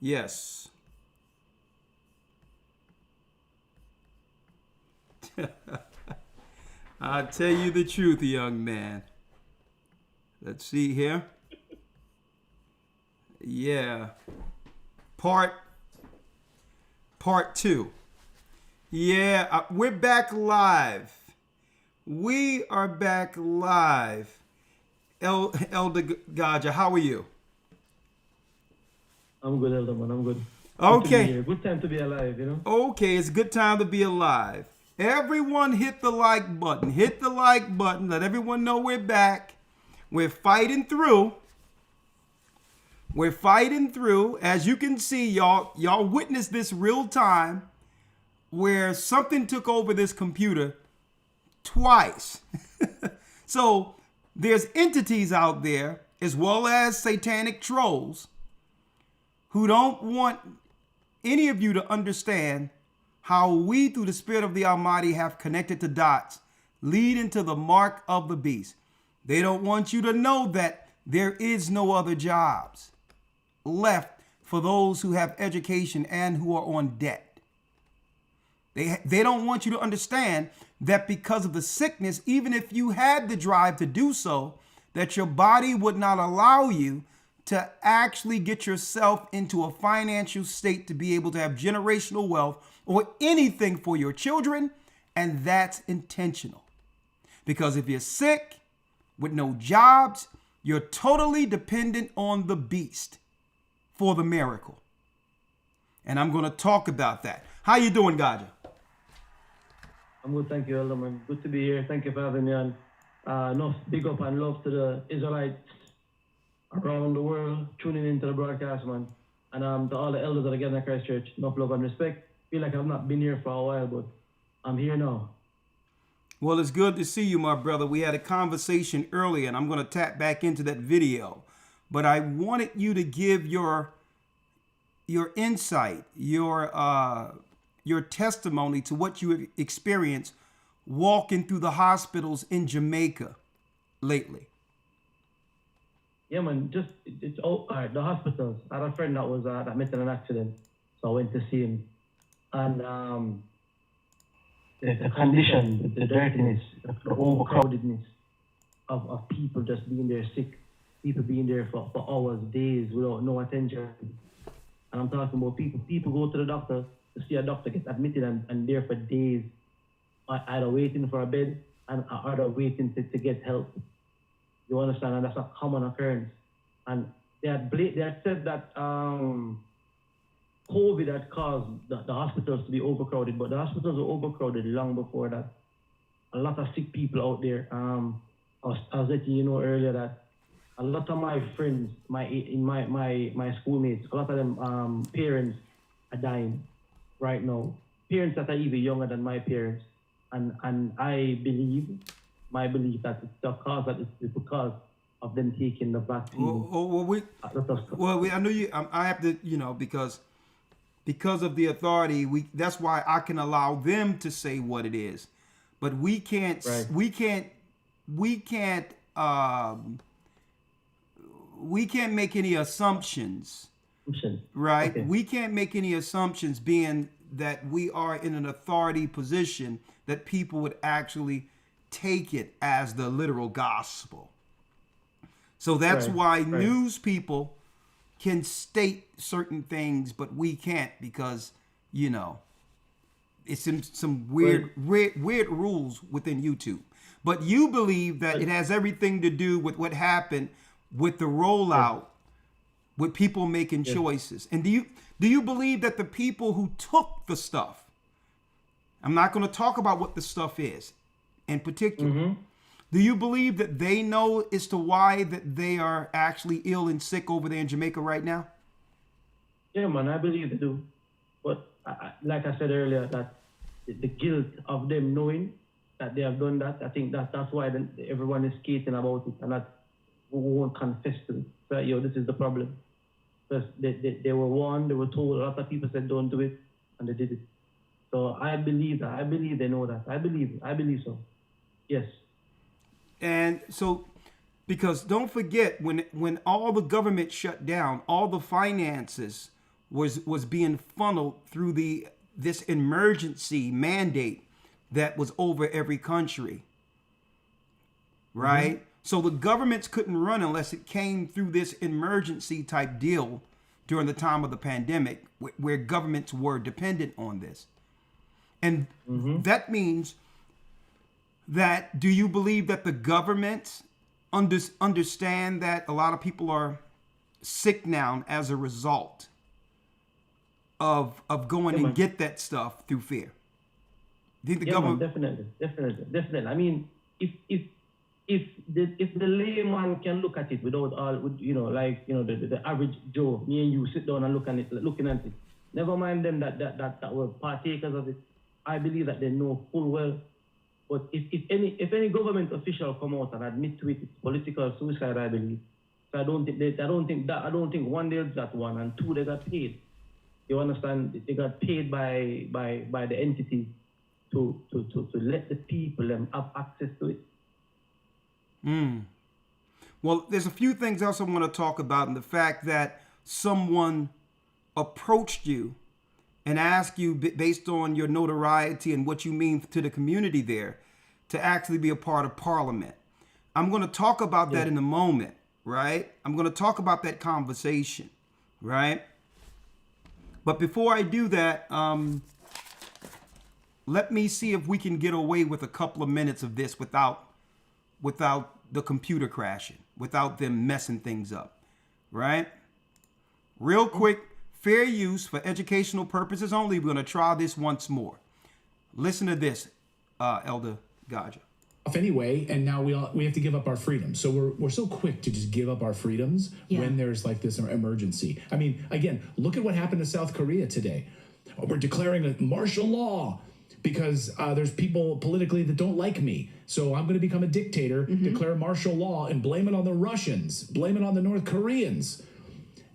Yes. I'll tell you the truth, young man. Let's see here. Yeah. Part part 2. Yeah, we're back live. We are back live. Elder Rawchaa, how are you? I'm good, Elder man. I'm good. Good to be Okay. here. Good time to be alive, you know? Okay, it's a good time to be alive. Everyone hit the like button. Hit the like button. Let everyone know we're back. We're fighting through. We're fighting through. As you can see, y'all witnessed this real time where something took over this computer twice. So there's entities out there as well as satanic trolls who don't want any of you to understand how we, through the Spirit of the Almighty, have connected the dots leading to the mark of the beast. They don't want you to know that there is no other jobs left for those who have education and who are on debt. They don't want you to understand that because of the sickness, even if you had the drive to do so, that your body would not allow you to actually get yourself into a financial state to be able to have generational wealth or anything for your children. And that's intentional. Because if you're sick with no jobs, you're totally dependent on the beast for the miracle. And I'm going to talk about that. How you doing, Rawchaa? I'm good, thank you, Elder man. Good to be here. Thank you for having me on. No, big up and love to the Israelites around the world tuning into the broadcast, man. And to all the elders that are gathered at Christ Church, enough love and respect. Feel like I've not been here for a while, but I'm here now. Well, it's good to see you, my brother. We had a conversation earlier, and I'm going to tap back into that video. But I wanted you to give your insight, your testimony to what you have experienced walking through the hospitals in Jamaica lately. Yeah, man, it's all right. The hospitals. I had a friend that was that met in an accident, so I went to see him, and the condition, the dirtiness, the overcrowdedness of people just being there sick, people being there for hours, days without no attention. And I'm talking about people go to the doctor to see a doctor, get admitted and there for days, either waiting for a bed and either waiting to get help. You understand? And that's a common occurrence. And they had said that COVID had caused the hospitals to be overcrowded, but the hospitals were overcrowded long before that. A lot of sick people out there. I was letting you know earlier that a lot of my friends, my schoolmates, a lot of them parents are dying right now. Parents that are even younger than my parents. And I believe, my belief that it's the cause that it's because of them taking the vaccine. I know you. I have to, because of the authority. That's why I can allow them to say what it is, but we can't. Right. We can't make any assumptions. Right? Okay. We can't make any assumptions, being that we are in an authority position, that people would actually take it as the literal gospel. So that's why news people can state certain things, but we can't, because, it's in some weird rules within YouTube. But you believe that it has everything to do with what happened with the rollout, with people making choices. And do you believe that the people who took the stuff, I'm not going to talk about what the stuff is in particular, do you believe that they know as to why that they are actually ill and sick over there in Jamaica right now? Yeah, man, I believe they do. But like I said earlier, that the guilt of them knowing that they have done that, I think that's why everyone is skating about it, and that we won't confess to it. So, this is the problem. Because they were warned, they were told, a lot of people said don't do it, and they did it. So I believe that. I believe they know that. I believe so. Yes. And so, because don't forget, when all the government shut down, all the finances was being funneled through this emergency mandate that was over every country, right? So the governments couldn't run unless it came through this emergency type deal during the time of the pandemic, where governments were dependent on this. And that means that, do you believe that the governments understand that a lot of people are sick now as a result of going and get that stuff through fear? Do you think the government? Definitely. I mean, if the layman can look at it without all, the average Joe, me and you sit down and looking at it. Never mind them that were partakers of it. I believe that they know full well. But if any government official come out and admit to it, it's political suicide, I believe. So I don't think one, they got one, and two, they got paid. You understand? They got paid by the entity to let the people have access to it. Well, there's a few things else I want to talk about, and the fact that someone approached you and asked you, based on your notoriety and what you mean to the community there, to actually be a part of Parliament. I'm going to talk about that in a moment, right? I'm going to talk about that conversation, right? But before I do that, let me see if we can get away with a couple of minutes of this without the computer crashing, without them messing things up, right? Real quick, fair use for educational purposes only. We're going to try this once more. Listen to this, Elder Rawchaa. Anyway, and now we have to give up our freedoms. So we're so quick to just give up our freedoms when there's like this emergency. I mean, again, look at what happened to South Korea today. We're declaring a martial law because there's people politically that don't like me. So I'm going to become a dictator, declare martial law, and blame it on the Russians, blame it on the North Koreans.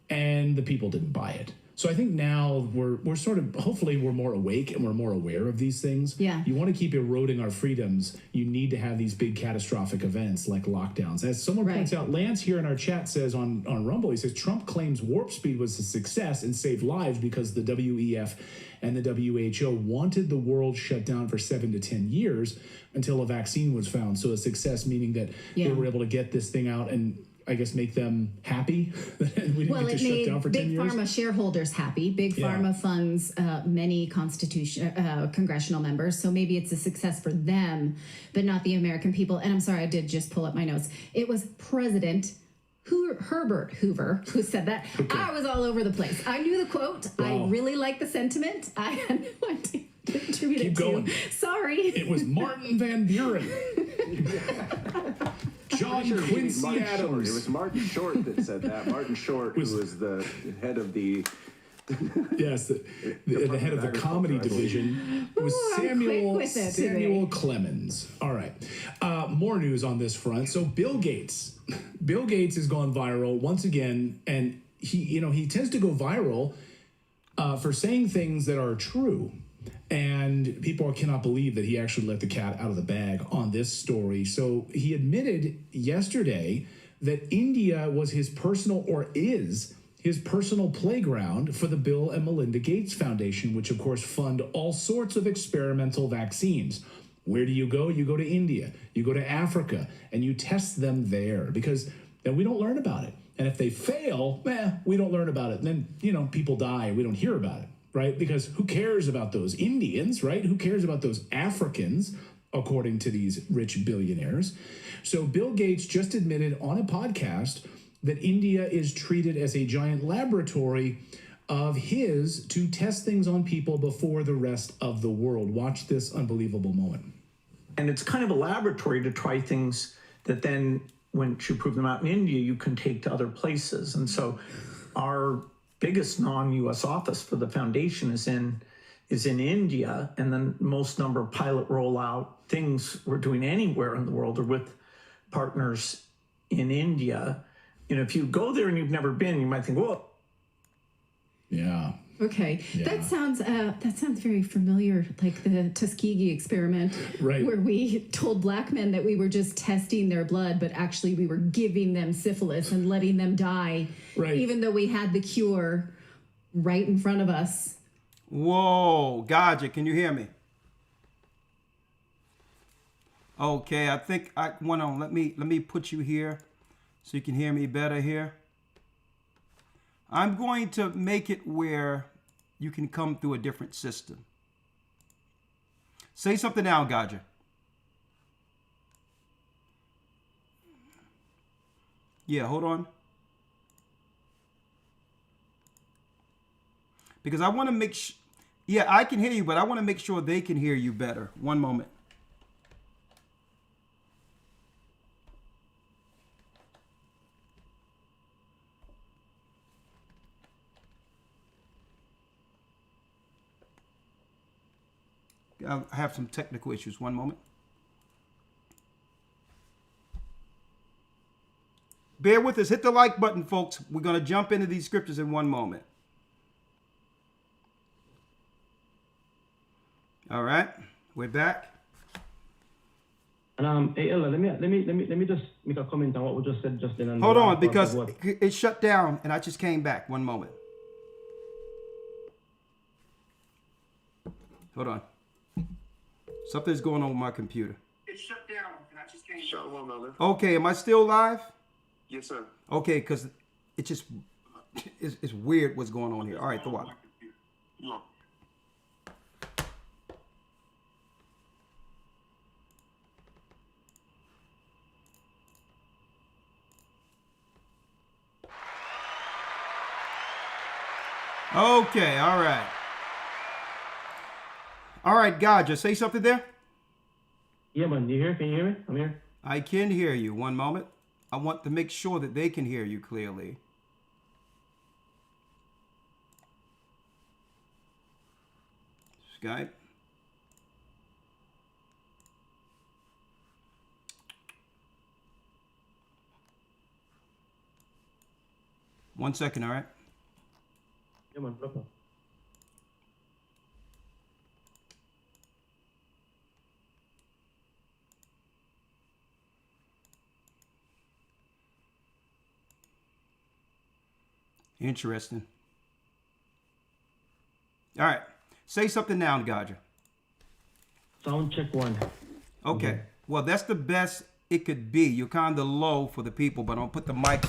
And the people didn't buy it. So I think now we're sort of, hopefully we're more awake and we're more aware of these things. Yeah. You want to keep eroding our freedoms, you need to have these big catastrophic events like lockdowns. As someone points out, Lance here in our chat says on Rumble, he says, Trump claims warp speed was a success and saved lives because the WEF and the WHO wanted the world shut down for 7 to 10 years until a vaccine was found. So a success meaning that they were able to get this thing out and I guess make them happy. We didn't get to shut down for 10 years. Big Pharma shareholders happy. Big Pharma funds many congressional members, so maybe it's a success for them, but not the American people. And I'm sorry, I did just pull up my notes. It was President Herbert Hoover who said that. Okay. I was all over the place. I knew the quote. Wow. I really like the sentiment. I had no idea to attribute it to. Sorry. It was Martin Van Buren. John Quincy Adams. It was Martin Short that said that. Martin Short, who was the head of the... Yes, the head of the comedy division. It was Samuel Clemens. All right. More news on this front. So Bill Gates has gone viral once again, and he tends to go viral for saying things that are true. And people cannot believe that he actually let the cat out of the bag on this story. So he admitted yesterday that India was his personal, or is his personal playground for the Bill and Melinda Gates Foundation, which of course fund all sorts of experimental vaccines. Where do you go? You go to India, you go to Africa, and you test them there because then we don't learn about it. And if they fail, we don't learn about it. And then, people die. We don't hear about it. Right? Because who cares about those Indians, right? Who cares about those Africans, according to these rich billionaires? So Bill Gates just admitted on a podcast that India is treated as a giant laboratory of his to test things on people before the rest of the world. Watch this unbelievable moment. And it's kind of a laboratory to try things that then, once you prove them out in India, you can take to other places. And so our biggest non-U.S. office for the foundation is in India, and then most number of pilot rollout things we're doing anywhere in the world are with partners in India. If you go there and you've never been, you might think, well, yeah. Okay, that sounds very familiar, like the Tuskegee experiment, where we told black men that we were just testing their blood, but actually we were giving them syphilis and letting them die, even though we had the cure right in front of us. Whoa, gotcha. Can you hear me? Okay, I think I went on. Let me put you here so you can hear me better here. I'm going to make it where you can come through a different system. Say something now, Gaja. Yeah, hold on. Because I want to make sure. Yeah, I can hear you, but I want to make sure they can hear you better. One moment. I have some technical issues. One moment. Bear with us. Hit the like button, folks. We're going to jump into these scriptures in one moment. All right, we're back. And hey Ella, let me just make a comment on what we just said just then. And Hold on, because it shut down and I just came back. One moment. Hold on. Something's going on with my computer. It shut down and I just came. Shalom, Elder. Okay, am I still live? Yes, sir. Okay, because it just it's weird what's going on here. All right, the water. Yeah. Okay, all right. All right, God, just say something there. Yeah, man, you here? Can you hear me? I'm here. I can hear you. One moment. I want to make sure that they can hear you clearly. Skype. One second, all right? Yeah, man, no problem. Interesting. All right. Say something now, Gaja. Sound check one. Okay. Well, that's the best it could be. You're kind of low for the people, but I'll put the mic.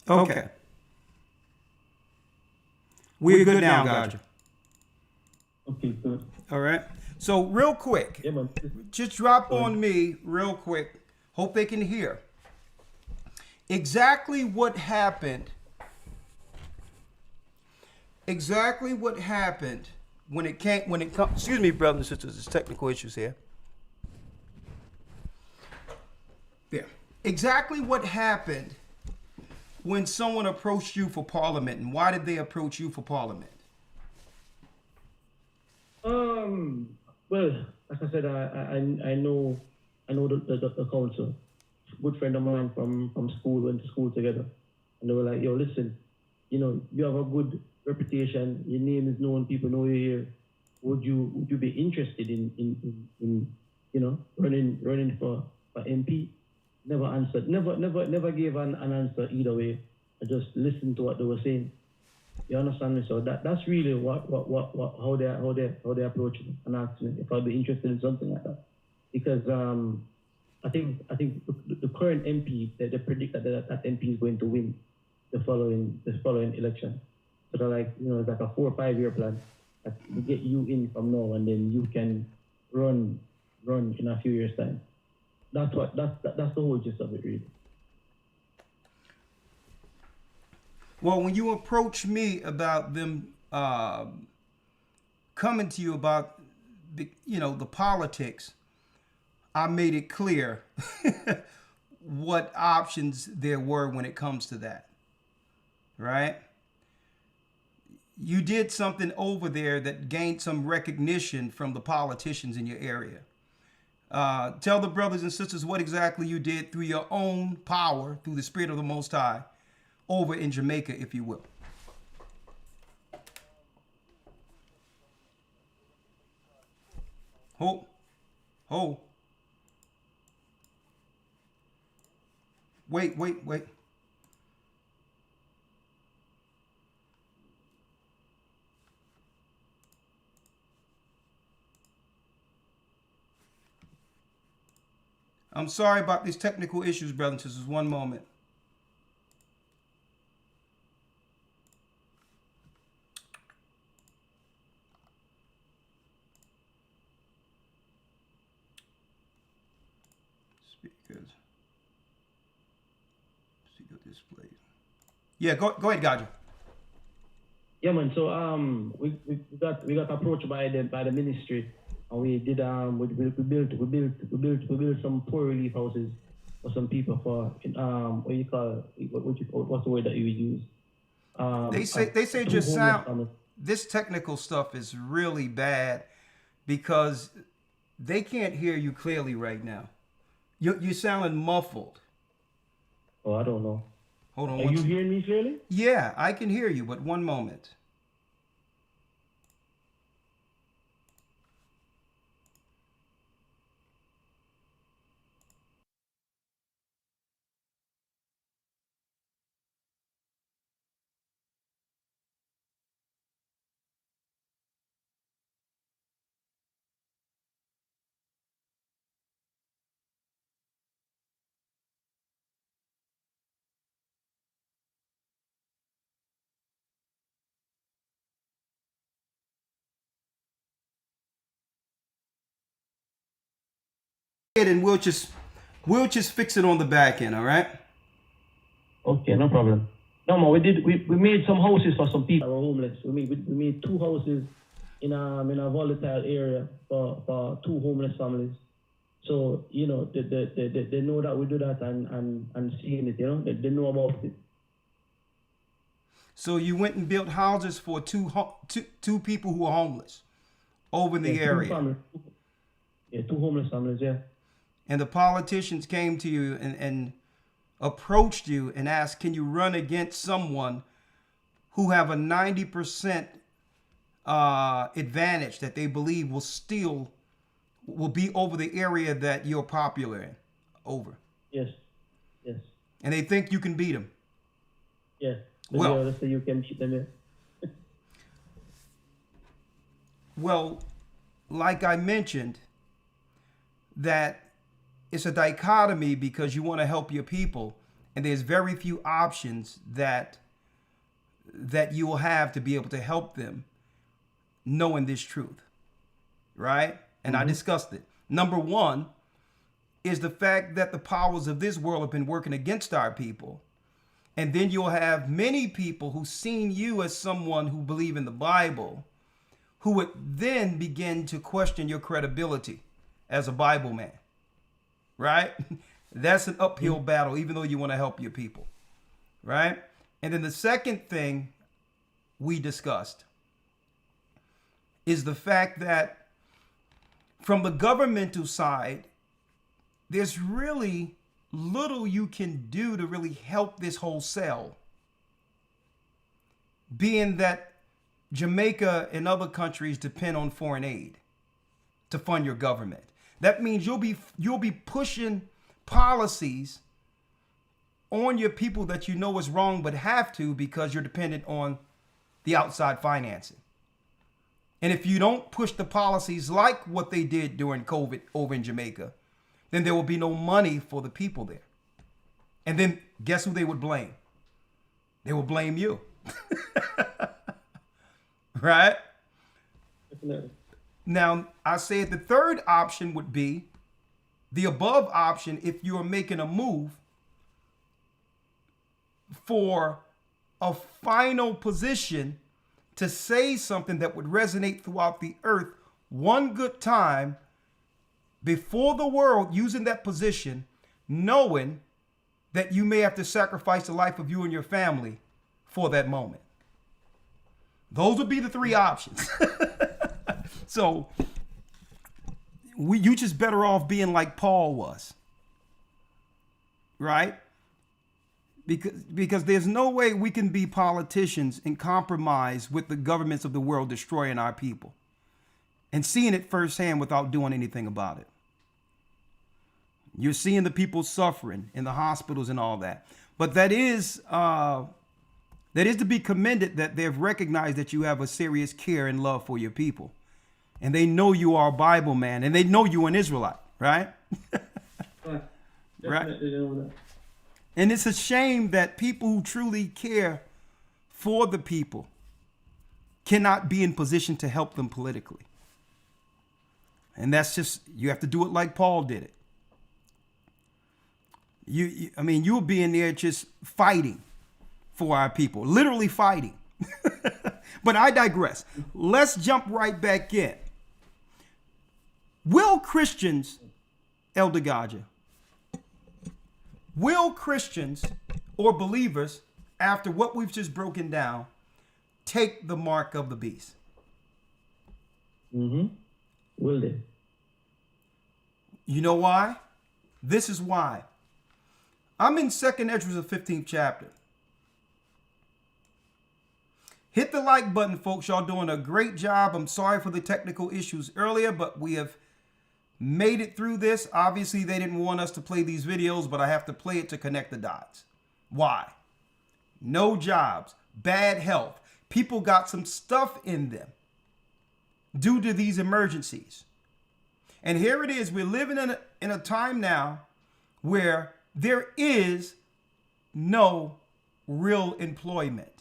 Okay. We're good now, Gaja. Okay. speak to it. All right. So real quick, Yeah, man. just drop on me real quick. Hope they can hear exactly what happened. Exactly what happened when it comes. Excuse me, brothers and sisters. There's technical issues here. Yeah. Exactly what happened when someone approached you for parliament, and why did they approach you for parliament? Well, like I said, I know the council. Good friend of mine from school, went to school together, and they were like, "Yo, listen, you have a good reputation. Your name is known. People know you here. Would you be interested in running for MP?" Never answered. Never gave an answer either way. I just listened to what they were saying. You understand me? So that's really how they approach me and ask me if I'd be interested in something like that. Because I think the current MP, they predict that MP is going to win the following election. So they're like, it's like a 4 or 5 year plan that will get you in from now, and then you can run in a few years' time. That's the whole gist of it, really. Well, when you approach me about them coming to you about the politics, I made it clear what options there were when it comes to that. Right? You did something over there that gained some recognition from the politicians in your area. Tell the brothers and sisters what exactly you did through your own power, through the Spirit of the Most High, over in Jamaica, if you will. Hold. Wait. I'm sorry about these technical issues, brothers and sisters. One moment. Speaker display. Yeah, go ahead, Gaja. Yeah, man. So we got approached by the ministry, and we did we built some poor relief houses for some people for what's the word that you would use? They say just sound. This technical stuff is really bad because they can't hear you clearly right now. You're sounding muffled. Oh, I don't know. Hold on. Are you hearing me clearly? Yeah, I can hear you, but one moment. And we'll just fix it on the back end, all right? Okay, no problem. No, man, we made some houses for some people who are homeless. We made 2 houses in a volatile area for 2 homeless families. So they know that we do that and seeing it. They know about it. So you went and built houses for two people who are homeless over in the area. 2 families. Yeah, 2 homeless families. Yeah. And the politicians came to you and approached you and asked, can you run against someone who have a 90% advantage that they believe will be over the area that you're popular in? Over. Yes. And they think you can beat them. Yeah. Well, let's say you can beat them. Yeah. Well, like I mentioned, that it's a dichotomy because you want to help your people, and there's very few options that you will have to be able to help them knowing this truth. right? And I discussed it. Number one is the fact that the powers of this world have been working against our people. And then you'll have many people who've seen you as someone who believe in the Bible, who would then begin to question your credibility as a Bible man, right? That's an uphill battle, even though you want to help your people, right? And then the second thing we discussed is the fact that from the governmental side, there's really little you can do to really help this whole cell, being that Jamaica and other countries depend on foreign aid to fund your government. That means you'll be pushing policies on your people that you know is wrong but have to because you're dependent on the outside financing. And if you don't push the policies like what they did during COVID over in Jamaica, then there will be no money for the people there. And then guess who they would blame? They will blame you. Right? Definitely. Now, I said the third option would be the above option if you are making a move for a final position to say something that would resonate throughout the earth one good time before the world, using that position, knowing that you may have to sacrifice the life of you and your family for that moment. Those would be the three options. So you just better off being like Paul was, right? Because there's no way we can be politicians and compromise with the governments of the world destroying our people and seeing it firsthand without doing anything about it. You're seeing the people suffering in the hospitals and all that. But that is to be commended that they've recognized that you have a serious care and love for your people. And they know you are a Bible man, and they know you're an Israelite, right? Right. And it's a shame that people who truly care for the people cannot be in position to help them politically. And that's just, you have to do it like Paul did it. You'll be in there just fighting for our people, literally fighting. But I digress. Let's jump right back in. Will Christians, Elder Rawchaa, will Christians or believers, after what we've just broken down, take the mark of the beast? Will they? You know why? This is why. I'm in 2nd Ezra, the 15th chapter. Hit the like button, folks. Y'all doing a great job. I'm sorry for the technical issues earlier, but we have made it through this. Obviously, they didn't want us to play these videos, but I have to play it to connect the dots. Why? No jobs, bad health. People got some stuff in them due to these emergencies. And here it is. We're living in a time now where there is no real employment.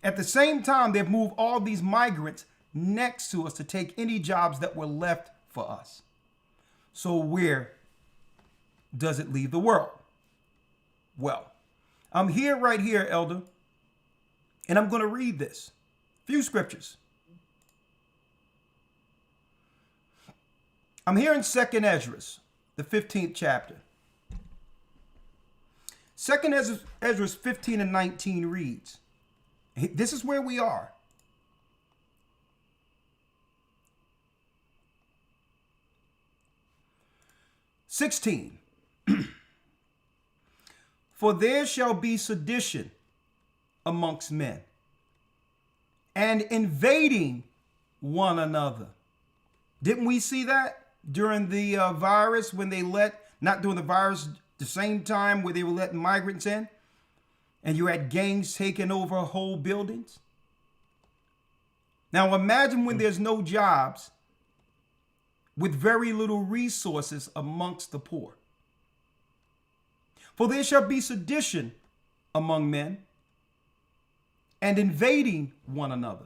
At the same time, they've moved all these migrants next to us to take any jobs that were left for us. So where does it leave the world? Well, I'm here right here, Elder, and I'm going to read this. Few scriptures. I'm here in 2nd Ezra, the 15th chapter. 2nd Ezra 15 and 19 reads, this is where we are. "16. For there shall be sedition amongst men, and invading one another." Didn't we see that during the virus when they not during the virus, the same time where they were letting migrants in? And you had gangs taking over whole buildings. Now imagine when there's no jobs with very little resources amongst the poor. "For there shall be sedition among men, and invading one another.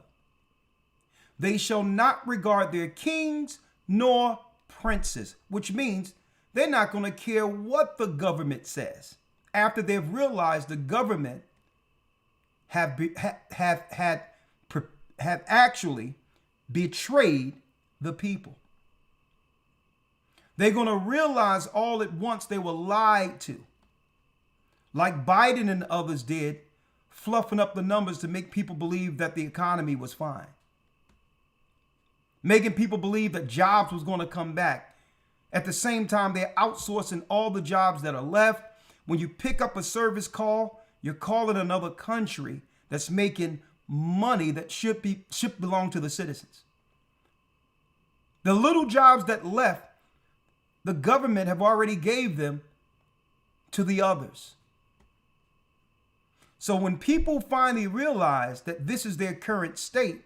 They shall not regard their kings nor princes, which means they're not going to care what the government says after they've realized the government have actually betrayed the people. They're going to realize all at once they were lied to, like Biden and others did, fluffing up the numbers to make people believe that the economy was fine, making people believe that jobs was going to come back. At the same time, they're outsourcing all the jobs that are left. When you pick up a service call, you're calling another country that's making money that should belong to the citizens. The little jobs that left, the government have already gave them to the others. So when people finally realize that this is their current state,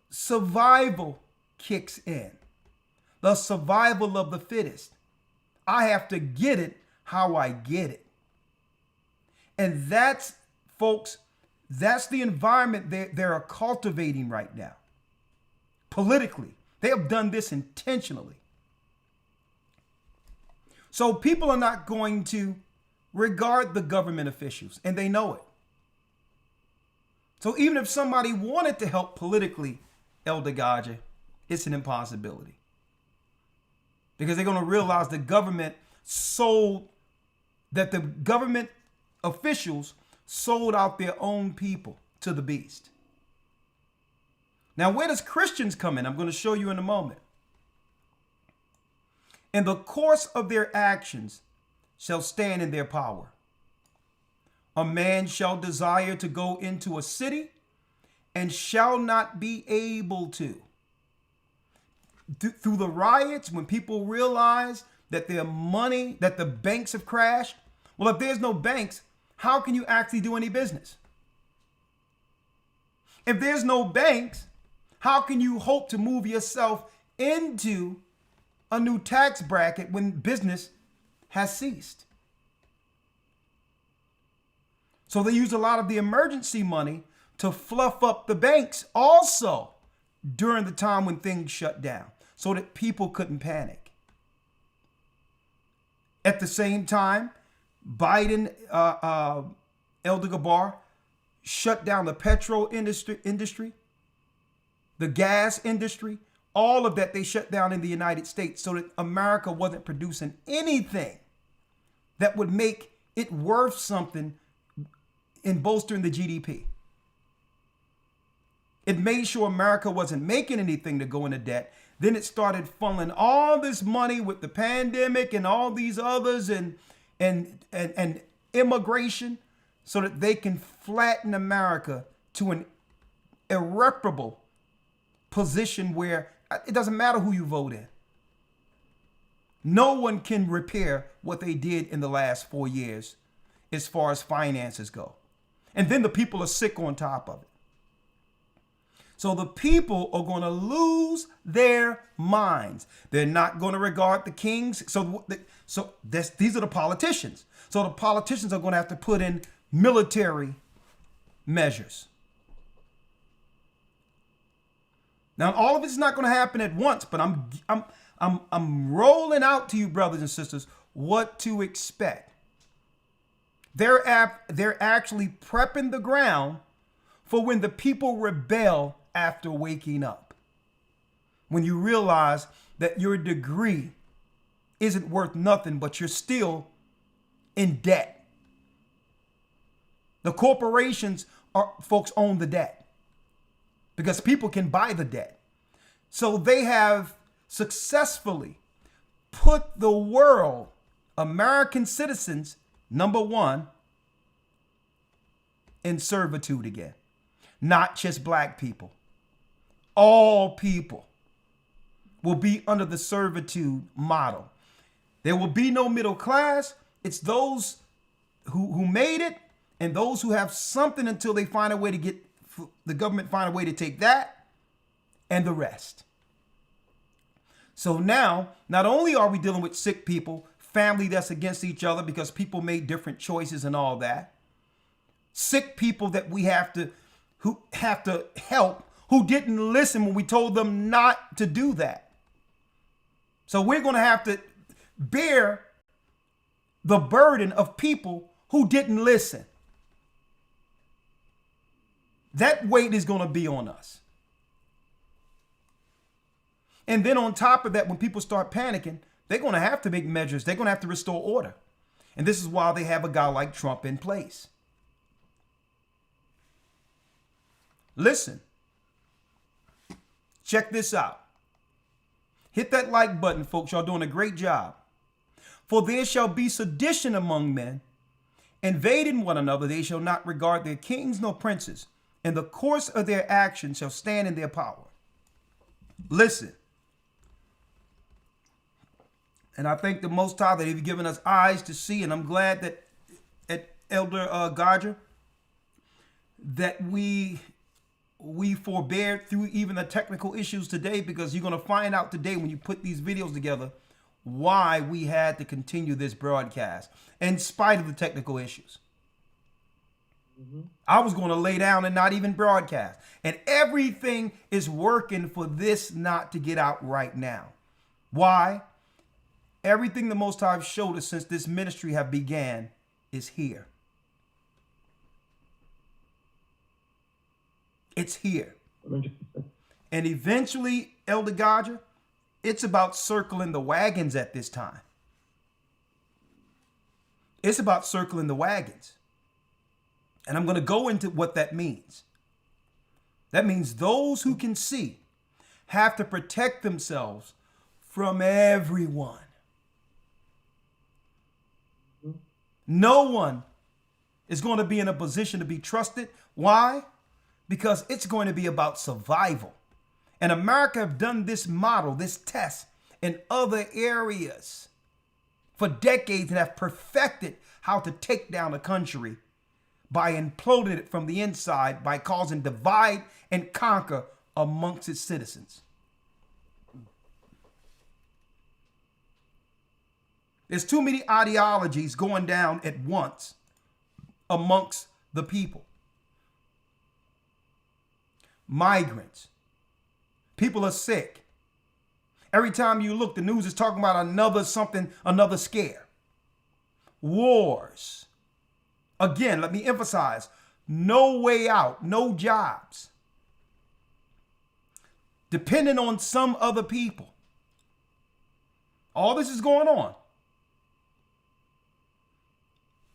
survival kicks in. The survival of the fittest. I have to get it how I get it. And that's, folks, that's the environment they're cultivating right now. Politically, they have done this intentionally. So people are not going to regard the government officials, and they know it. So even if somebody wanted to help politically, Elder Rawchaa, it's an impossibility. Because they're going to realize the government officials sold out their own people to the beast. Now, where does Christians come in? I'm going to show you in a moment. In the course of their actions shall stand in their power. A man shall desire to go into a city and shall not be able to. Through the riots, when people realize that their money, that the banks have crashed. Well, if there's no banks, how can you actually do any business? If there's no banks, how can you hope to move yourself into a new tax bracket when business has ceased? So they use a lot of the emergency money to fluff up the banks also during the time when things shut down so that people couldn't panic. At the same time, Biden, Elder Rawchaa, shut down the petrol industry, the gas industry, all of that they shut down in the United States so that America wasn't producing anything that would make it worth something in bolstering the GDP. It made sure America wasn't making anything to go into debt. Then it started funneling all this money with the pandemic and all these others and immigration so that they can flatten America to an irreparable position where it doesn't matter who you vote in. No one can repair what they did in the last 4 years as far as finances go. And then the people are sick on top of it. So the people are going to lose their minds. They're not going to regard the kings. These are the politicians. So the politicians are going to have to put in military measures. Now, all of it's not going to happen at once, but I'm rolling out to you, brothers and sisters, what to expect. They're actually prepping the ground for when the people rebel after waking up. When you realize that your degree isn't worth nothing, but you're still in debt. The corporations folks own the debt because people can buy the debt. So they have successfully put the world, American citizens, number one, in servitude again. Not just black people. All people will be under the servitude model. There will be no middle class. It's those who made it and those who have something until they find a way to get, the government find a way to take that and the rest. So now, not only are we dealing with sick people, family that's against each other because people made different choices and all that, sick people that we have to help who didn't listen when we told them not to do that. So we're going to have to bear the burden of people who didn't listen. That weight is going to be on us. And then on top of that, when people start panicking, they're going to have to make measures. They're going to have to restore order. And this is why they have a guy like Trump in place. Listen. Check this out. Hit that like button, folks. Y'all doing a great job. For there shall be sedition among men, invading one another. They shall not regard their kings nor princes, and the course of their actions shall stand in their power. Listen. And I thank the Most High that He's given us eyes to see, and I'm glad that at Elder Rawchaa that we forbear through even the technical issues today, because you're going to find out today when you put these videos together why we had to continue this broadcast in spite of the technical issues. I was going to lay down and not even broadcast, and everything is working for this not to get out right now. Why? Everything the Most High showed us since this ministry have began is here. It's here. 100%. And eventually, Elder Rawchaa, it's about circling the wagons at this time. It's about circling the wagons. And I'm going to go into what that means. That means those who can see have to protect themselves from everyone. No one is going to be in a position to be trusted. Why? Because it's going to be about survival. And America have done this model, this test in other areas for decades and have perfected how to take down a country by imploding it from the inside, by causing divide and conquer amongst its citizens. There's too many ideologies going down at once amongst the people. Migrants. People are sick. Every time you look, the news is talking about another scare. Wars. Again, let me emphasize, no way out, no jobs. Depending on some other people. All this is going on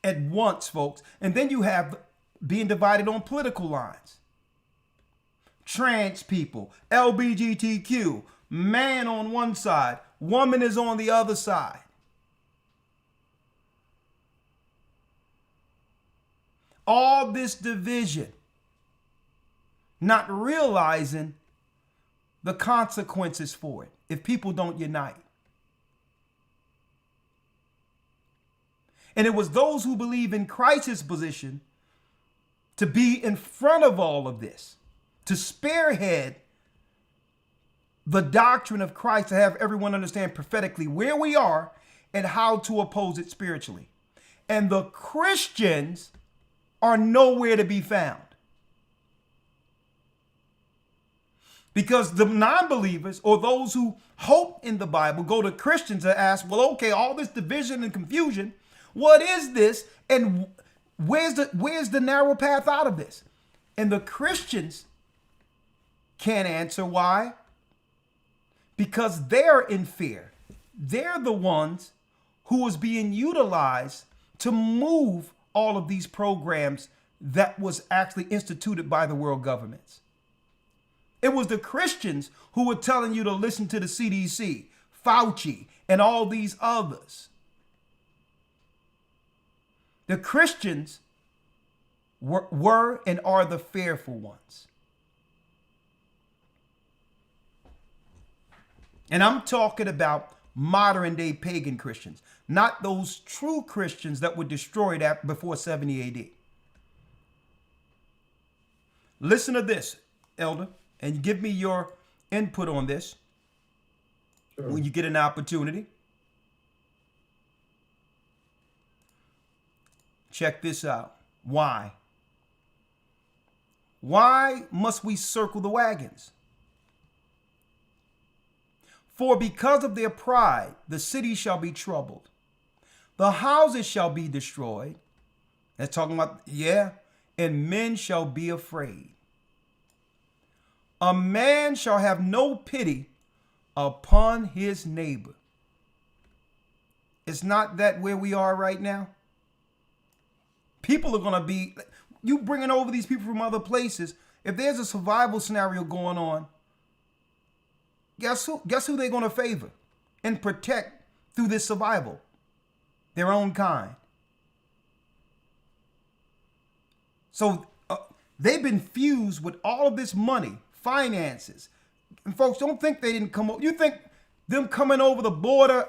at once, folks. And then you have being divided on political lines. Trans people, LGBTQ, man on one side, woman is on the other side. All this division, not realizing the consequences for it if people don't unite. And it was those who believe in Christ's position to be in front of all of this, to spearhead the doctrine of Christ, to have everyone understand prophetically where we are and how to oppose it spiritually. And the Christians are nowhere to be found. Because the non-believers or those who hope in the Bible go to Christians and ask, well, okay, all this division and confusion, what is this? And where's the narrow path out of this? And the Christians can't answer. Why? Because they're in fear. They're the ones who was being utilized to move all of these programs that was actually instituted by the world governments. It was the Christians who were telling you to listen to the CDC, Fauci, and all these others. The Christians were and are the fearful ones. And I'm talking about modern day pagan Christians, not those true Christians that were destroyed before 70 AD. Listen to this, Elder, and give me your input on this when you get an opportunity. Check this out. Why? Why must we circle the wagons? For because of their pride, the city shall be troubled. The houses shall be destroyed. That's talking about, and men shall be afraid. A man shall have no pity upon his neighbor. It's not that where we are right now? People are going to be, you bringing over these people from other places. If there's a survival scenario going on, guess who they're going to favor and protect through this survival? Their own kind. So they've been fused with all of this money, finances. And folks, don't think they didn't come over. You think them coming over the border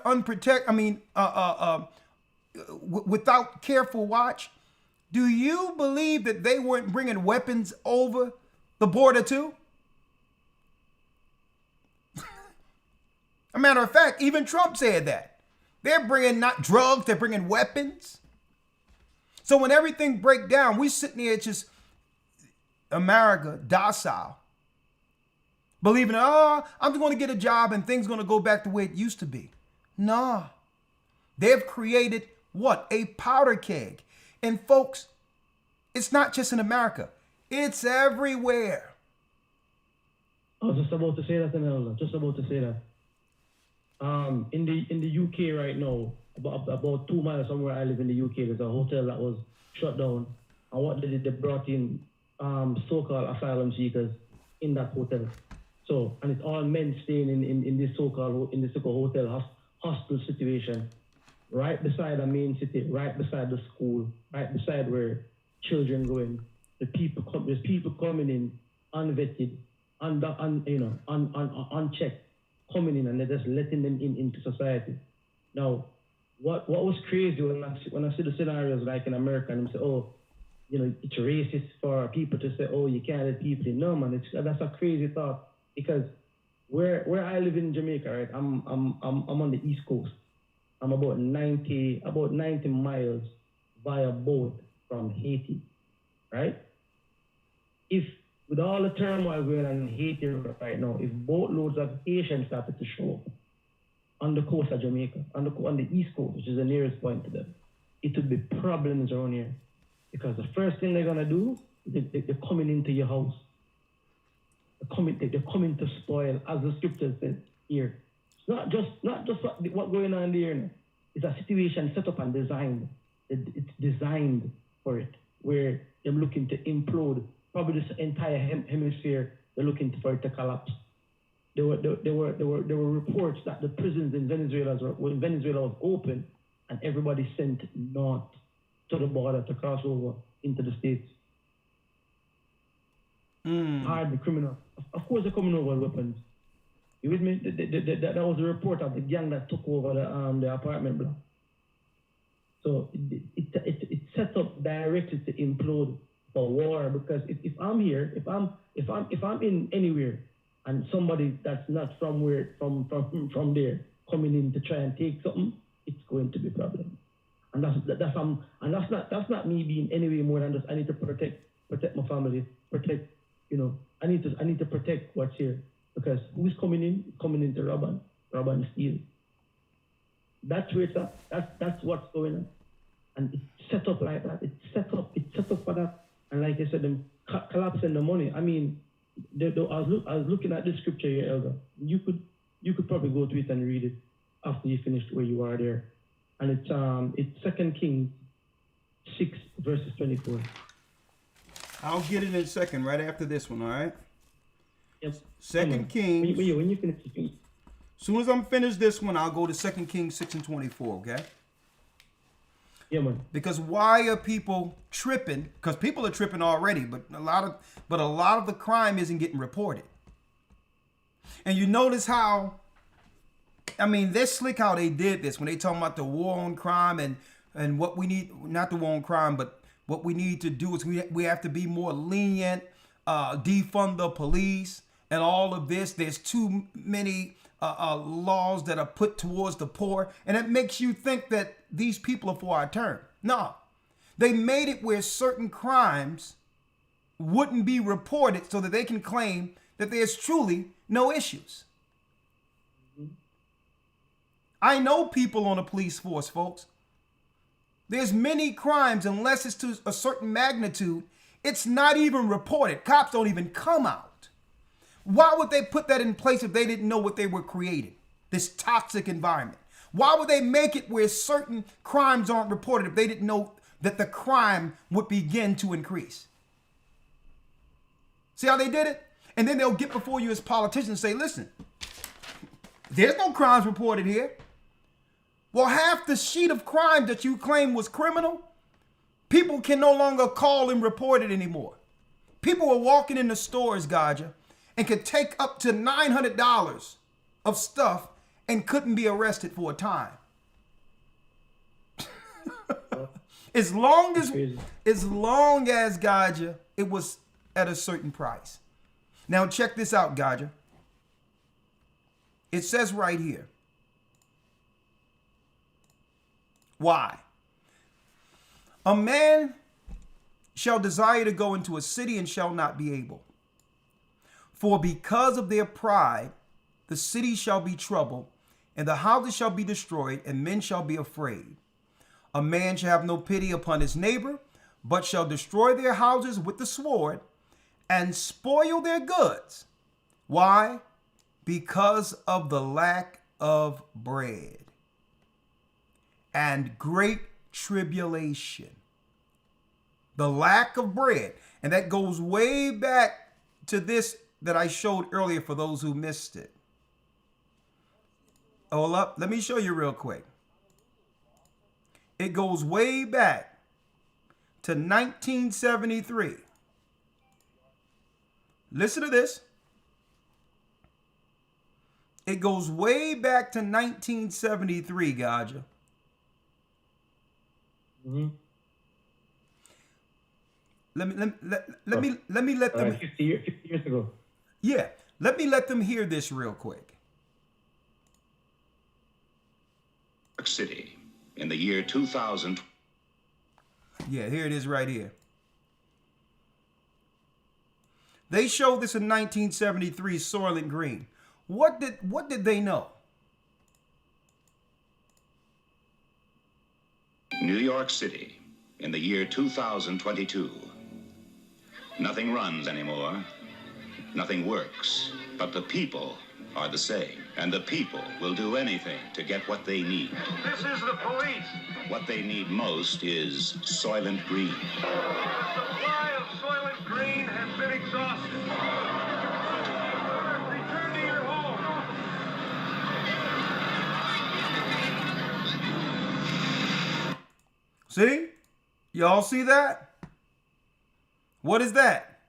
without careful watch? Do you believe that they weren't bringing weapons over the border too? A matter of fact, even Trump said that. They're bringing not drugs, they're bringing weapons. So when everything breaks down, we sitting here just America, docile, believing, I'm just going to get a job and things going to go back the way it used to be. Nah. They've created what? A powder keg. And folks, it's not just in America. It's everywhere. I was just about to say that, Elder. Just about to say that. In the UK right now, about 2 miles from where I live in the UK, there's a hotel that was shut down. And what they did, they brought in so-called asylum seekers in that hotel. So, and it's all men staying in this so-called hotel hostel situation, right beside the main city, right beside the school, right beside where children go in. There's people coming in unvetted, unchecked, coming in, and they're just letting them into society. Now, what was crazy when I see the scenarios like in America, and say, it's racist for people to say, you can't let people in. No, man, that's a crazy thought, because where I live in Jamaica, right? I'm on the East Coast. I'm about 90 miles via boat from Haiti, right? If with all the turmoil going on in Haiti right now, if boatloads of Haitians started to show up on the coast of Jamaica, on the East Coast, which is the nearest point to them, it would be problems around here. Because the first thing they're gonna do, they're coming into your house. They're coming to spoil, as the scripture says here. It's not just what going on there. No. It's a situation set up and designed. It's designed for it, where they're looking to implode. Probably this entire hemisphere, they're looking for it to collapse. There were reports that the prisons in Venezuela was open, and everybody sent north to the border to cross over into the States. Hardened criminal. Of course, they're coming over with weapons. You with me? That was a report of the gang that took over the apartment block. So it's set up directly to implode for war. Because if I'm here, if I'm in anywhere, and somebody that's not from there coming in to try and take something, it's going to be a problem. And that's not me being any way more than just I need to protect my family, protect. I need to protect what's here, because who's coming in? Coming in to rob and steal. That's where it's at. That's what's going on, and it's set up like that. It's set up for that. And like I said, them collapsing the money. I mean, I was looking at the scripture here, Elder. You could probably go to it and read it after you finished where you are there, and it's 2 Kings 6 verses 24. I'll get it in a second, right after this one, all right? Yep. 2 Kings. When you finish the As soon as I'm finished this one, I'll go to 2 Kings 6 and 24, okay? Yeah, man. Because why are people tripping? Because people are tripping already, but a lot of the crime isn't getting reported. And you notice how, they're slick how they did this when they talking about the war on crime and what we need, not the war on crime, but what we need to do is we have to be more lenient, defund the police, and all of this. There's too many laws that are put towards the poor, and it makes you think that these people are for our turn. No, they made it where certain crimes wouldn't be reported so that they can claim that there's truly no issues. I know people on the police force, folks. There's many crimes, unless it's to a certain magnitude, it's not even reported. Cops don't even come out. Why would they put that in place if they didn't know what they were creating? This toxic environment. Why would they make it where certain crimes aren't reported if they didn't know that the crime would begin to increase? See how they did it? And then they'll get before you as politicians and say, listen, there's no crimes reported here. Well, half the sheet of crime that you claim was criminal, people can no longer call and report it anymore. People were walking in the stores, Gaja, and could take up to $900 of stuff and couldn't be arrested for a time. as long as Gaja, it was at a certain price. Now check this out, Gaja. It says right here. Why? A man shall desire to go into a city and shall not be able. For because of their pride, the city shall be troubled, and the houses shall be destroyed, and men shall be afraid. A man shall have no pity upon his neighbor, but shall destroy their houses with the sword, and spoil their goods. Why? Because of the lack of bread and great tribulation. The lack of bread. And that goes way back to this that I showed earlier for those who missed it. Hold up. Let me show you real quick. It goes way back to 1973. Listen to this. It goes way back to 1973, Gaja. Mm-hmm. Let me let them 50 years ago. Yeah, let me let them hear this real quick. City in the year 2000. Yeah, here it is right here. They showed this in 1973, Soylent Green. What did they know? New York City in the year 2022. Nothing runs anymore. Nothing works. But the people are the same. And the people will do anything to get what they need. This is the police. What they need most is Soylent Green. The supply of Soylent Green has been exhausted. Return to your home. See? Y'all see that? What is that?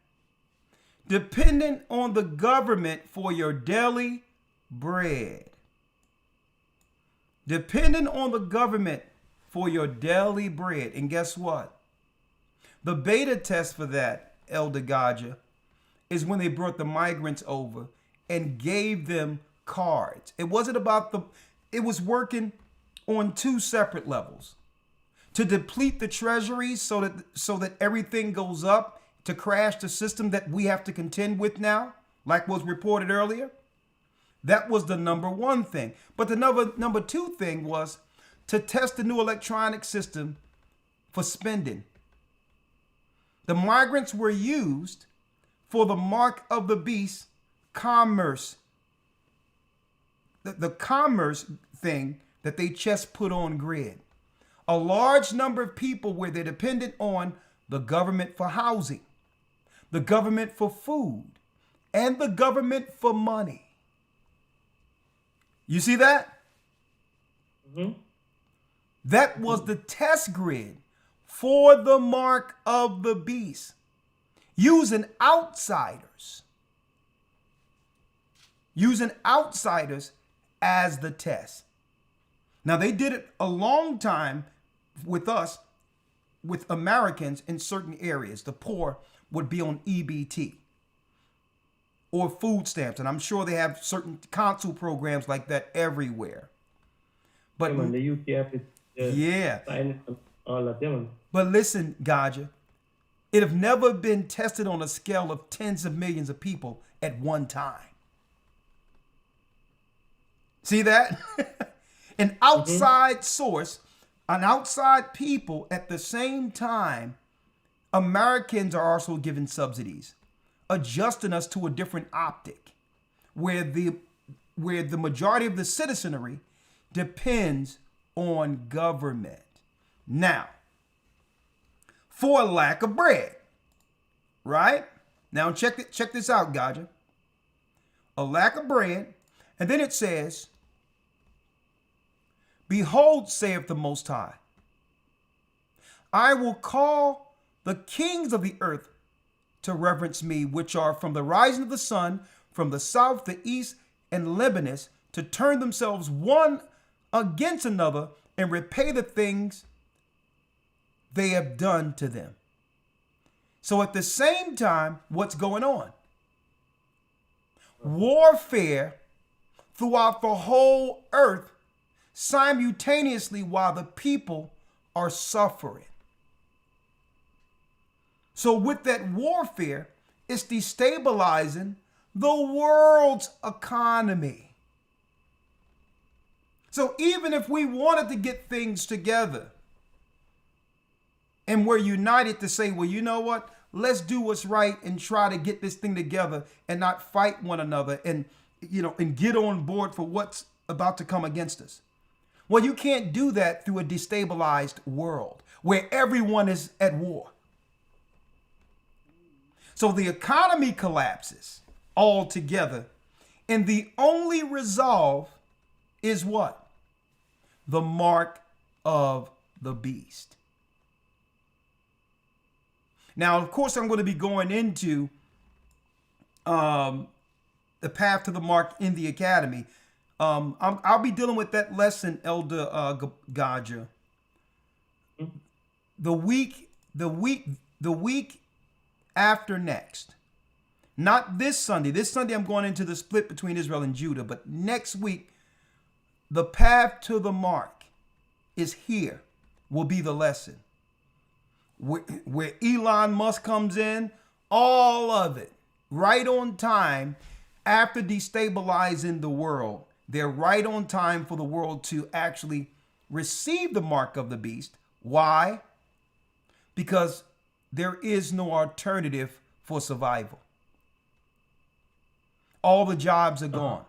Dependent on the government for your daily bread. Dependent on the government for your daily bread. And guess what? The beta test for that, Elder Rawchaa, is when they brought the migrants over and gave them cards. It wasn't about it was working on two separate levels. To deplete the treasuries so that everything goes up, to crash the system that we have to contend with now, like was reported earlier. That was the number one thing. But the number two thing was to test the new electronic system for spending. The migrants were used for the mark of the beast commerce. The commerce thing that they just put on grid. A large number of people where they're dependent on the government for housing, the government for food, and the government for money. You see that? Mm-hmm. That was the test grid for the mark of the beast, using outsiders. Using outsiders as the test. Now, they did it a long time with us, with Americans in certain areas. The poor would be on EBT or food stamps. And I'm sure they have certain council programs like that everywhere. But Yeah, man, the UTF is yeah. all of them. But listen, Gaja, It have never been tested on a scale of tens of millions of people at one time. See that? An outside source, an outside people at the same time, Americans are also given subsidies, adjusting us to a different optic where the majority of the citizenry depends on government. Now, for a lack of bread, right? Now check this out, Gaja. A lack of bread, and then it says, behold, saith the Most High, I will call the kings of the earth to reverence me, which are from the rising of the sun, from the south, the east, and Lebanus, to turn themselves one against another and repay the things they have done to them. So at the same time, what's going on? Warfare throughout the whole earth simultaneously while the people are suffering. So with that warfare, it's destabilizing the world's economy. So even if we wanted to get things together and we're united to say, well, you know what? Let's do what's right and try to get this thing together and not fight one another and, and get on board for what's about to come against us. Well, you can't do that through a destabilized world where everyone is at war. So the economy collapses altogether, and the only resolve is what? The mark of the beast. Now, of course, I'm going to be going into the path to the mark in the academy. I'll be dealing with that lesson, Elder Rawchaa. The week after next. Not this Sunday. This Sunday I'm going into the split between Israel and Judah. But next week, the path to the mark is here, will be the lesson. Where Elon Musk comes in, all of it, right on time after destabilizing the world. They're right on time for the world to actually receive the mark of the beast. Why? Because there is no alternative for survival. All the jobs are gone.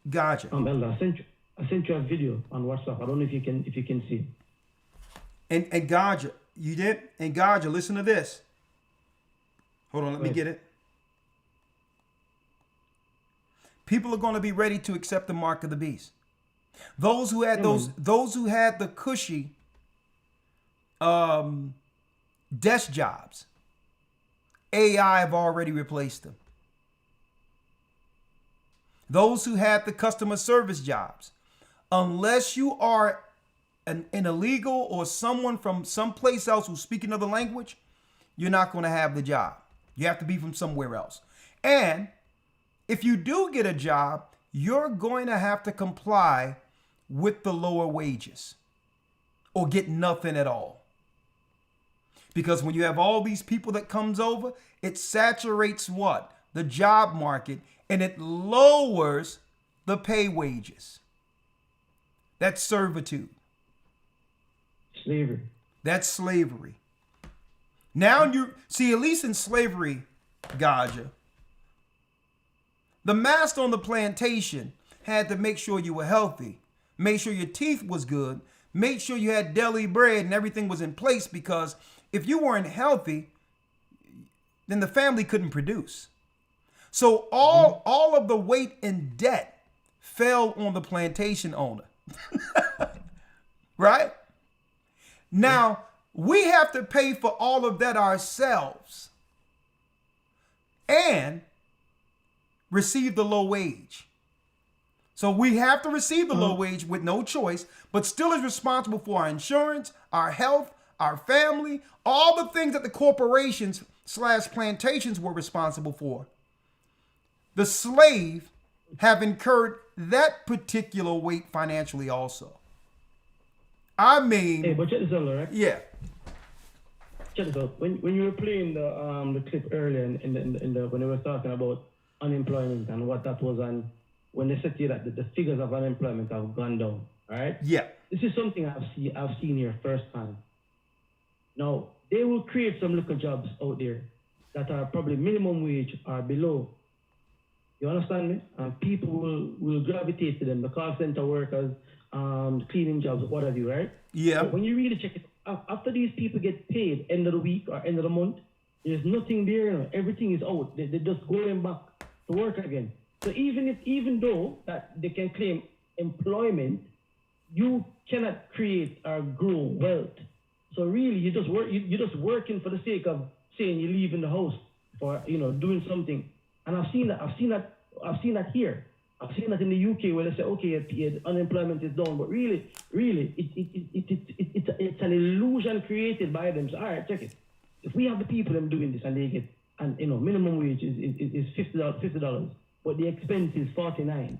Gotcha. Elder, I sent you a video on WhatsApp. I don't know if you can see. And Gotcha, you did? And Gotcha, listen to this. Hold on, let me get it. People are going to be ready to accept the mark of the beast. Those who had those who had the cushy desk jobs, AI have already replaced them. Those who had the customer service jobs, unless you are an illegal or someone from someplace else who's speaking another language, you're not going to have the job. You have to be from somewhere else. And if you do get a job, you're going to have to comply with the lower wages or get nothing at all. Because when you have all these people that comes over, it saturates what? The job market, and it lowers the pay wages. That's servitude. Slavery. That's slavery. Now you see, at least in slavery, Gotcha, the master on the plantation had to make sure you were healthy, make sure your teeth was good, make sure you had deli bread and everything was in place, because if you weren't healthy, then the family couldn't produce. So all of the weight and debt fell on the plantation owner. Right? Now, we have to pay for all of that ourselves and receive the low wage. So we have to receive the low wage with no choice, but still is responsible for our insurance, our health, our family, all the things that the corporations / plantations were responsible for. The slave have incurred that particular weight financially also. I mean, Hey, but check this out, right? yeah. check this out. When you were playing the clip earlier in the when they were talking about unemployment and what that was, and when they said to you that the figures of unemployment have gone down, all right? Yeah. This is something I've seen here firsthand. Now, they will create some little jobs out there that are probably minimum wage or below. You understand me? And people will gravitate to them, the call center workers, cleaning jobs, what have you, right? Yeah. But when you really check it, after these people get paid end of the week or end of the month, there's nothing there. You know, everything is out. They're just going back to work again. So even though that they can claim employment, you cannot create or grow wealth. So really, you just work. You're just working for the sake of saying you're leaving the house for doing something. And I've seen that here. I've seen that in the UK where they say, okay, unemployment is down, but really, it's an illusion created by them. So, all right, check it. If we have the people them doing this and they get, and minimum wage is $50, but the expense is $49.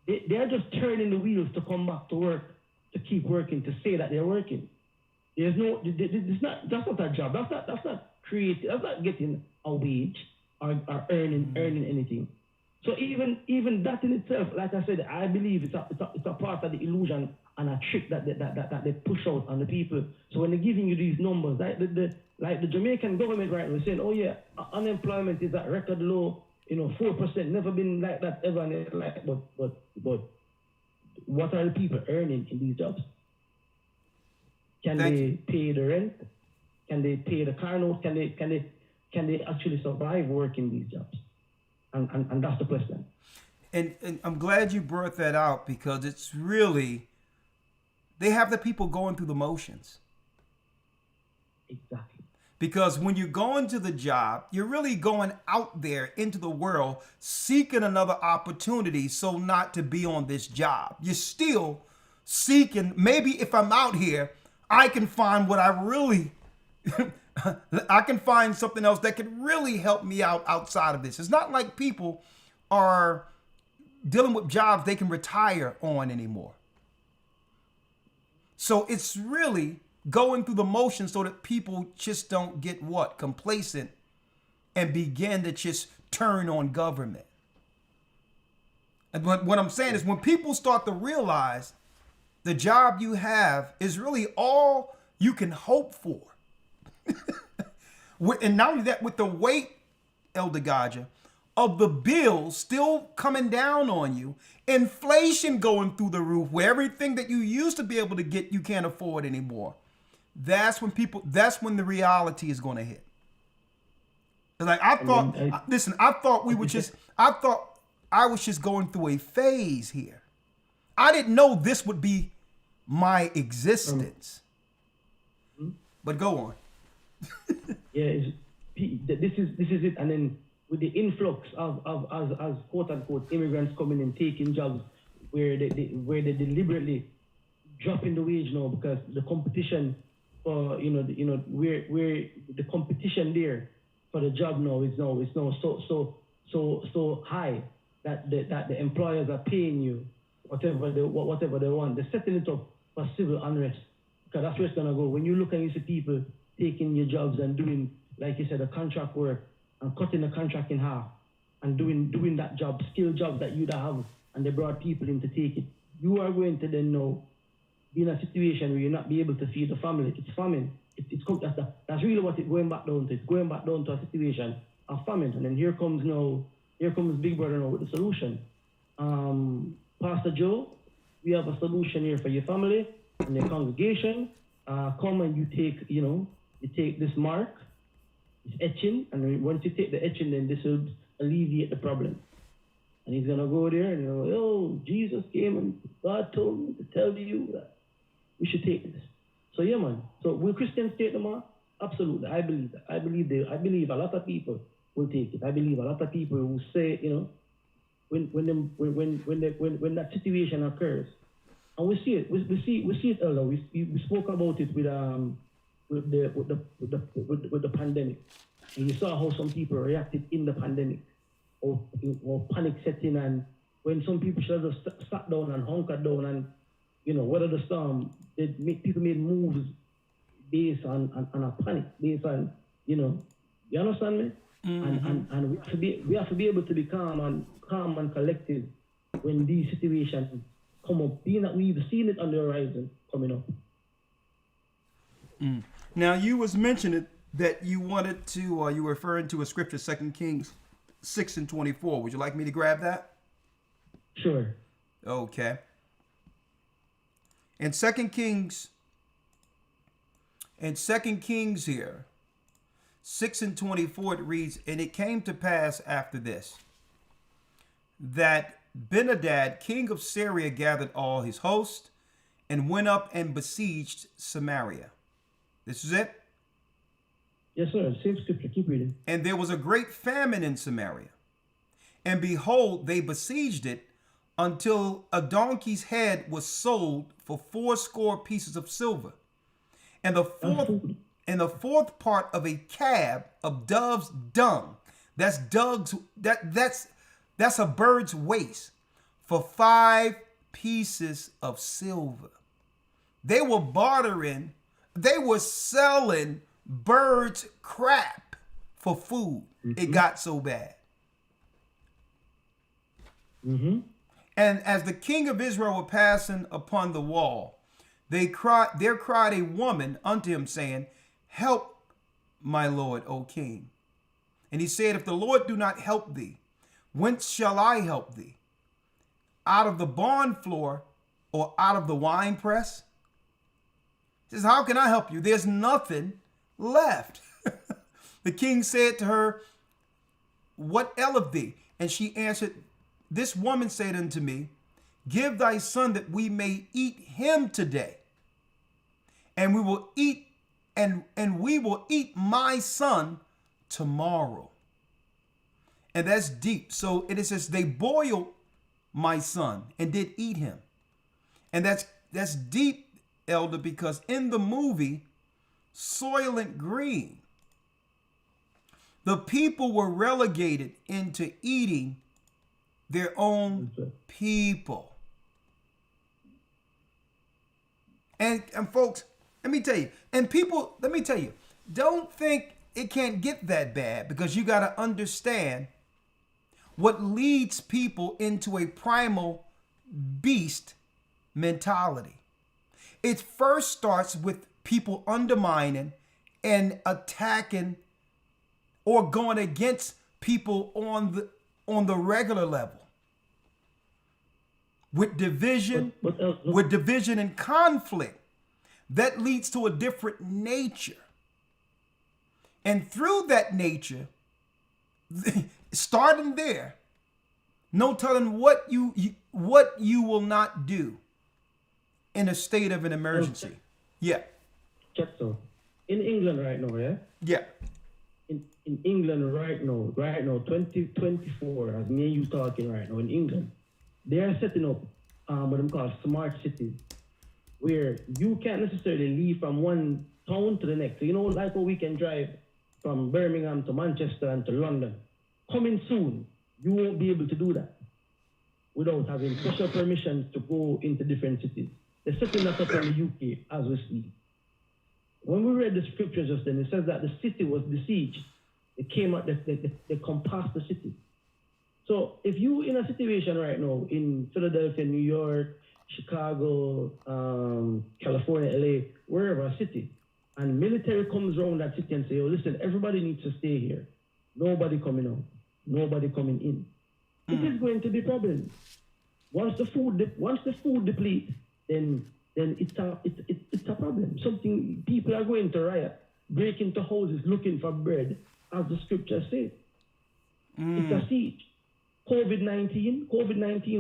They are just turning the wheels to come back to work, to keep working, to say that they're working. There's no, that's not a job. That's not creating. That's not getting a wage or earning anything. So even that in itself, like I said, I believe it's a part of the illusion and a trick that they push out on the people. So when they're giving you these numbers, like the Jamaican government right now is saying, oh yeah, unemployment is at record low, 4%, never been like that ever. But what are the people earning in these jobs? Can they pay the rent? Can they pay the car note? Can they actually survive working these jobs? And that's the question. And I'm glad you brought that out because it's really, they have the people going through the motions. Exactly. Because when you go into the job, you're really going out there into the world seeking another opportunity so not to be on this job. You're still seeking, maybe if I'm out here, I can find what I really, I can find something else that could really help me out outside of this. It's not like people are dealing with jobs they can retire on anymore. So it's really going through the motions so that people just don't get complacent and begin to just turn on government. And what I'm saying is when people start to realize the job you have is really all you can hope for. And not only that, with the weight, Elder Rawchaa, of the bills still coming down on you, inflation going through the roof, where everything that you used to be able to get, you can't afford anymore. That's when the reality is going to hit. Like I thought I was just going through a phase here. I didn't know this would be my existence. But go on. Yeah, this is it. And then with the influx of as quote unquote immigrants coming and taking jobs where they deliberately dropping the wage now because the competition for where the competition there for the job now is so high that the employers are paying you whatever they want. They're setting it up for civil unrest because that's where it's gonna go. When you look and you see people taking your jobs and doing, like you said, the contract work and cutting the contract in half and doing that job, skilled jobs that you'd have, and they brought people in to take it. You are going to then now be in a situation where you're not be able to feed the family. It's famine. That's really what it's going back down to. It's going back down to a situation of famine. And then here comes Big Brother now with the solution. Pastor Joe, we have a solution here for your family and your congregation. Come and you take this mark, this etching, and once you take the etching, then this will alleviate the problem. And he's gonna go there and Jesus came and God told me to tell you that we should take this. So yeah, man. So will Christians take the mark? Absolutely. I believe that. I believe a lot of people will take it. I believe a lot of people will say, when that situation occurs, and we see it. We see it, Elder. We spoke about it with the pandemic, and you saw how some people reacted in the pandemic, or panic setting, and when some people should have just sat down and hunkered down and weather the storm. People made moves based on a panic, based on, you understand me? And we have to be able to be calm and collective when these situations come up, being that we've seen it on the horizon coming up. Now, you was mentioning that you wanted to, you were referring to a scripture, 2 Kings 6:24. Would you like me to grab that? Sure. Okay. In 2 Kings here, 6:24, it reads, "And it came to pass after this, that Benhadad, king of Syria, gathered all his host and went up and besieged Samaria." This is it? Yes, sir. Same scripture. Keep reading. "And there was a great famine in Samaria. And behold, they besieged it until a donkey's head was sold for 80 pieces of silver. And the fourth part of a cab of dove's dung, that's a bird's waist, for 5 pieces of silver." They were bartering, they were selling birds' crap for food. It got so bad. And as the king of Israel were passing upon the wall, there cried a woman unto him, saying, "Help, my lord, O king." And he said, "If the Lord do not help thee, whence shall I help thee? Out of the barn floor or out of the winepress?" He says, "How can I help you? There's nothing left." The king said to her, "What aileth thee?" And she answered, "This woman said unto me, Give thy son that we may eat him today. And we will eat my son tomorrow." And that's deep. So it says they boiled my son and did eat him. And that's deep, Elder, because in the movie Soylent Green, the people were relegated into eating their own people. And folks, let me tell you, don't think it can't get that bad, because you got to understand what leads people into a primal beast mentality. It first starts with people undermining and attacking or going against people on the regular level. With division, and conflict, that leads to a different nature. And through that nature, starting there, no telling what you will not do in a state of an emergency. Yeah. Check so. In England right now, yeah? Yeah. In England right now, 2024, as me and you talking right now, in England, they are setting up what they call smart cities, where you can't necessarily leave from one town to the next. So, like how we can drive from Birmingham to Manchester and to London. Coming soon, you won't be able to do that without having special permissions to go into different cities. They're setting that up in the UK as we speak. When we read the scripture just then, it says that the city was besieged. It came out, they compassed the city. So if you in a situation right now in Philadelphia, New York, Chicago, California, LA, wherever a city, and military comes around that city and say, "Oh, listen, everybody needs to stay here. Nobody coming out, nobody coming in." It is going to be problems. Once the food depletes, then it's a problem. People are going to riot, break into houses looking for bread, as the scripture says. It's a siege. COVID-19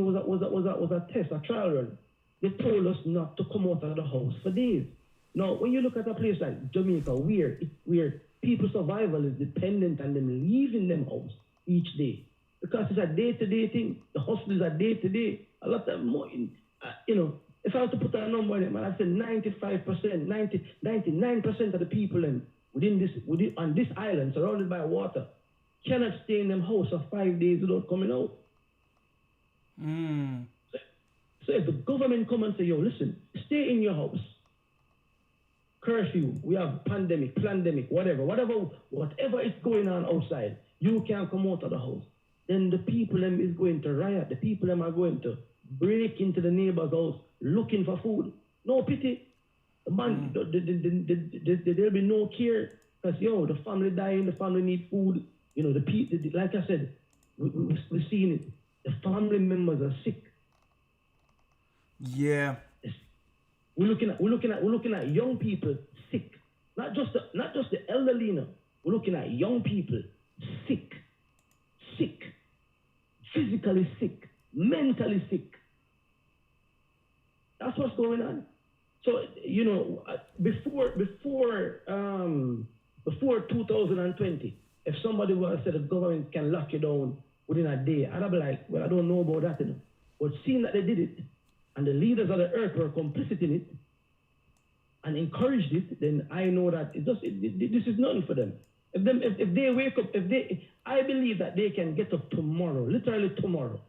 was a test, a trial run. They told us not to come out of the house for days. Now, when you look at a place like Jamaica, where people's survival is dependent on them leaving them house each day, because it's a day-to-day thing. The hustle is a day-to-day. A lot of more, if I was to put a number on it, man, I'd say 95%, 99% of the people on this island, surrounded by water, cannot stay in them house for 5 days without coming out. So if the government come and say, "Yo, listen, stay in your house," curfew, we have pandemic, whatever is going on outside, you can't come out of the house. Then the people them is going to riot. The people them are going to break into the neighbor's house looking for food. No pity. The man, there'll be no care. Because, the family dying, the family need food. The people, like I said, we're seeing it. The family members are sick. Yeah. We're looking at young people sick. Not just the elderly. No. We're looking at young people sick, physically sick, mentally sick. That's what's going on. So before 2020, if somebody would have said the government can lock you down within a day, I'd be like, well, I don't know about that. But seeing that they did it, and the leaders of the earth were complicit in it and encouraged it, then I know that this is nothing for them. If they wake up, I believe that they can get up tomorrow, literally tomorrow,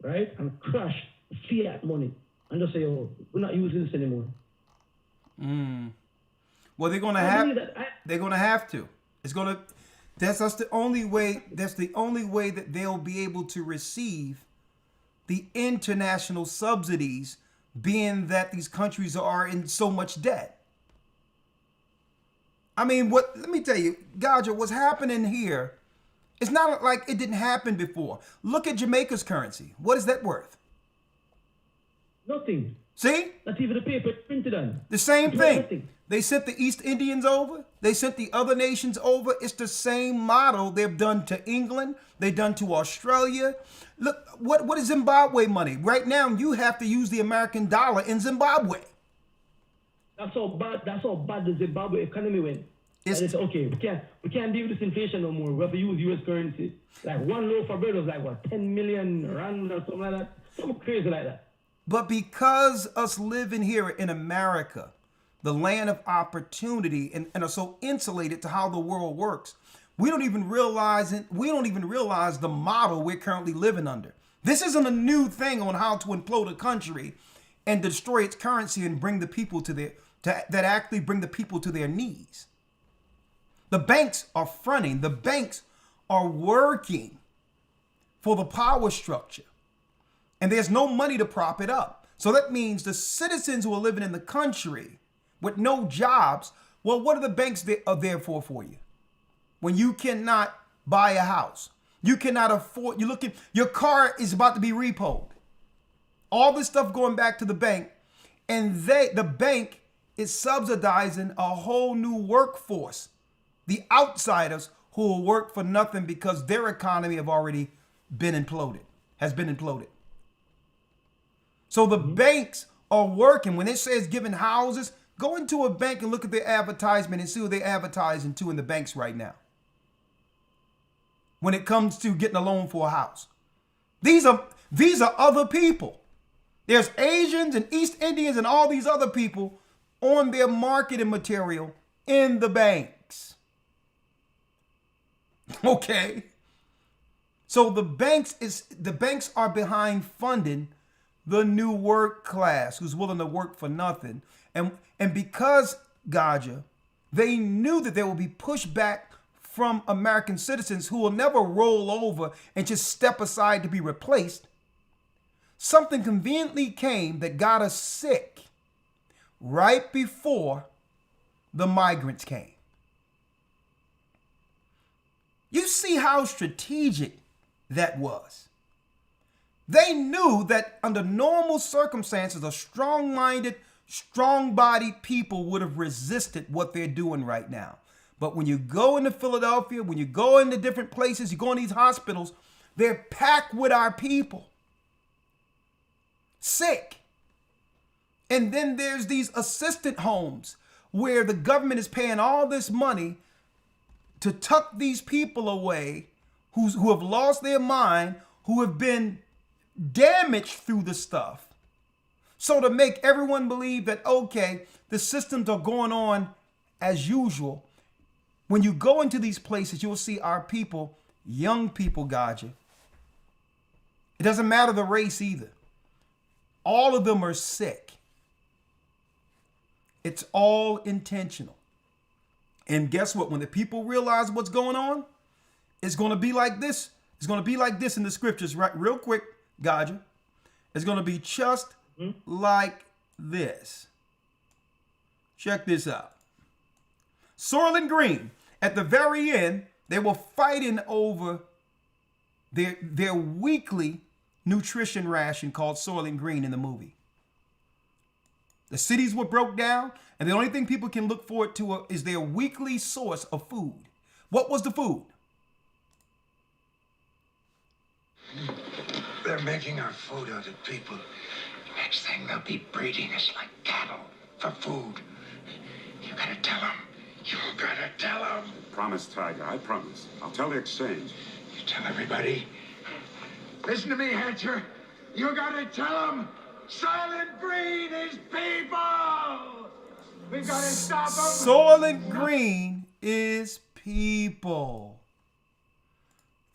right, and crash fiat money and just say, oh, we're not using this anymore. Well, they're gonna have to. That's the only way. That's the only way that they'll be able to receive the international subsidies, being that these countries are in so much debt. I mean, let me tell you, Gaja, what's happening here, it's not like it didn't happen before. Look at Jamaica's currency. What is that worth? Nothing. See? Not even the paper printed on. The same thing. Nothing. They sent the East Indians over. They sent the other nations over. It's the same model they've done to England. They've done to Australia. Look, what is Zimbabwe money? Right now, you have to use the American dollar in Zimbabwe. That's how bad the Zimbabwe economy went. It's okay. We can't deal with this inflation no more. We have to use U.S. currency. Like one loaf of bread was like what, 10 million rand or something like that. Something crazy like that. But because us living here in America, the land of opportunity, and are so insulated to how the world works, we don't even realize the model we're currently living under. This isn't a new thing on how to implode a country and destroy its currency and bring the people to their knees. The banks are fronting. The banks are working for the power structure. And there's no money to prop it up. So that means the citizens who are living in the country with no jobs, well, what are the banks there for you? When you cannot buy a house, you cannot afford, your car is about to be repoed. All this stuff going back to the bank, and the bank is subsidizing a whole new workforce. The outsiders who will work for nothing because their economy has been imploded. So the banks are working. When it says giving houses, go into a bank and look at their advertisement and see what they're advertising to in the banks right now. When it comes to getting a loan for a house, these are other people. There's Asians and East Indians and all these other people on their marketing material in the banks. Okay. So the banks are behind funding the new work class who's willing to work for nothing. And because, Gaja, they knew that there will be pushback from American citizens who will never roll over and just step aside to be replaced, something conveniently came that got us sick right before the migrants came. You see how strategic that was. They knew that under normal circumstances, a strong-minded, strong-bodied people would have resisted what they're doing right now. But when you go into Philadelphia, when you go into different places, you go in these hospitals, they're packed with our people. Sick. And then there's these assistant homes where the government is paying all this money to tuck these people away who have lost their mind, who have been damaged through the stuff. So to make everyone believe that, okay, the systems are going on as usual. When you go into these places, you'll see our people, young people, Gaja. It doesn't matter the race either. All of them are sick. It's all intentional. And guess what? When the people realize what's going on, it's going to be like this. It's going to be like this in the scriptures, right? Real quick, Gaja. It's going to be just like this. Check this out. Soylent Green. At the very end, they were fighting over their weekly nutrition ration called Soylent Green in the movie. The cities were broke down, and the only thing people can look forward to is their weekly source of food. What was the food? They're making our food out of people. Next thing, they'll be breeding us like cattle for food. You gotta tell them. You gotta tell them. Promise, Tiger. I promise. I'll tell the exchange. You tell everybody. Listen to me, Hatcher. You gotta tell them. Soylent Green is people. We gotta stop them. Soylent Green is people.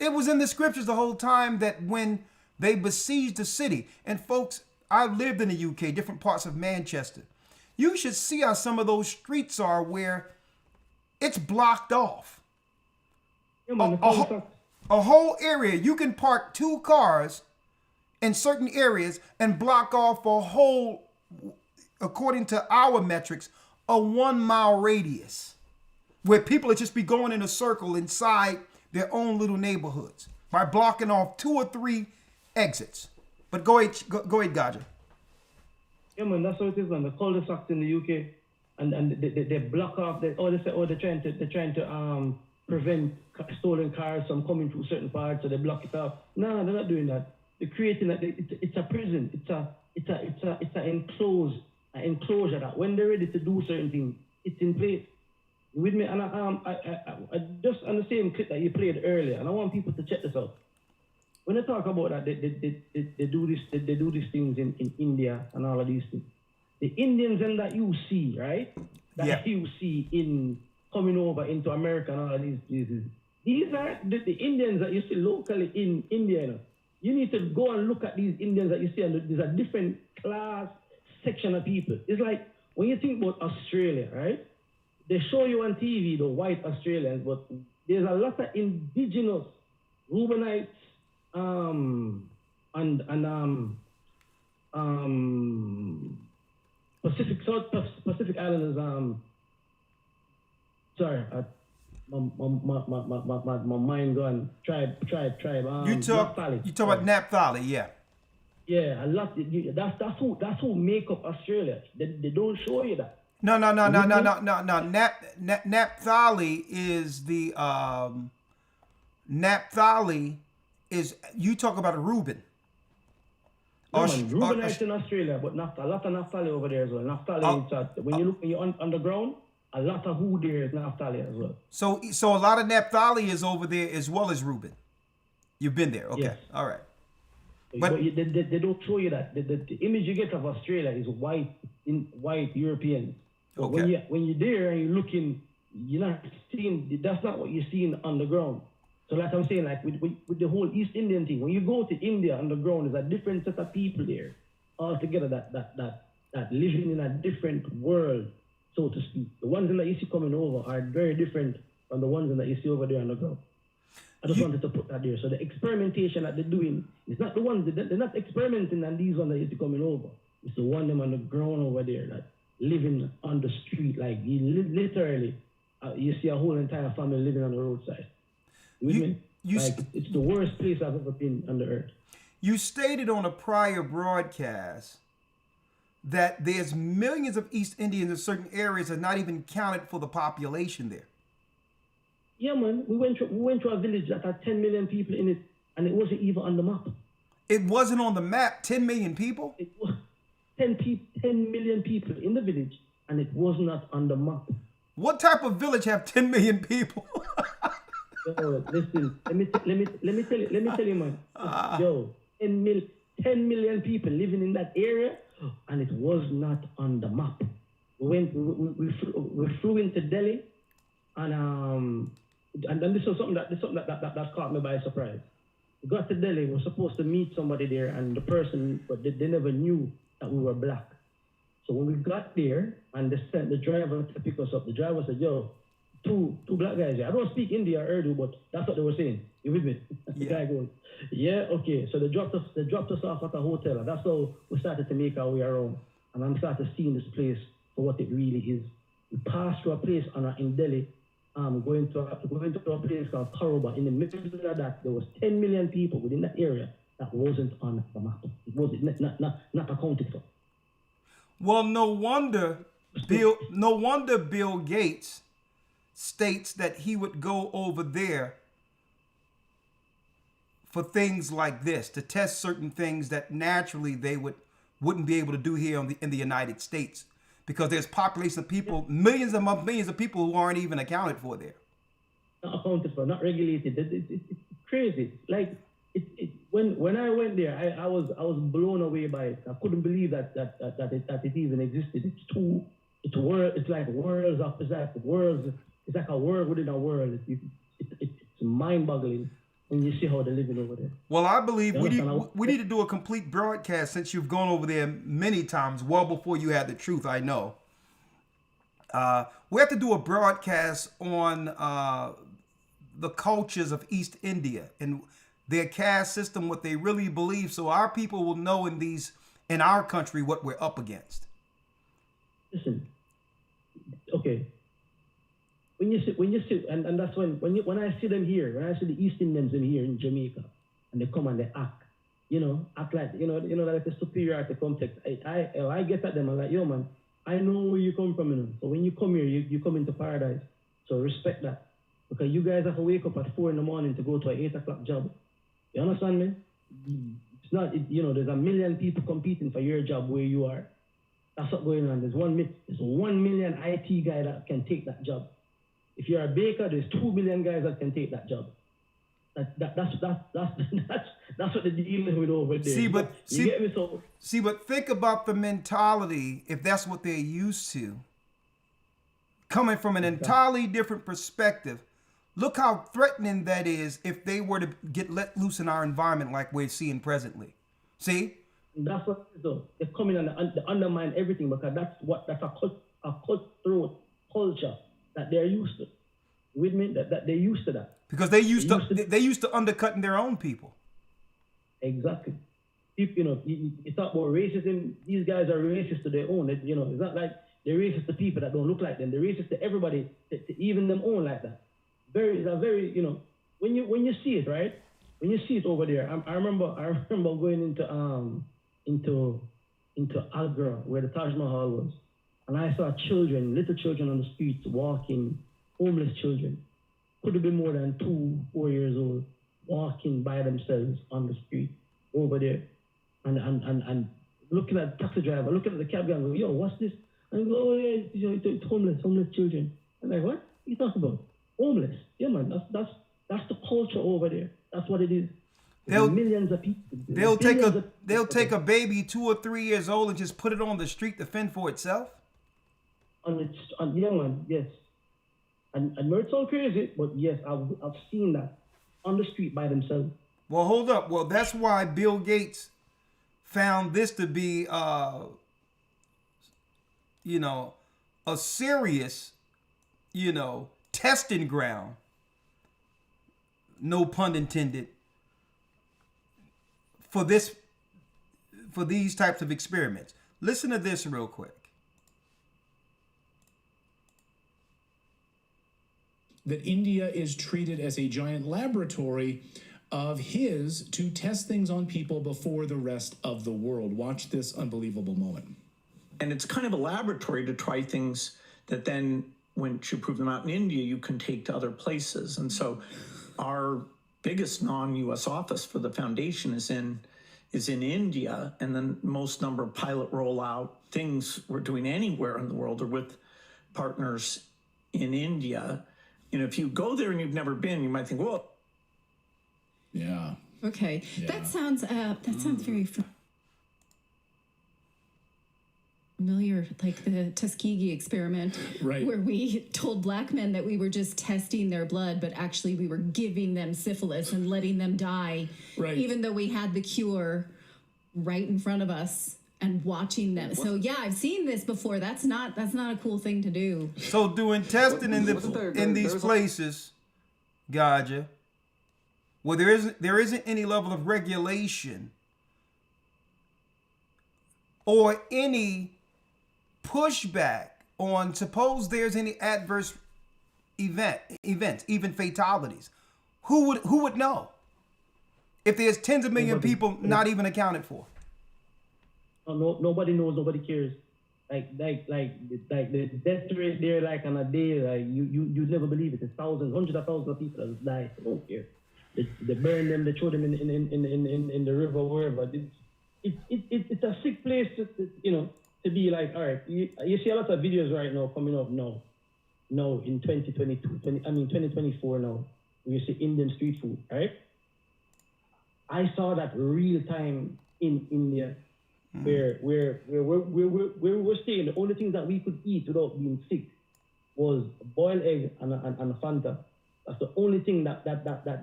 It was in the scriptures the whole time that when they besieged the city, and folks, I've lived in the UK, different parts of Manchester. You should see how some of those streets are where it's blocked off. A whole area. You can park 2 cars in certain areas and block off a whole, according to our metrics, a 1-mile radius where people would just be going in a circle inside their own little neighborhoods by blocking off 2 or 3 exits. But go ahead, Gaja. Yeah, man, that's what it is, man. The cul-de-sacs in the UK, and they block off. They're trying to prevent stolen cars from coming through certain parts, so they block it off. No, they're not doing that. They're creating that. It's a prison. It's an enclosure that when they're ready to do certain things, it's in place. You with me? And I just on the same clip that you played earlier, and I want people to check this out. When they talk about that, they do these things in India and all of these things. The Indians and that you see, right? That you see in coming over into America and all of these places. These are the Indians that you see locally in India. You know? You need to go and look at these Indians that you see, and there's a different class section of people. It's like when you think about Australia, right? They show you on TV the white Australians, but there's a lot of indigenous Reubenites, Pacific Islanders. Sorry, my mind gone. Tribe. You talk about Naphtali, yeah. Yeah, a lot. That's who make up Australia. They don't show you that. No. Naphtali is the Naphtali is, you talk about a Reuben. No, Reubenites in Australia, but a lot of Naphtali over there as well. Naphtali when you're underground, a lot of who there is Naphtali as well. So a lot of Naphtali is over there as well as Reuben. You've been there, okay? Yes. All right. But they don't show you that. The image you get of Australia is white Europeans. But okay. When you're there and you're looking, you're not seeing. That's not what you're seeing underground. So like I'm saying, like with the whole East Indian thing, when you go to India underground, there's a different set of people there altogether that living in a different world, so to speak. The ones that you see coming over are very different from the ones that you see over there underground. I just wanted to put that there. So the experimentation that they're doing is not the ones, they're not experimenting on these ones that you see coming over. It's the one them on the ground over there that living on the street, like you literally, you see a whole entire family living on the roadside. It's the worst place I've ever been on the earth. You stated on a prior broadcast that there's millions of East Indians in certain areas that are not even counted for the population there. Yeah, man. We went to a village that had 10 million people in it, and it wasn't even on the map. It wasn't on the map. 10 million people? It was 10 million people in the village, and it was not on the map. What type of village have 10 million people? Yo, listen. Let me tell you, man. Yo, 10 million people living in that area, and it was not on the map. We flew into Delhi, and this was something that caught me by surprise. We got to Delhi. We were supposed to meet somebody there, and the person, but they never knew that we were black. So when we got there and they sent the driver to pick us up, the driver said, yo, two black guys here. I don't speak Hindi or Urdu, but that's what they were saying. You with me? The guy goes, yeah, okay. So they dropped us off at a hotel, and that's how we started to make our way around. And I'm started seeing this place for what it really is. We passed through a place in Delhi, going to a place called Karoba. In the middle of that, there was 10 million people within that area that wasn't on the map. It wasn't not accounted for. Well, no wonder Bill Gates states that he would go over there for things like this, to test certain things that naturally they wouldn't be able to do here in the United States, because there's population of people, millions of people who aren't even accounted for there. Not accounted for, not regulated. It's crazy. Like when I went there, I was blown away by it. I couldn't believe that it even existed. It's like worlds of worlds. It's like a world within a world. It's mind-boggling when you see how they're living over there. Well, I believe we need to do a complete broadcast, since you've gone over there many times, well before you had the truth, I know. We have to do a broadcast on the cultures of East India and their caste system, what they really believe, so our people will know in our country what we're up against. Listen, okay. When you sit, and that's when I see them here, when I see the East Indians in here in Jamaica, and they come and they act like, like a superiority complex. I get at them, I'm like, yo man, I know where you come from, So when you come here, you come into paradise. So respect that. Because you guys have to wake up at 4 a.m. to go to an 8 o'clock job. You understand me? It's not, there's a million people competing for your job where you are. That's what's going on. There's 1 million IT guy that can take that job. If you're a baker, there's 2 million guys that can take that job. That's what they're dealing with over there. But think about the mentality, if that's what they're used to. Coming from an entirely different perspective, look how threatening that is if they were to get let loose in our environment like we're seeing presently. See? That's what it is, though. They come in and they undermine everything, because that's a cutthroat culture that they're used to. With me, that they're used to that. Because they used to undercutting their own people. Exactly. If you talk about racism, these guys are racist to their own. It's not like they're racist to people that don't look like them. They're racist to everybody, to even them own like that. When you see it, right? When you see it over there, I remember going into Agra, where the Taj Mahal was, and I saw little children on the streets walking, homeless children, could have been more than 2-4 years old, walking by themselves on the street over there, and looking at the taxi driver, looking at the cab guy, and go, yo, what's this? And I go, oh yeah, it's homeless children. I'm like, what are you talking about? Homeless? Yeah, man, that's the culture over there. That's what it is. Millions of people. They'll take a baby 2 or 3 years old and just put it on the street to fend for itself. Yeah, man, yes. And it might sound crazy, but yes, I've seen that on the street by themselves. Well, hold up. Well, that's why Bill Gates found this to be, a serious, testing ground. No pun intended. For these types of experiments. Listen to this real quick. That India is treated as a giant laboratory of his to test things on people before the rest of the world. Watch this unbelievable moment. And it's kind of a laboratory to try things that then, once you prove them out in India, you can take to other places. And so our biggest non-U.S. office for the foundation is in India, and the most number of pilot rollout things we're doing anywhere in the world are with partners in India. If you go there and you've never been, you might think, well, yeah. Okay, yeah. That sounds very familiar, like the Tuskegee experiment, right, where we told black men that we were just testing their blood, but actually we were giving them syphilis and letting them die, right, even though we had the cure right in front of us. and watching them. So yeah, I've seen this before. That's not a cool thing to do. So doing testing in these places, Gaja, well, there isn't any level of regulation or any pushback on, suppose there's any adverse events, even fatalities. Who would know if there's tens of million people not even accounted for? No, nobody knows. Nobody cares. Like the death rate there, like on a day, like you'd never believe it. It's thousands, hundreds of thousands of people that die. They don't care. They burn them. They throw them in the river, wherever. It's a sick place to be like. All right, you see a lot of videos right now coming up now in 2024 now. You see Indian street food, right? I saw that real time in India. Where we're staying, the only things that we could eat without being sick was boiled egg and a Fanta. That's the only thing that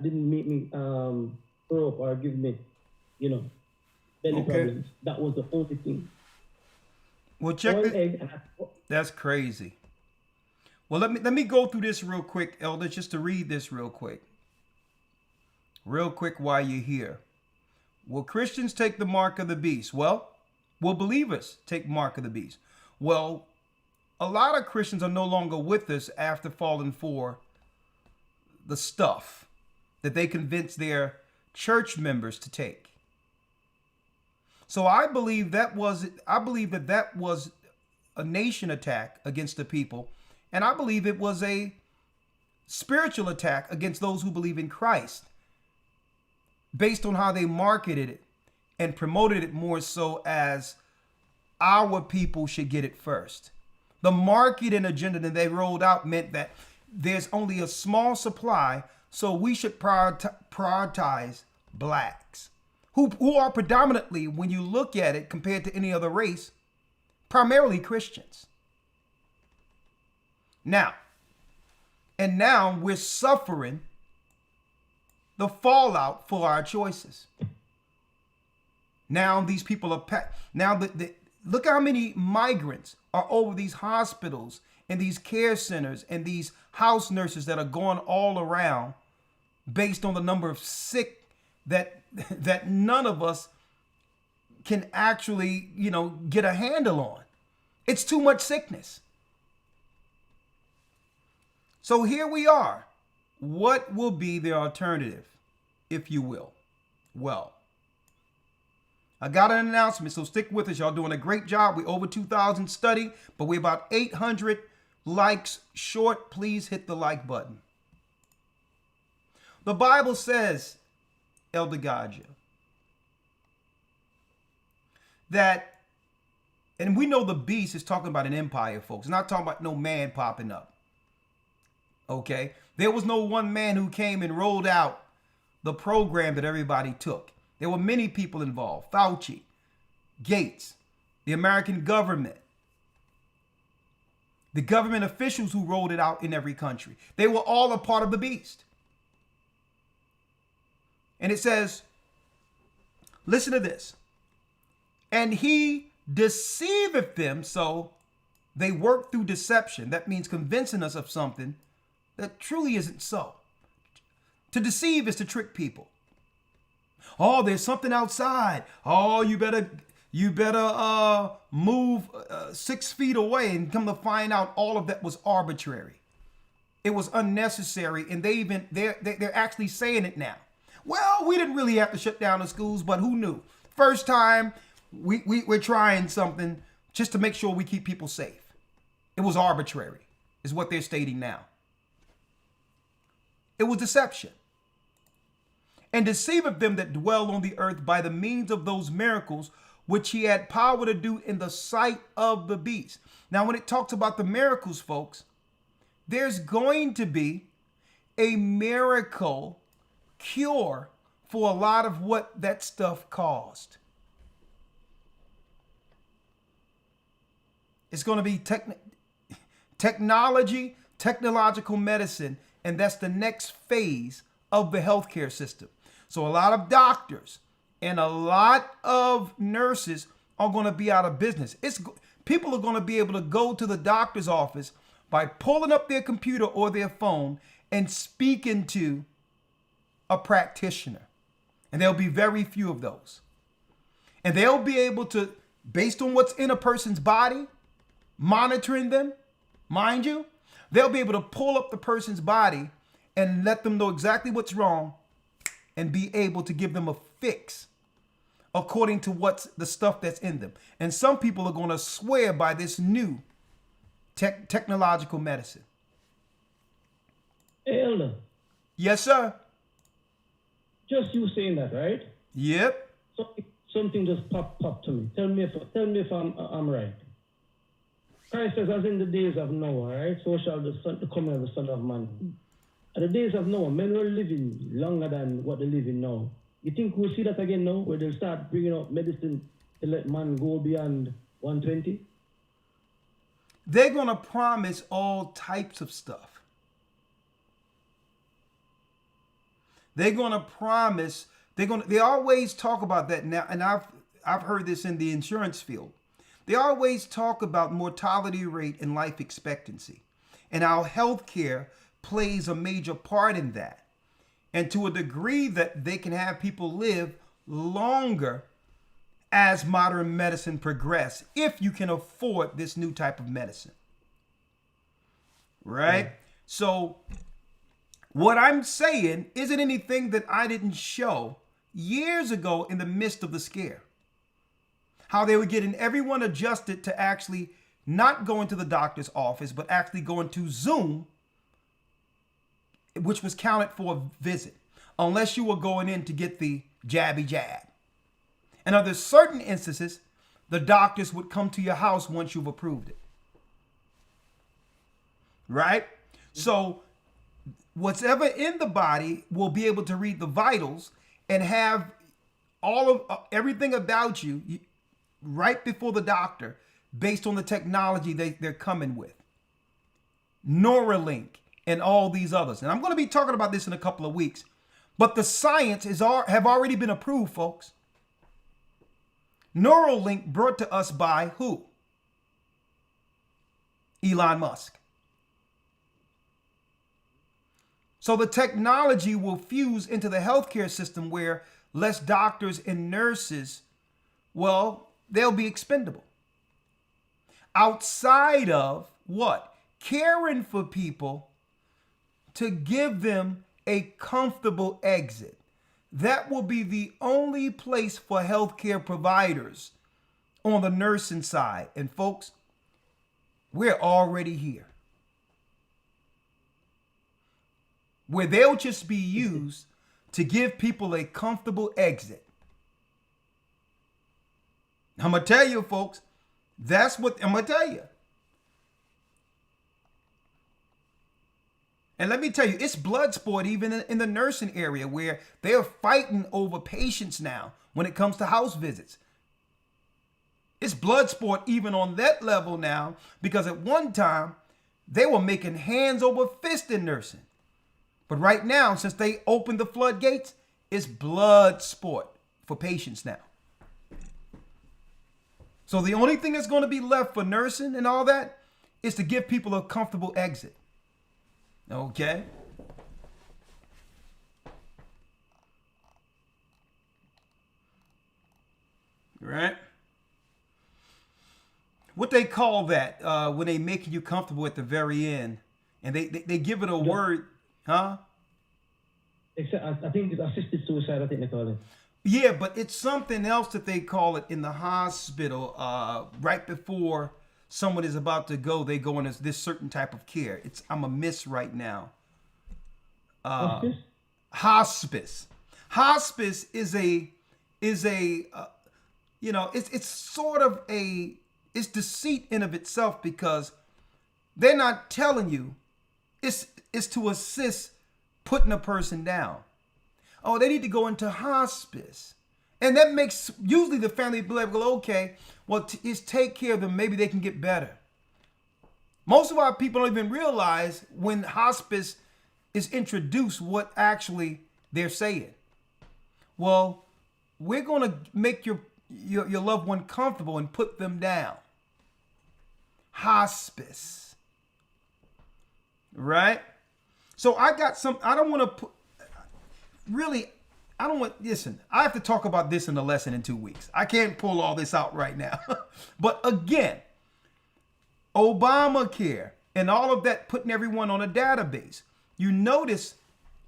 didn't make me throw up or give me, belly problems. That was the only thing. Well, check this. That's crazy. Well, let me go through this real quick, Elder, just to read this real quick while you're here. Will Christians take the mark of the beast? Well, will believers take mark of the beast? Well, a lot of Christians are no longer with us after falling for the stuff that they convinced their church members to take. So I believe that was a nation attack against the people, and I believe it was a spiritual attack against those who believe in Christ, based on how they marketed it and promoted it more so as our people should get it first. The marketing agenda that they rolled out meant that there's only a small supply, so we should prioritize blacks, who are predominantly, when you look at it compared to any other race, primarily Christians. Now we're suffering the fallout for our choices. Now these people are packed. Now look how many migrants are over these hospitals and these care centers and these house nurses that are going all around, based on the number of sick that none of us can actually, get a handle on. It's too much sickness. So here we are. What will be the alternative, if you will? Well, I got an announcement, so stick with us. Y'all doing a great job. We're over 2,000 study, but we're about 800 likes short. Please hit the like button. The Bible says, Elder Rawchaa, that, and we know the beast is talking about an empire, folks. It's not talking about no man popping up. Okay? There was no one man who came and rolled out the program that everybody took. There were many people involved. Fauci, Gates, the American government, the government officials who rolled it out in every country. They were all a part of the beast. And it says, listen to this. And he deceiveth them, so they work through deception. That means convincing us of something that truly isn't so. To deceive is to trick people. Oh, there's something outside. Oh, you better move 6 feet away, and come to find out all of that was arbitrary. It was unnecessary, and they're actually saying it now. Well, we didn't really have to shut down the schools, but who knew? First time we're trying something just to make sure we keep people safe. It was arbitrary, is what they're stating now. It was deception. And deceiveth them that dwell on the earth by the means of those miracles which he had power to do in the sight of the beast. Now, when it talks about the miracles, folks, there's going to be a miracle cure for a lot of what that stuff caused. It's going to be technological medicine, and that's the next phase of the healthcare system. So a lot of doctors and a lot of nurses are going to be out of business. People are going to be able to go to the doctor's office by pulling up their computer or their phone and speaking to a practitioner. And there'll be very few of those. And they'll be able to, based on what's in a person's body, monitoring them, mind you, they'll be able to pull up the person's body and let them know exactly what's wrong and be able to give them a fix according to what's the stuff that's in them. And some people are going to swear by this new technological medicine. Hey, Elder. Yes, sir. Just you saying that, right? Yep. Something just popped to me. Tell me if I'm right. Christ says, as in the days of Noah, right? So shall the coming of the Son of Man. At the days of Noah, men were living longer than what they're living now. You think we'll see that again now, where they'll start bringing up medicine to let man go beyond 120? They're going to promise all types of stuff. They're going to promise, they always talk about that now, and I've heard this in the insurance field. They always talk about mortality rate and life expectancy. And our healthcare plays a major part in that. And to a degree that they can have people live longer as modern medicine progress, if you can afford this new type of medicine. Right? Yeah. So what I'm saying isn't anything that I didn't show years ago in the midst of the scare. How they were getting everyone adjusted to actually not going to the doctor's office, but actually going to Zoom, which was counted for a visit, unless you were going in to get the jabby jab. And under certain instances, the doctors would come to your house once you've approved it. Right? So whatever in the body will be able to read the vitals and have all of everything about you right before the doctor based on the technology they're coming with. Neuralink and all these others. And I'm going to be talking about this in a couple of weeks. But the science have already been approved, folks. Neuralink brought to us by who? Elon Musk. So the technology will fuse into the healthcare system where less doctors and nurses, well, they'll be expendable. Outside of what? Caring for people to give them a comfortable exit. That will be the only place for healthcare providers on the nursing side. And folks, we're already here. Where they'll just be used to give people a comfortable exit. I'm going to tell you, folks, that's what I'm going to tell you. And let me tell you, it's blood sport even in the nursing area where they're fighting over patients now when it comes to house visits. It's blood sport even on that level now because at one time they were making hands over fist in nursing. But right now, since they opened the floodgates, it's blood sport for patients now. So the only thing that's going to be left for nursing and all that is to give people a comfortable exit. Okay? Right? What they call that when they making you comfortable at the very end, and they give it a word, huh? I think it's assisted suicide, I think they call it. Yeah, but it's something else that they call it in the hospital. Right before someone is about to go, they go into this certain type of care. I'm a miss right now. Hospice. Hospice is a it's sort of it's deceit in of itself because they're not telling you it's to assist putting a person down. Oh, they need to go into hospice. And that makes usually the family believe, well, okay, well, just take care of them. Maybe they can get better. Most of our people don't even realize when hospice is introduced what actually they're saying. Well, we're going to make your loved one comfortable and put them down. Hospice. Right? So I got some, I don't want to put, really, I don't want, listen, I have to talk about this in the lesson in 2 weeks. I can't pull all this out right now. But again, Obamacare and all of that, putting everyone on a database. You notice,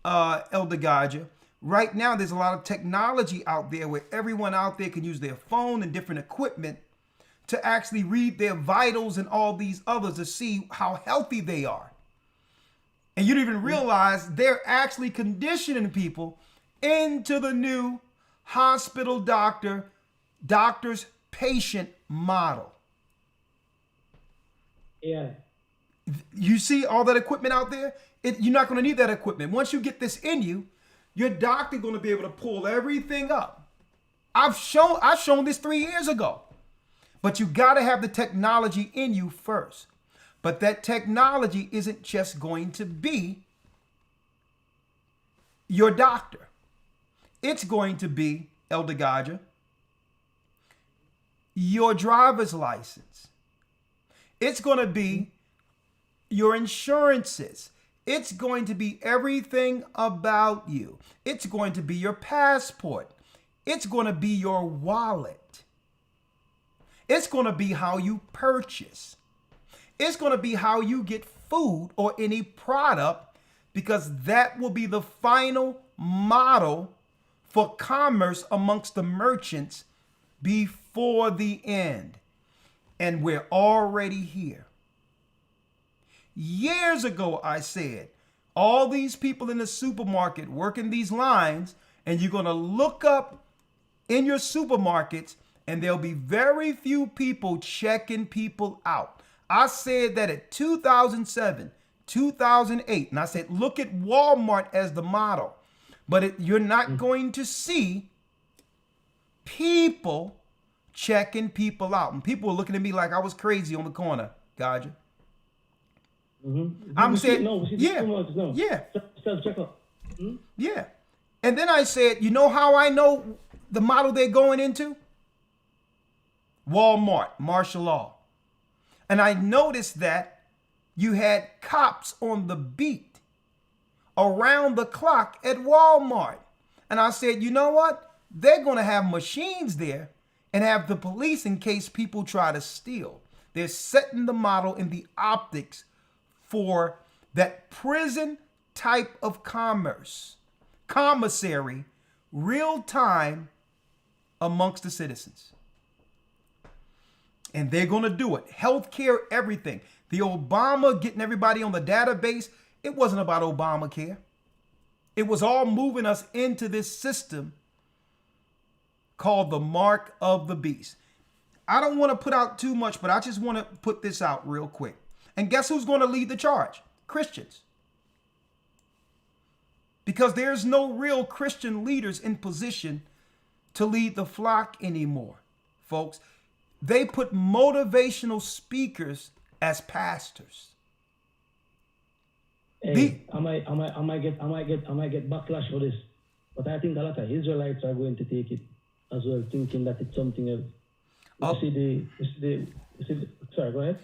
Elder Rawchaa, right now there's a lot of technology out there where everyone out there can use their phone and different equipment to actually read their vitals and all these others to see how healthy they are. And you don't even realize they're actually conditioning people into the new hospital doctor's patient model. Yeah. You see all that equipment out there? You're not going to need that equipment. Once you get this in you, your doctor going to be able to pull everything up. I've shown this 3 years ago. But you got to have the technology in you first. But that technology isn't just going to be your doctor. It's going to be, Elder Rawchaa, your driver's license. It's going to be your insurances. It's going to be everything about you. It's going to be your passport. It's going to be your wallet. It's going to be how you purchase. It's going to be how you get food or any product, because that will be the final model for commerce amongst the merchants before the end. And we're already here. Years ago, I said, all these people in the supermarket working these lines, and you're going to look up in your supermarkets, and there'll be very few people checking people out. I said that at 2007, 2008, and I said, look at Walmart as the model. But you're not going to see people checking people out. And people were looking at me like I was crazy on the corner, Rawchaa. I'm saying, yeah. Self-checkout. Yeah. And then I said, you know how I know the model they're going into? Walmart, martial law. And I noticed that you had cops on the beat around the clock at Walmart. And I said, you know what? They're going to have machines there and have the police in case people try to steal. They're setting the model in the optics for that prison type of commerce, commissary, real time amongst the citizens. And they're going to do it. Healthcare, everything. The Obama getting everybody on the database, it wasn't about Obamacare. It was all moving us into this system called the mark of the beast. I don't want to put out too much, but I just want to put this out real quick. And guess who's going to lead the charge? Christians. Because there's no real Christian leaders in position to lead the flock anymore, folks. They put motivational speakers as pastors. Hey, I might get backlash for this, but I think a lot of Israelites are going to take it as well, thinking that it's something else. Sorry, go ahead.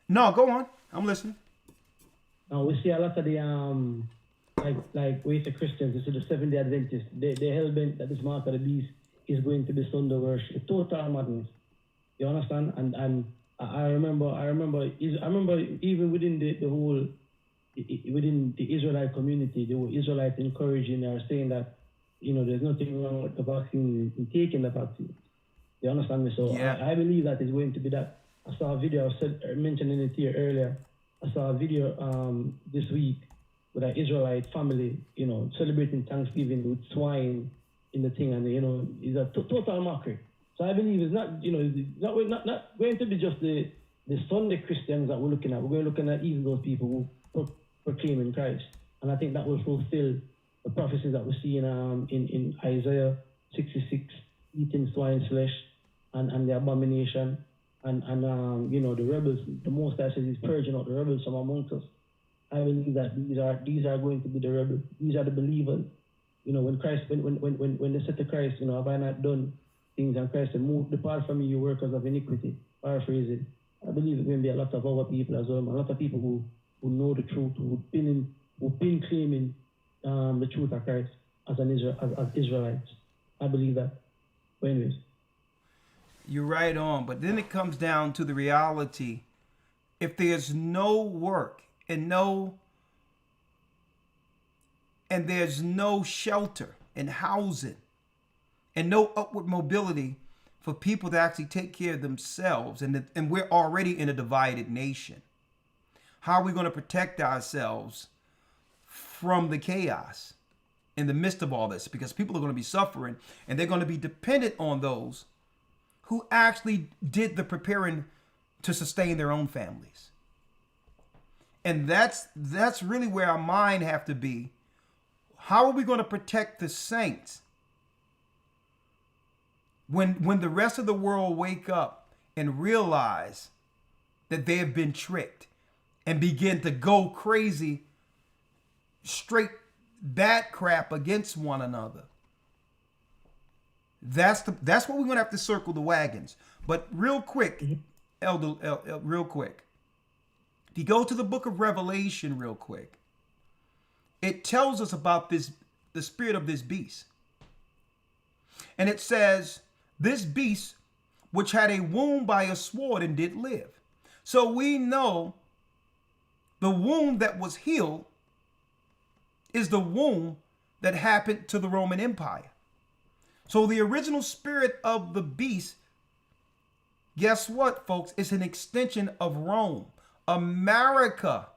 No, go on. I'm listening. Now we see a lot of the like we the Christians, you see the Seventh-day Adventists, they hell bent that this mark of the beast is going to be Sunday worship. Total madness. You understand? And I remember even within the whole within the Israelite community, there were Israelites encouraging or saying that, you know, there's nothing wrong with the vaccine, in taking the vaccine. You understand me? So yeah. I believe that is going to be that. I saw a video, I mentioned it here earlier. I saw a video this week with an Israelite family, you know, celebrating Thanksgiving with swine in the thing, and, you know, it's a total mockery. So I believe it's not, you know, not going to be just the Sunday Christians that we're looking at. We're looking at even those people who proclaim in Christ. And I think that will fulfill the prophecies that we see in Isaiah 66, eating swine flesh and the abomination. And you know, the rebels, the Most High says he's purging out the rebels from amongst us. I believe that these are going to be the rebels. These are the believers. You know, when they said to Christ, you know, have I not done things. And Christ said, "Move, depart from me, you workers of iniquity." Paraphrasing. I believe it will be a lot of our people as well, a lot of people who know the truth, who've been claiming the truth of Christ as Israelites. I believe that. But anyways. You're right on, but then it comes down to the reality. If there's no work and there's no shelter and housing and no upward mobility for people to actually take care of themselves, and we're already in a divided nation, how are we going to protect ourselves from the chaos in the midst of all this? Because people are going to be suffering, and they're going to be dependent on those who actually did the preparing to sustain their own families. And that's really where our mind have to be. How are we going to protect the saints when the rest of the world wake up and realize that they have been tricked and begin to go crazy, straight bad crap against one another? That's what we're going to have to circle the wagons. But real quick, Elder, real quick, if you go to the book of Revelation real quick, it tells us about the spirit of this beast. And it says, this beast, which had a wound by a sword and did live. So we know the wound that was healed is the wound that happened to the Roman Empire. So the original spirit of the beast, guess what, folks? It's an extension of Rome. America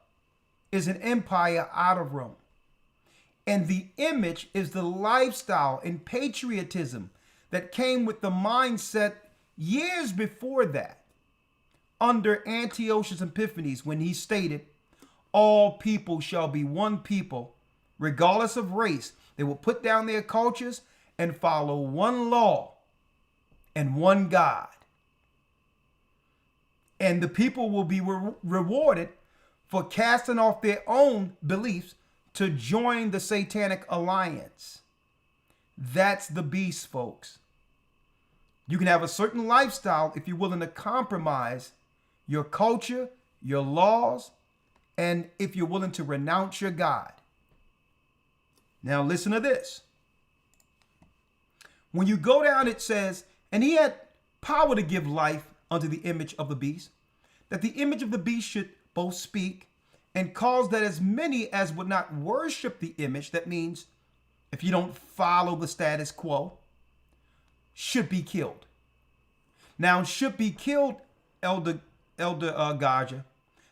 is an empire out of Rome. And the image is the lifestyle and patriotism that came with the mindset years before that, under Antiochus Epiphanes, when he stated, all people shall be one people, regardless of race. They will put down their cultures and follow one law and one God. And the people will be rewarded for casting off their own beliefs to join the satanic alliance. That's the beast, folks. You can have a certain lifestyle if you're willing to compromise your culture, your laws, and if you're willing to renounce your God. Now listen to this. When you go down, it says, and he had power to give life unto the image of the beast, that the image of the beast should both speak and cause that as many as would not worship the image, that means if you don't follow the status quo, should be killed. Now, should be killed, Elder Rawchaa,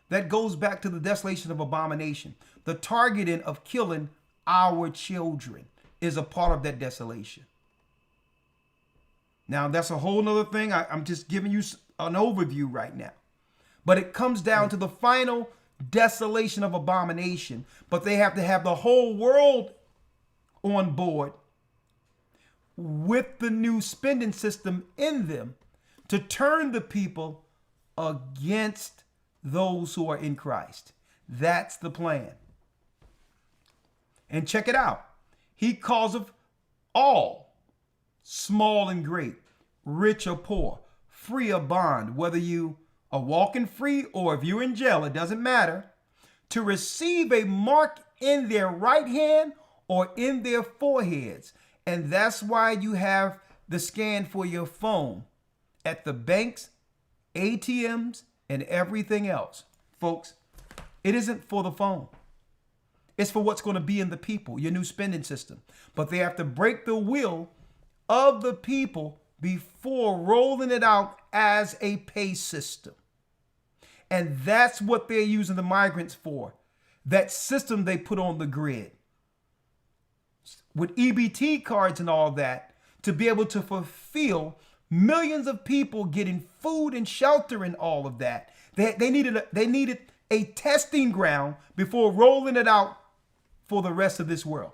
that goes back to the desolation of abomination. The targeting of killing our children is a part of that desolation. Now, that's a whole nother thing. I'm just giving you an overview right now. But it comes down to the final desolation of abomination. But they have to have the whole world on board with the new spending system in them to turn the people against those who are in Christ. That's the plan. And check it out. He calls of all, small and great, rich or poor, free or bond, whether you are walking free or if you're in jail, it doesn't matter, to receive a mark in their right hand or in their foreheads. And that's why you have the scan for your phone at the banks, ATMs, and everything else. Folks, it isn't for the phone. It's for what's going to be in the people, your new spending system. But they have to break the will of the people before rolling it out as a pay system. And that's what they're using the migrants for. That system they put on the grid. With EBT cards and all that, to be able to fulfill millions of people getting food and shelter and all of that. They needed a testing ground before rolling it out for the rest of this world.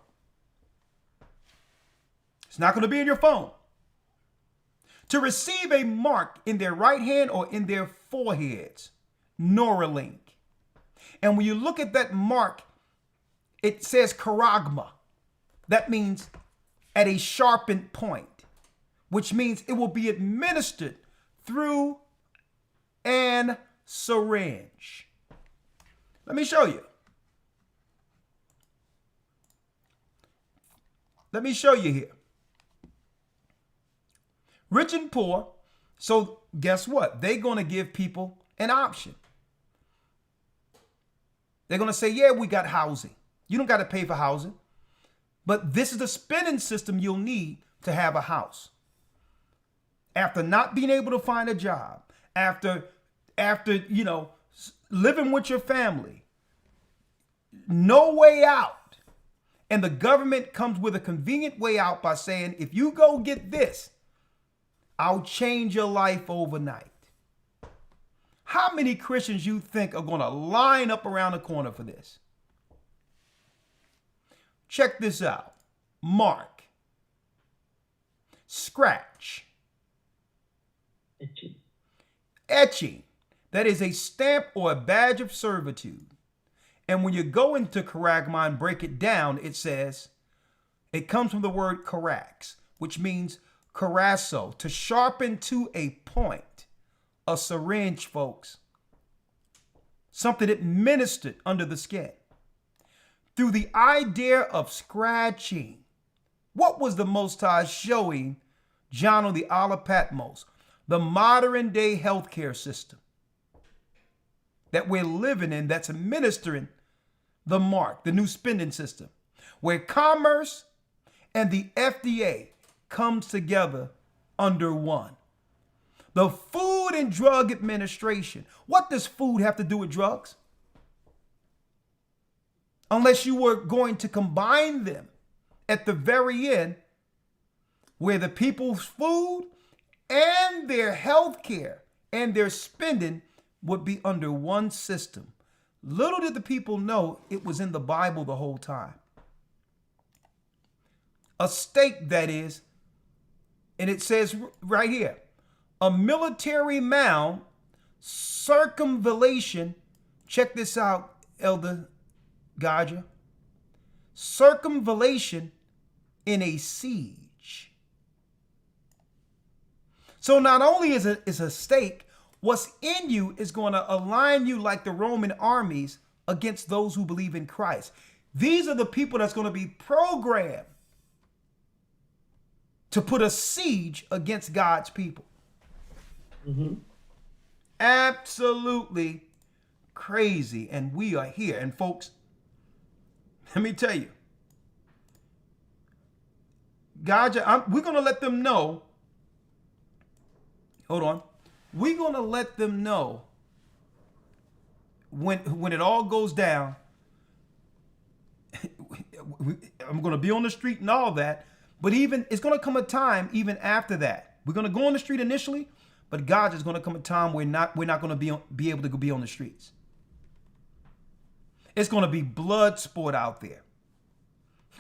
It's not going to be in your phone. To receive a mark in their right hand or in their foreheads, Neuralink. And when you look at that mark, it says charagma. That means at a sharpened point. which means it will be administered through an syringe. Let me show you. Let me show you here. Rich and poor. So guess what? They're going to give people an option. They're going to say, yeah, we got housing. You don't got to pay for housing. But this is the spending system you'll need to have a house. After not being able to find a job, after living with your family, no way out. And the government comes with a convenient way out by saying, if you go get this, I'll change your life overnight. How many Christians you think are going to line up around the corner for this? Check this out. Mark. Scratch. Etching. That is a stamp or a badge of servitude. And when you go into Charagma and break it down, it says, it comes from the word charax, which means charasso, to sharpen to a point. A syringe, folks. Something administered under the skin. Through the idea of scratching. What was the Most High showing John on the Isle of Patmos? The modern day healthcare system that we're living in, that's administering the mark, the new spending system, where commerce and the FDA comes together under one. The Food and Drug Administration. What does food have to do with drugs? Unless you were going to combine them at the very end, where the people's food and their health care and their spending would be under one system. Little did the people know it was in the Bible the whole time. A stake, that is, and it says right here, a military mound, circumvallation. Check this out, Elder Rawchaa. Circumvallation in a siege. So not only is it a stake, what's in you is going to align you like the Roman armies against those who believe in Christ. These are the people that's going to be programmed to put a siege against God's people. Mm-hmm. Absolutely crazy. And we are here. And folks, let me tell you, we're going to let them know. Hold on. We're going to let them know when it all goes down. I'm going to be on the street and all that. But even it's going to come a time even after that. We're going to go on the street initially, but God is going to come a time where we're not going to be able to be on the streets. It's going to be blood sport out there.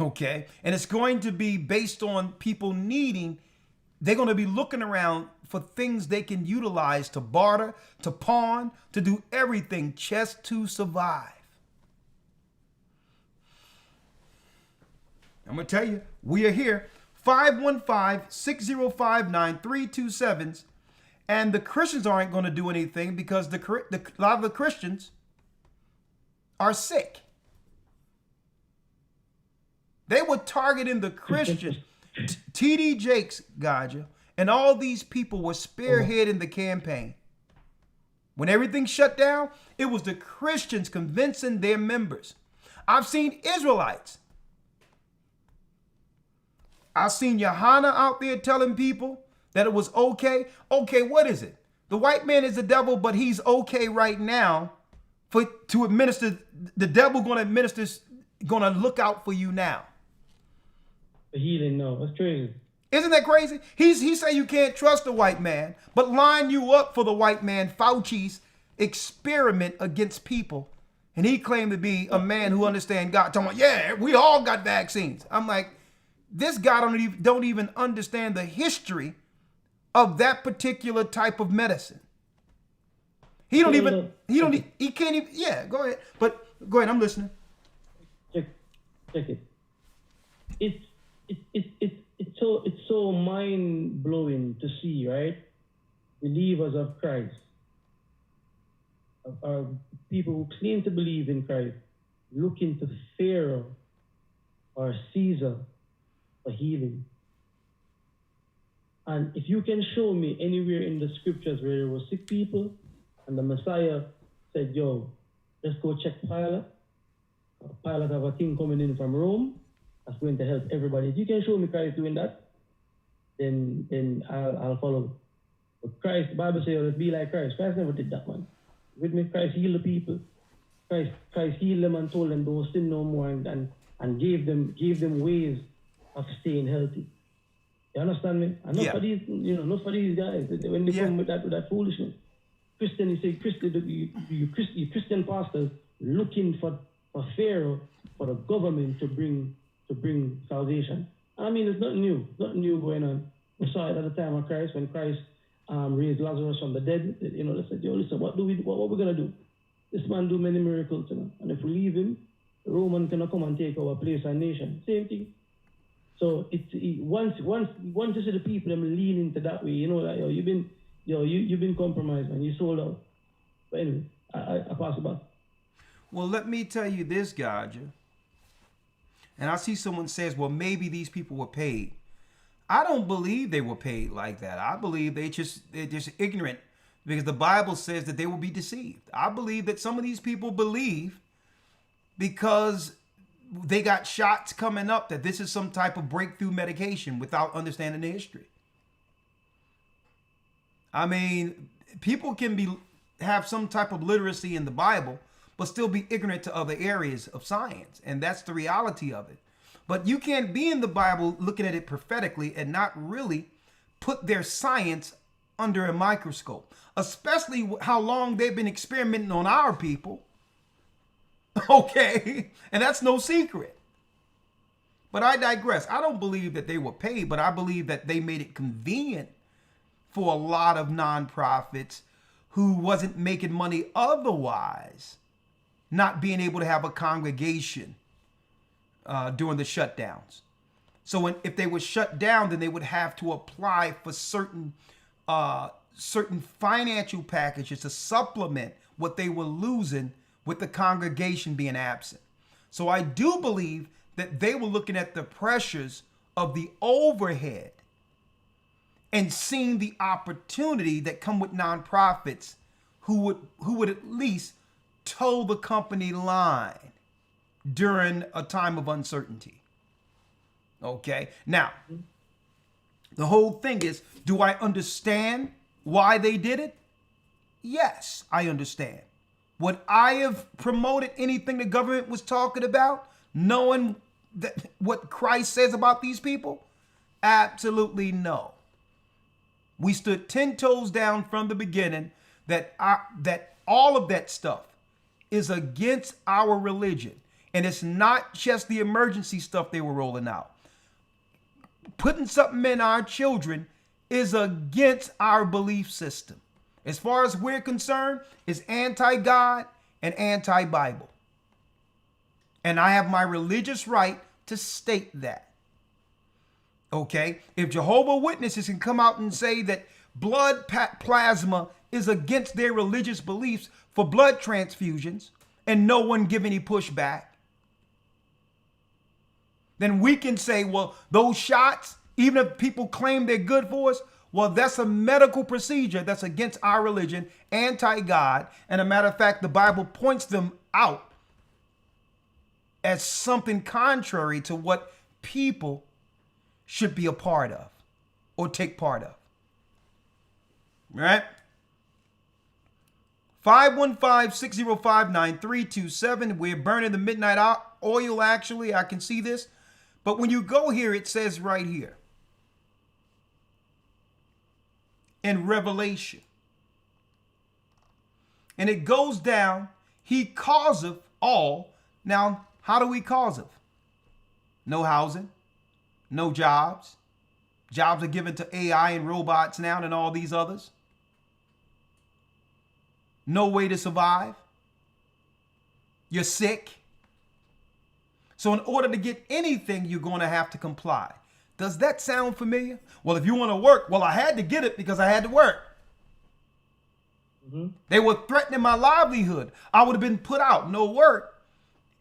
Okay? And it's going to be based on people needing. They're going to be looking around for things they can utilize to barter, to pawn, to do everything just to survive. I'm going to tell you, we are here. 515-605-9327. And the Christians aren't going to do anything because a lot of the Christians are sick. They were targeting the Christians. T.D. Jakes, Rawchaa, and all these people were spearheading the campaign. When everything shut down, it was the Christians convincing their members. I've seen Israelites. I've seen Johanna out there telling people that it was okay. Okay, what is it? The white man is the devil, but he's okay right now to administer. The devil going to look out for you now. The healing, no, that's crazy. Isn't that crazy? He say you can't trust the white man, but line you up for the white man, Fauci's experiment against people. And he claimed to be a man who understands God. Talking about, yeah, we all got vaccines. I'm like, this guy don't even understand the history of that particular type of medicine. He can't even, yeah, go ahead. But go ahead, I'm listening. Check it. it's so mind blowing to see, right? Believers of Christ, of people who claim to believe in Christ, looking to Pharaoh or Caesar for healing. And if you can show me anywhere in the scriptures where there were sick people and the Messiah said, yo, let's go check Pilate. Pilate have a thing coming in from Rome that's going to help everybody. If you can show me Christ doing that, then I'll follow. But Christ, the Bible says, let's be like Christ. Christ never did that, man. With me, Christ healed the people. Christ healed them and told them don't sin no more and gave them ways of staying healthy. You understand me? And not for these, not for these guys when they come with that foolishness. Christian, you say Christian pastors looking for Pharaoh, for the government to bring salvation. And I mean, it's not new. It's not new going on. We saw it at the time of Christ when Christ raised Lazarus from the dead. They said, yo, listen, what we gonna do? This man do many miracles, and if we leave him, the Roman cannot come and take our place and nation. Same thing. So once you see the people them lean into that way, that you've been compromised, man. You sold out. But anyway, I pass it back. Well, let me tell you this, Gotcha. And I see someone says, well, maybe these people were paid. I don't believe they were paid like that. I believe they're just ignorant because the Bible says that they will be deceived. I believe that some of these people believe because they got shots coming up that this is some type of breakthrough medication without understanding the history. I mean, people can have some type of literacy in the Bible, but still be ignorant to other areas of science. And that's the reality of it. But you can't be in the Bible looking at it prophetically and not really put their science under a microscope, especially how long they've been experimenting on our people. Okay, and that's no secret. But I digress. I don't believe that they were paid, but I believe that they made it convenient for a lot of nonprofits who wasn't making money otherwise, not being able to have a congregation during the shutdowns. So if they were shut down, then they would have to apply for certain financial packages to supplement what they were losing with the congregation being absent. So I do believe that they were looking at the pressures of the overhead and seeing the opportunity that come with nonprofits who would at least toe the company line during a time of uncertainty. Okay. Now, the whole thing is, do I understand why they did it? Yes, I understand. Would I have promoted anything the government was talking about, knowing that what Christ says about these people? Absolutely no. We stood 10 toes down from the beginning that all of that stuff is against our religion. And it's not just the emergency stuff they were rolling out. Putting something in our children is against our belief system. As far as we're concerned, it's anti-God and anti-Bible. And I have my religious right to state that. Okay? If Jehovah's Witnesses can come out and say that blood plasma is against their religious beliefs for blood transfusions and no one give any pushback, then we can say, well, those shots, even if people claim they're good for us, well, that's a medical procedure that's against our religion, anti-God. And a matter of fact, the Bible points them out as something contrary to what people should be a part of or take part of. Right? 515-605-9327. We're burning the midnight oil, actually. I can see this. But when you go here, it says right here in Revelation. And it goes down, he causeth all. Now, how do we causeth? No housing, no jobs. Jobs are given to AI and robots now and all these others. No way to survive. You're sick. So in order to get anything, you're going to have to comply. Does that sound familiar? Well, if you want to work, well, I had to get it because I had to work. Mm-hmm. They were threatening my livelihood. I would have been put out, no work.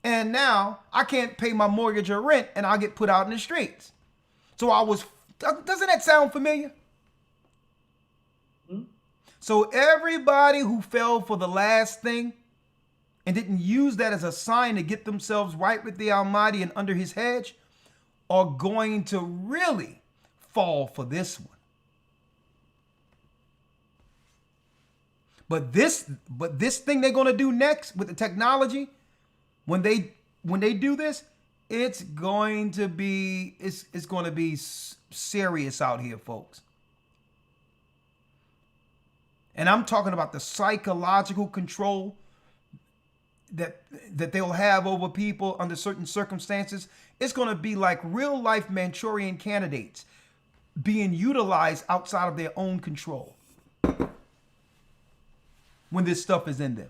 And now I can't pay my mortgage or rent and I'll get put out in the streets. So doesn't that sound familiar? Mm-hmm. So everybody who fell for the last thing and didn't use that as a sign to get themselves right with the Almighty and under his hedge are going to really fall for this one. But this thing they're going to do next with the technology, when they do this, it's going to be serious out here, folks. And I'm talking about the psychological control that they'll have over people under certain circumstances. It's going to be like real life Manchurian candidates being utilized outside of their own control when this stuff is in them.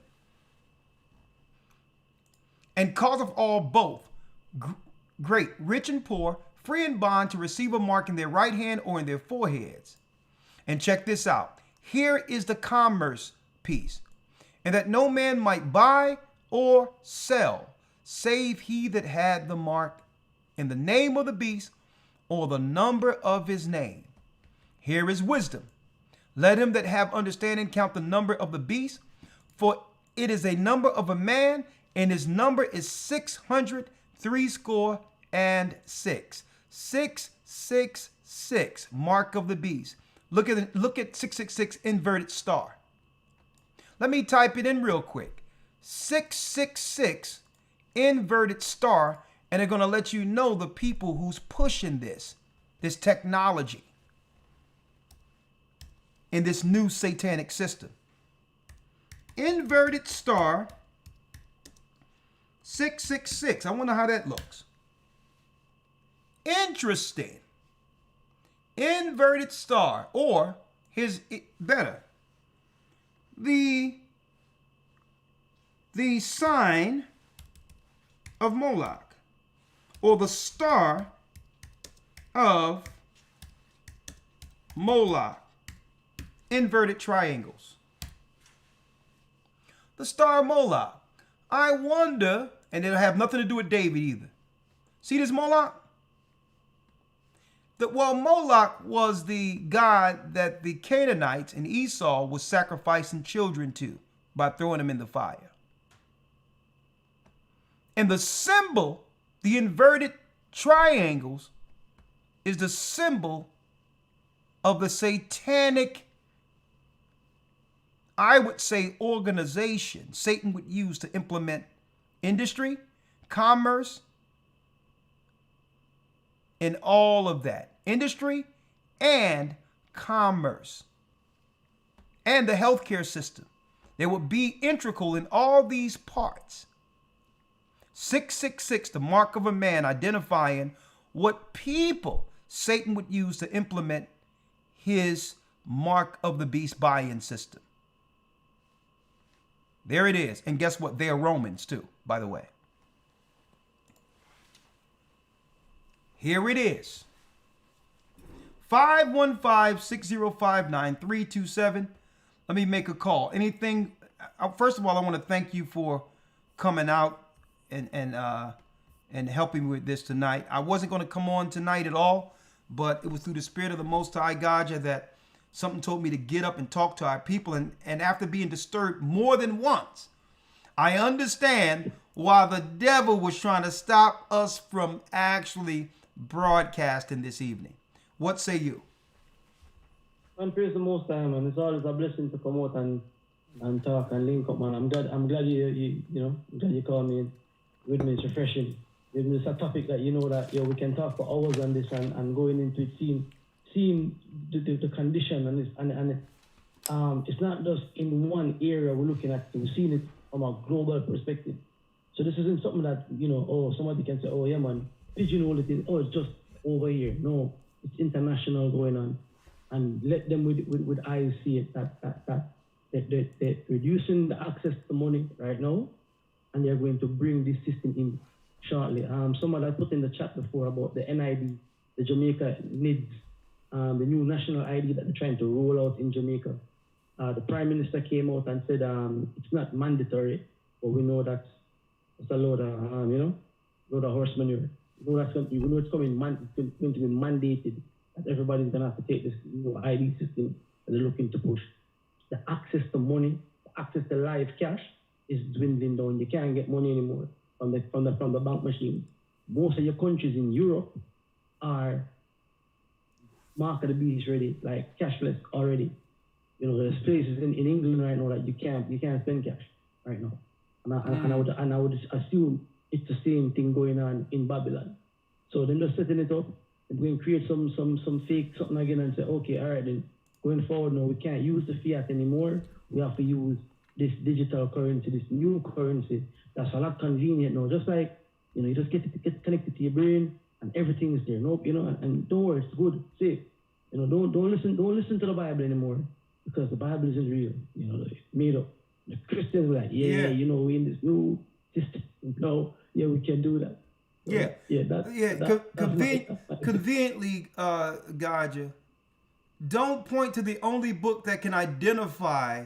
And cause of all both, great, rich and poor, free and bond, to receive a mark in their right hand or in their foreheads. And check this out. Here is the commerce piece. And that no man might buy or sell, save he that had the mark in the name of the beast or the number of his name. Here is wisdom. Let him that have understanding count the number of the beast, for it is a number of a man, and his number is 666. 666, mark of the beast. Look at 666 inverted star. Let me type it in real quick. 666 inverted star, and they're going to let you know the people who's pushing this technology in this new satanic system. Inverted star 666. I wonder how that looks. Interesting. Inverted star, or here's better. The sign of Moloch, or the star of Moloch. Inverted triangles. The star of Moloch. I wonder, and it'll have nothing to do with David either. See this Moloch? Moloch was the god that the Canaanites and Esau was sacrificing children to by throwing them in the fire. And the symbol, the inverted triangles, is the symbol of the satanic, I would say, organization Satan would use to implement industry, commerce, and all of that. Industry and commerce. And the healthcare system. They would be integral in all these parts. 666, the mark of a man, identifying what people Satan would use to implement his mark of the beast buy-in system. There it is. And guess what? They are Romans too, by the way. Here it is. 515-605-9327. Let me make a call. Anything? First of all, I want to thank you for coming out and helping me with this tonight. I wasn't going to come on tonight at all, but it was through the Spirit of the Most High God that something told me to get up and talk to our people. And after being disturbed more than once, I understand why the devil was trying to stop us from actually broadcasting this evening. What say you? Man, praise the Most High, man. It's always a blessing to come out and talk and link up, man. I'm glad you glad you called me with me. It's refreshing. It's a topic that we can talk for hours on this and going into it, seeing the condition and it's not just in one area we're looking at. We're seeing it from a global perspective. So this isn't something that somebody can say, oh yeah, man, pigeonhole it in. Oh, it's just over here. No, it's international going on, and let them with eyes see it that they're reducing the access to money right now, and they're going to bring this system in shortly. Someone I put in the chat before about the NID the Jamaica needs the new national ID that they're trying to roll out in Jamaica. The Prime Minister came out and said it's not mandatory, but we know that's a load of, load of horse manure. We know it's going to be mandated that everybody's going to have to take this new ID system that they're looking to push. The access to money, the access to live cash is dwindling down. You can't get money anymore from the bank machine. Most of your countries in Europe are mark of the beast ready, like cashless already. There's places in England right now that you can't spend cash right now. And I would assume it's the same thing going on in Babylon. So they're just setting it up and going to create some fake something again and say, okay, all right, then going forward now we can't use the fiat anymore. We have to use this digital currency, this new currency that's a lot convenient now. Just like, you just get connected to your brain and everything is there. Nope, and don't worry, it's good, safe. Don't listen to the Bible anymore because the Bible isn't real. It's made up. The Christians were like, we in this new system. No, we can do that. So, Conveniently, Gaja, don't point to the only book that can identify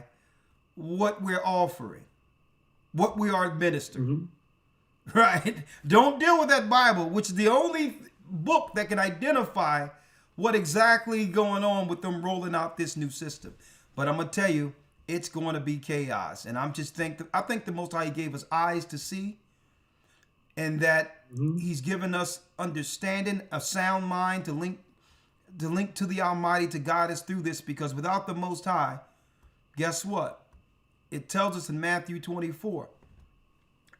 what we're offering, what we are administering. Right? Don't deal with that Bible, which is the only book that can identify what exactly going on with them rolling out this new system. But I'm gonna tell you, it's going to be chaos. And I think the Most High gave us eyes to see, and that He's given us understanding, a sound mind to link to the Almighty to guide us through this. Because without the Most High, guess what? It tells us in Matthew 24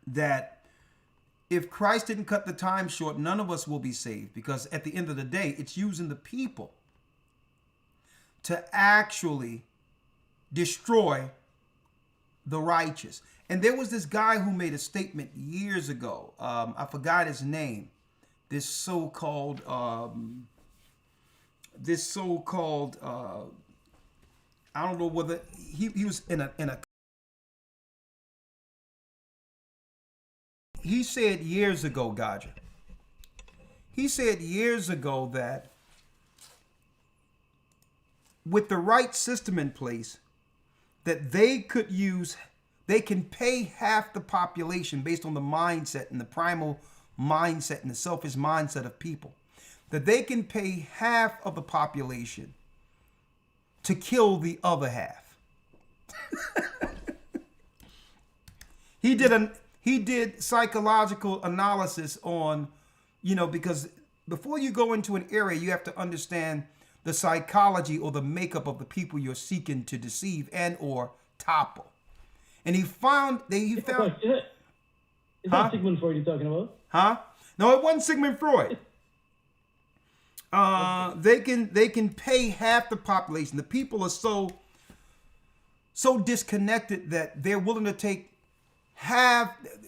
that if Christ didn't cut the time short, none of us will be saved. Because at the end of the day, it's using the people to actually destroy the righteous. And there was this guy who made a statement years ago. I forgot his name. This so-called, I don't know whether he was in a. He said years ago, Gaja. He said years ago that with the right system in place, that they can pay half the population based on the mindset and the primal mindset and the selfish mindset of people. That they can pay half of the population to kill the other half. He did psychological analysis on, because before you go into an area, you have to understand the psychology or the makeup of the people you're seeking to deceive and or topple. And he found Is that Sigmund Freud you're talking about? Huh? No, it wasn't Sigmund Freud. They can pay half the population. The people are so disconnected that they're willing to take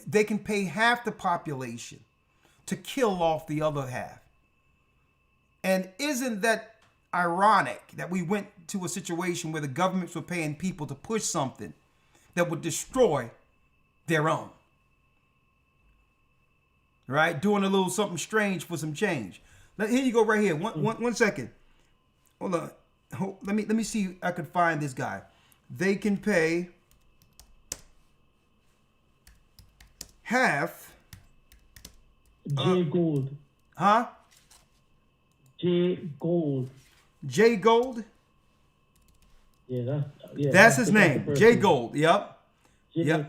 they can pay half the population to kill off the other half. And isn't that ironic that we went to a situation where the governments were paying people to push something that would destroy their own? Right? Doing a little something strange for some change. Here you go right here. One second. Hold on. Let me see if I could find this guy. They can pay half. Jay Gold. Huh? Jay Gold. Jay Gold? That's his name. Jay Gold. Yep. Jay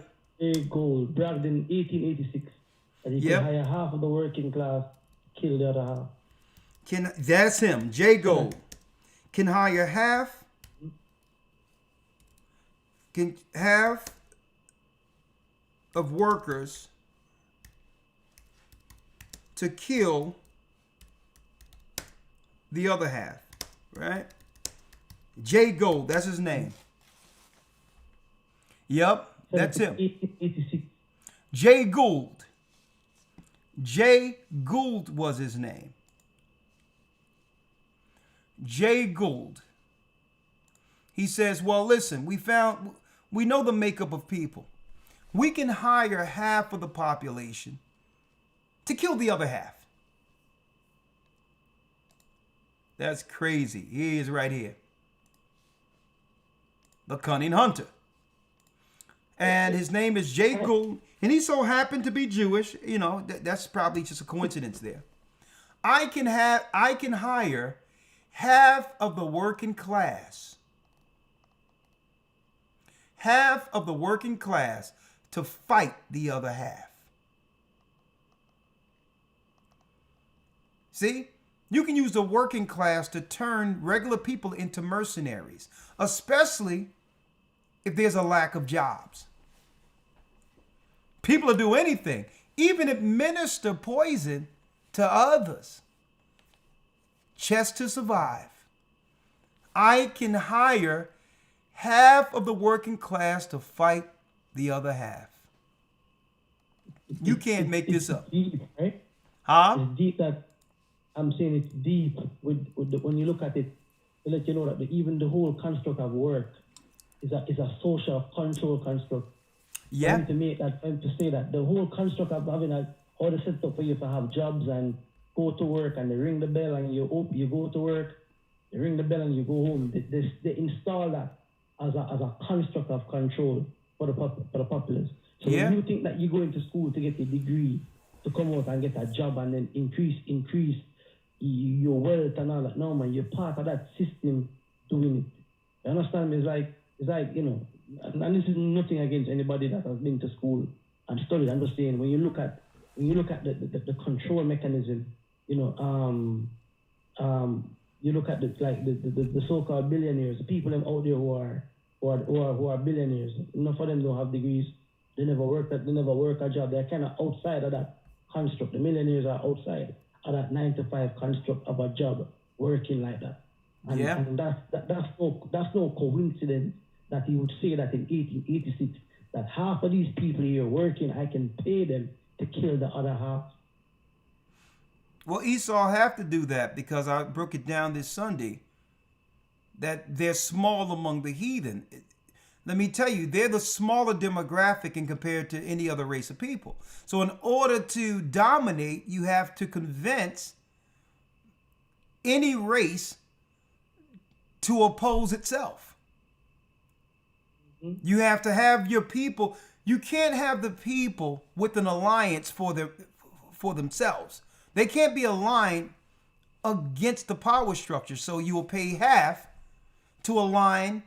Gold. Bragged in 1886 that he could hire half of the working class, kill the other half. That's him. Jay Gold. Can hire half of workers to kill the other half, right? Jay Gold, that's his name. Yep, that's him. 1886. Jay Gould. Jay Gould was his name. Jay Gould. He says, well, listen, we know the makeup of people. We can hire half of the population to kill the other half. That's crazy. He is right here. The Cunning Hunter. And his name is Jay Gould. And he so happened to be Jewish. You know, that's probably just a coincidence there. I can hire half of the working class. Half of the working class to fight the other half. See? You can use the working class to turn regular people into mercenaries, especially if there's a lack of jobs. People will do anything, even administer poison to others, just to survive. I can hire half of the working class to fight the other half. You can't make this up. Deep, right? Huh? It's deep that I'm saying it's deep when you look at it, to let you know that even the whole construct of work is a social control construct. Yeah. To make that, to say that the whole construct of having all the set up for you to have jobs and go to work and they ring the bell and you go to work, they ring the bell and you go home. They install that as a construct of control for the populace. So when you think that you go into school to get a degree, to come out and get a job and then increase your wealth and all that, no man, you're part of that system doing it. You understand me? It's like, you know, and this is nothing against anybody that has been to school and studied. I'm just saying when you look at the control mechanism, you know, you look at the so-called billionaires, the people out there who are billionaires. Enough of them don't have degrees. They never work a job. They're kind of outside of that construct. The millionaires are outside of that 9-to-5 construct of a job, working like that. And that's no coincidence that he would say that in 1886 that half of these people here working, I can pay them to kill the other half. Well, Esau have to do that because I broke it down this Sunday that they're small among the heathen. Let me tell you, they're the smaller demographic in compared to any other race of people. So in order to dominate, you have to convince any race to oppose itself. You have to have your people. You can't have the people with an alliance for themselves. They can't be aligned against the power structure. So you will pay half to align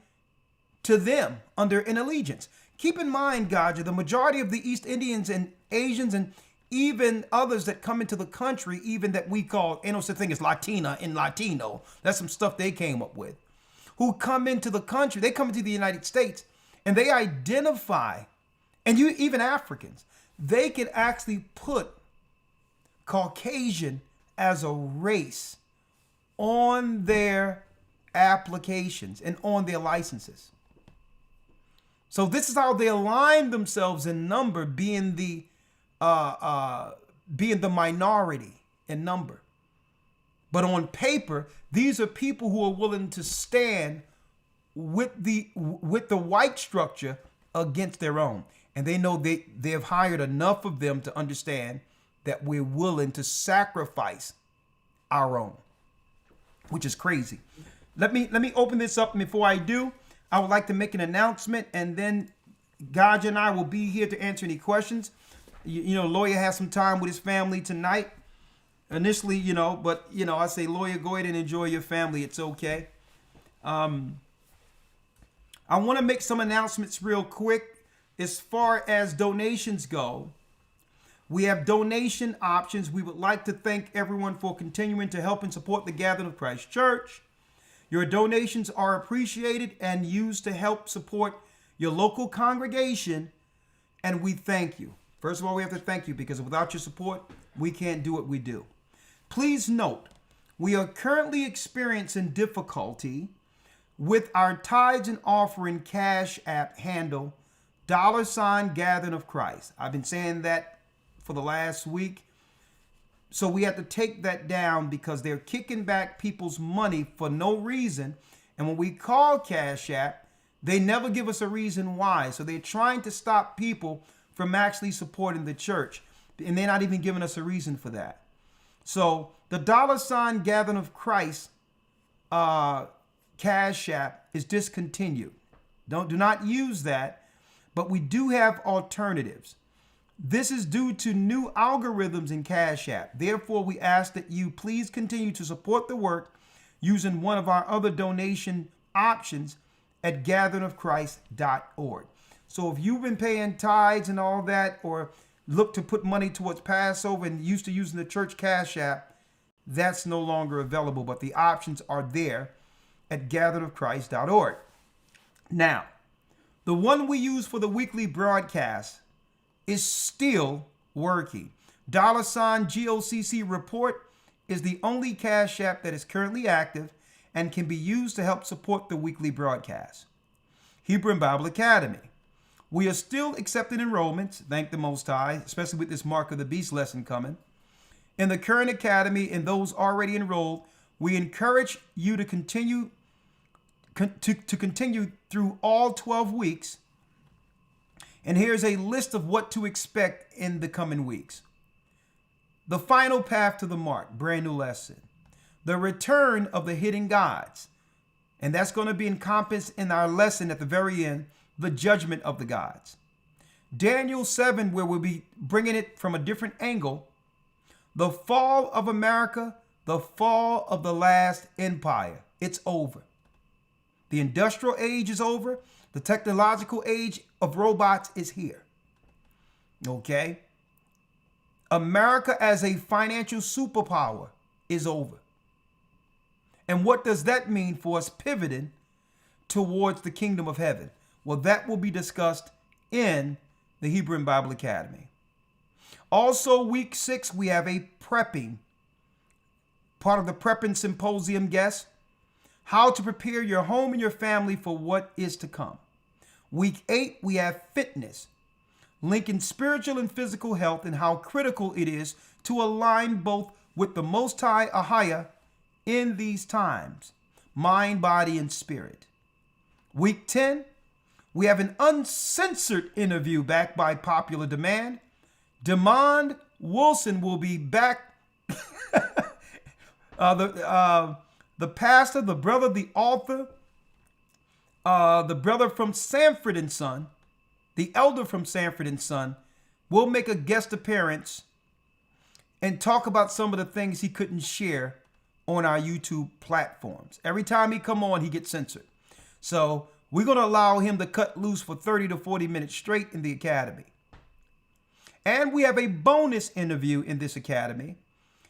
to them under an allegiance. Keep in mind, Gaja, the majority of the East Indians and Asians and even others that come into the country, even that we call, ain't no such thing as Latina and Latino. That's some stuff they came up with. Who come into the country, they come into the United States and they identify, and you even Africans, they can actually put Caucasian as a race on their applications and on their licenses. So this is how they align themselves in number, being the minority in number. But on paper, these are people who are willing to stand with the white structure against their own. And they know they have hired enough of them to understand that we're willing to sacrifice our own, which is crazy. Let me open this up, and before I do, I would like to make an announcement, and then Gaja and I will be here to answer any questions. You know, Lawya has some time with his family tonight. Initially, you know, but, you know, I say, Lawya, go ahead and enjoy your family. It's okay. I want to make some announcements real quick. As far as donations go, we have donation options. We would like to thank everyone for continuing to help and support the Gathering of Christ Church. Your donations are appreciated and used to help support your local congregation, and we thank you. First of all, we have to thank you because without your support, we can't do what we do. Please note, we are currently experiencing difficulty with our tithes and offering cash app handle, $Gathering of Christ. I've been saying that for the last week. So we have to take that down because they're kicking back people's money for no reason. And when we call Cash App, they never give us a reason why. So they're trying to stop people from actually supporting the church. And they're not even giving us a reason for that. So the $Gathering of Christ Cash App is discontinued. Do not use that, but we do have alternatives. This is due to new algorithms in Cash App. Therefore, we ask that you please continue to support the work using one of our other donation options at gatheringofchrist.org. So if you've been paying tithes and all that, or look to put money towards Passover and used to using the church Cash App, that's no longer available, but the options are there at gatheringofchrist.org. Now, the one we use for the weekly broadcast is still working. $GOCC report is the only Cash App that is currently active and can be used to help support the weekly broadcast. Hebrew and Bible Academy. We are still accepting enrollments, thank the Most High, especially with this Mark of the Beast lesson coming. In the current academy and those already enrolled, we encourage you to continue through all 12 weeks. And here's a list of what to expect in the coming weeks. The final path to the mark, brand new lesson. The return of the hidden gods. And that's going to be encompassed in our lesson at the very end, the judgment of the gods. Daniel 7, where we'll be bringing it from a different angle. The fall of America, the fall of the last empire. It's over. The industrial age is over. The technological age of robots is here. Okay? America as a financial superpower is over. And what does that mean for us pivoting towards the kingdom of heaven? Well, that will be discussed in the Hebrew and Bible Academy. Also, week 6, we have a prepping, part of the prepping symposium guest, how to prepare your home and your family for what is to come. Week 8, we have fitness, linking spiritual and physical health and how critical it is to align both with the Most High Ahaya in these times, mind, body, and spirit. Week 10, we have an uncensored interview backed by popular demand. Demond Wilson will be back. The pastor, the brother, the author, the brother from Sanford and Son, the elder from Sanford and Son, will make a guest appearance and talk about some of the things he couldn't share on our YouTube platforms. Every time he come on, he gets censored. So we're going to allow him to cut loose for 30 to 40 minutes straight in the academy. And we have a bonus interview in this academy,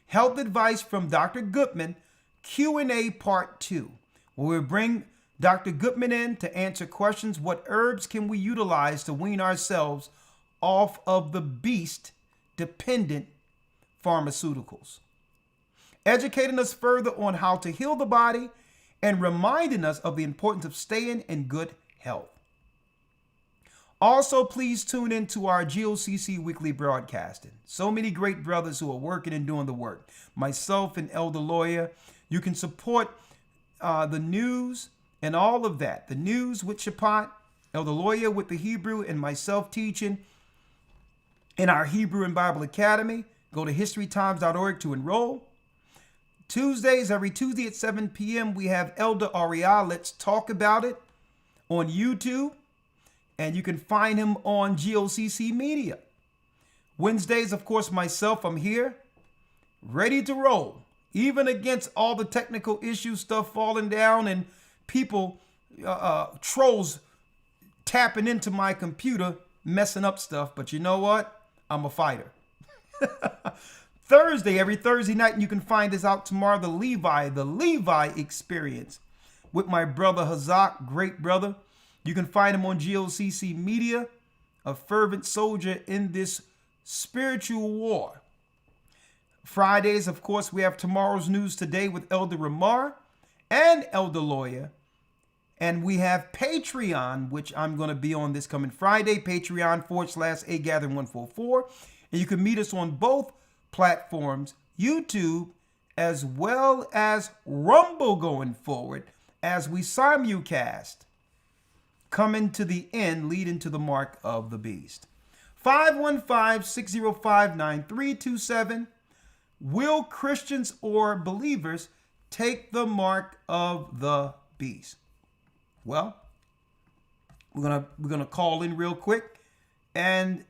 health advice from Dr. Goodman, Q&A part 2, where we bring Dr. Goodman in to answer questions. What herbs can we utilize to wean ourselves off of the beast-dependent pharmaceuticals? Educating us further on how to heal the body and reminding us of the importance of staying in good health. Also, please tune into our GOCC weekly broadcasting. So many great brothers who are working and doing the work. Myself and Elder Lawya. You can support the news and all of that. The news with Shabbat, Elder Lawya with the Hebrew, and myself teaching in our Hebrew and Bible Academy. Go to historytimes.org to enroll. Tuesdays, every Tuesday at 7 p.m., we have Elder Rawchaa, Let's Talk About It, on YouTube. And you can find him on GOCC Media. Wednesdays, of course, myself, I'm here, ready to roll. Even against all the technical issues, stuff falling down, and people, trolls tapping into my computer, messing up stuff. But you know what? I'm a fighter. Every Thursday night, and you can find this out tomorrow, the Levi Experience with my brother Hazak, great brother. You can find him on GOCC Media, a fervent soldier in this spiritual war. Fridays, of course, we have Tomorrow's News Today with Elder Rawchaa and Elder Lawya. And we have Patreon, which I'm going to be on this coming Friday, Patreon.com/AGathering144. And you can meet us on both platforms, YouTube, as well as Rumble going forward, as we simulcast. Coming to the end, leading to the mark of the beast. 515-605-9327. Will Christians or believers Take the mark of the beast. Well, we're gonna call in real quick and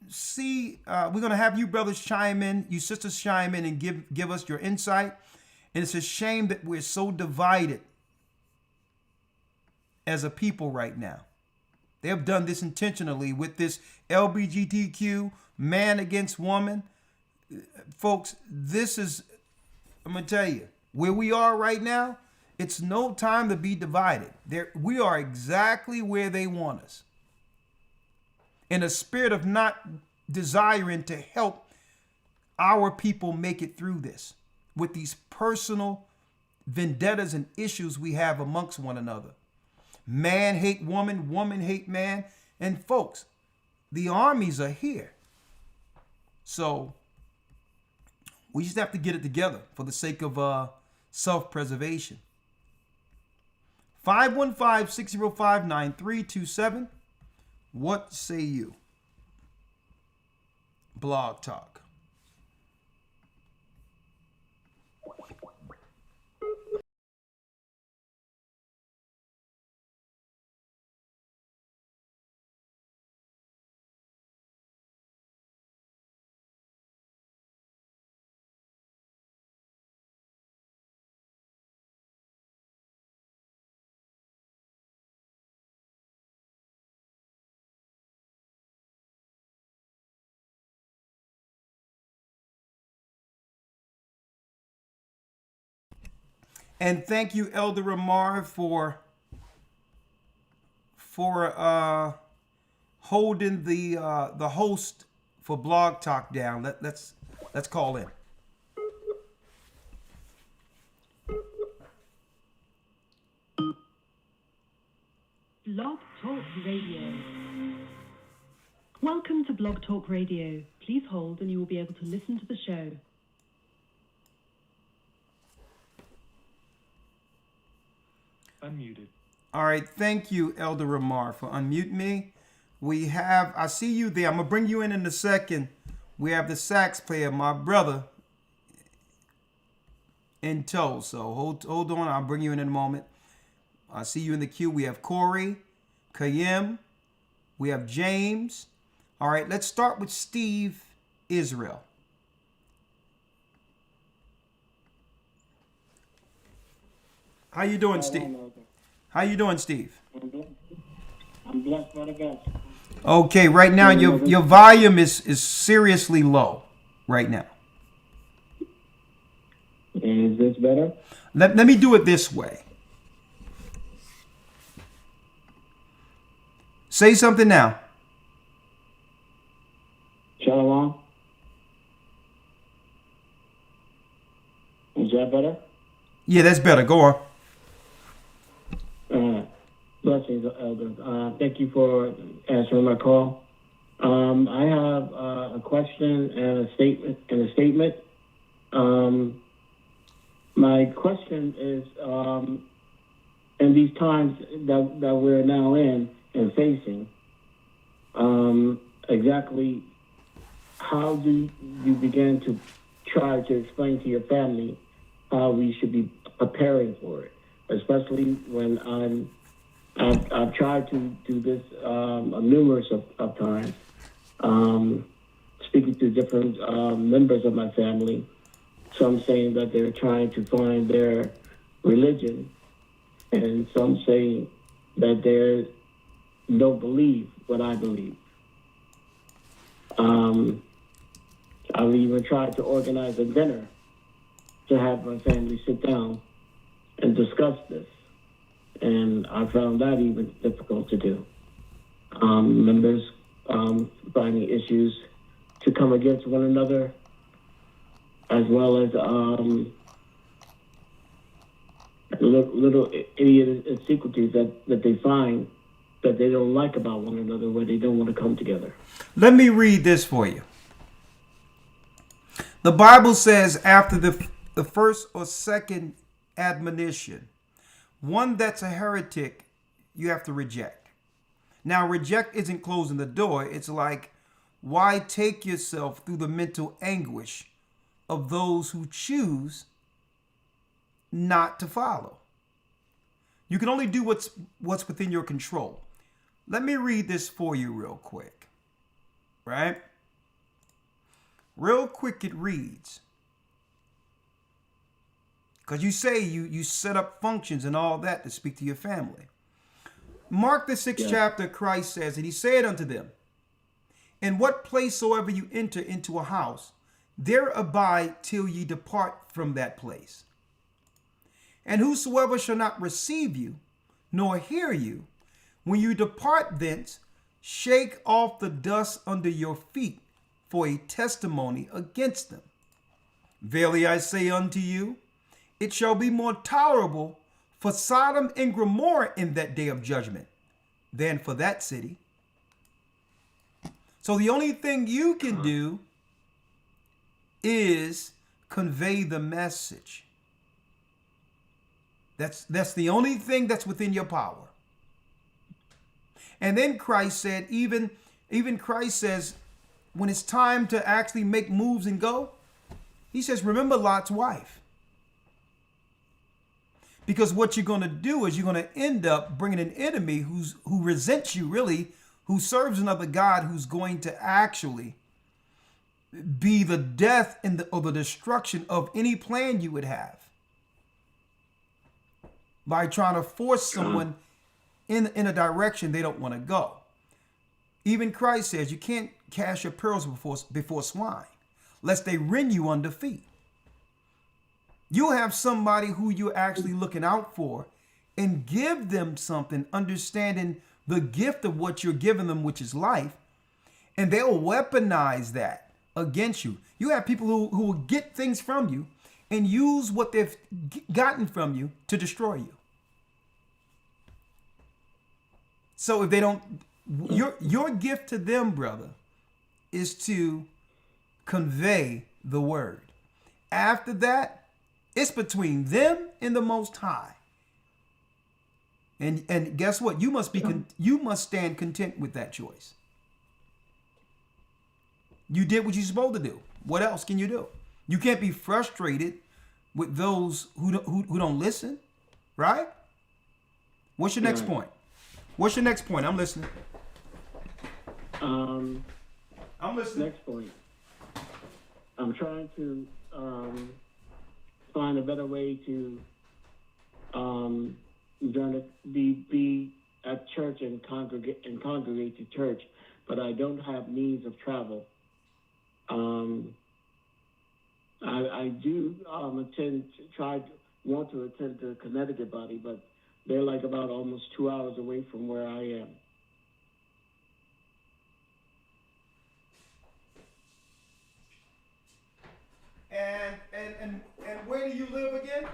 see. We're gonna have you brothers chime in, you sisters chime in, and give us your insight. And it's a shame that we're so divided as a people right now. They have done this intentionally with this LGBTQ, man against woman. Folks, this is, I'm going to tell you, where we are right now, it's no time to be divided. We are exactly where they want us. In a spirit of not desiring to help our people make it through this with these personal vendettas and issues we have amongst one another. Man hate woman, woman hate man. And folks, the armies are here. So we just have to get it together for the sake of self-preservation. 515-605-9327. What say you? Blog Talk. And thank you, Elder Rawchaa, for holding the host for Blog Talk down. Let's call in. Blog Talk Radio. Welcome to Blog Talk Radio. Please hold and you will be able to listen to the show. Unmuted. All right, thank you, Elder Rawchaa, for unmuting me. I see you there. I'm gonna bring you in a second. We have the sax player, my brother, in tow. So hold on, I'll bring you in a moment. I see you in the queue. We have Corey, Kayem, we have James. All right, let's start with Steve Israel. How you doing, Steve? How you doing, Steve? I'm blessed by the best. Okay, right now your volume is seriously low right now. Is this better? Let me do it this way. Say something now. Shalom. Is that better? Yeah, that's better. Go on. Blessings, Elder. Thank you for answering my call. I have a question and a statement. My question is, in these times that we're now in and facing, exactly how do you begin to try to explain to your family how we should be preparing for it, especially when I've tried to do this numerous of times, speaking to different members of my family. Some saying that they're trying to find their religion, and some saying that they don't believe what I believe. I've even tried to organize a dinner to have my family sit down and discuss this. And I found that even difficult to do. Members finding issues to come against one another, as well as little idiosyncrasies that they find that they don't like about one another, where they don't want to come together. Let me read this for you. The Bible says after the first or second admonition, one that's a heretic, you have to reject. Now, reject isn't closing the door. It's like, why take yourself through the mental anguish of those who choose not to follow. You can only do what's within your control. Let me read this for you real quick. Right? Real quick it reads. Because you say you set up functions and all that to speak to your family. Mark the 6th chapter, Christ says, and he said unto them, in what place soever you enter into a house, there abide till ye depart from that place. And whosoever shall not receive you, nor hear you, when you depart thence, shake off the dust under your feet for a testimony against them. Verily I say unto you, it shall be more tolerable for Sodom and Gomorrah in that day of judgment than for that city. So the only thing you can do is convey the message. That's the only thing that's within your power. And then Christ said, even Christ says, when it's time to actually make moves and go, he says, remember Lot's wife. Because what you're going to do is you're going to end up bringing an enemy who resents you, really, who serves another God, who's going to actually be the death or the destruction of any plan you would have, by trying to force someone in a direction they don't want to go. Even Christ says you can't cast your pearls before swine, lest they rend you under feet. You'll have somebody who you're actually looking out for and give them something, understanding the gift of what you're giving them, which is life, and they'll weaponize that against you. You have people who will get things from you and use what they've gotten from you to destroy you. So if they don't, your gift to them, brother, is to convey the word. After that, it's between them and the Most High. And guess what? You must stand content with that choice. You did what you're supposed to do. What else can you do? You can't be frustrated with those who don't listen, right? What's your next point? What's your next point? I'm listening. I'm listening. Next point. I'm trying to find a better way to be at church and congregate to church, but I don't have means of travel. I do want to attend the Connecticut body, but they're like about almost 2 hours away from where I am. And where do you live again?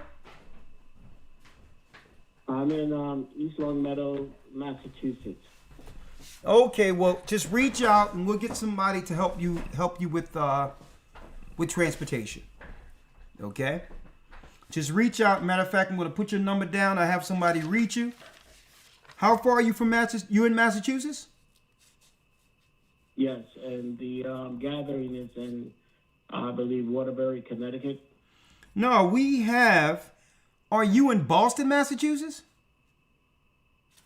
I'm in East Long Meadow, Massachusetts. Okay, well, just reach out and we'll get somebody to help you with transportation. Okay? Just reach out. Matter of fact, I'm going to put your number down. I have somebody reach you. How far are you from Massachusetts? You in Massachusetts? Yes, and the gathering is in, I believe, Waterbury, Connecticut. No, we have. Are you in Boston, Massachusetts?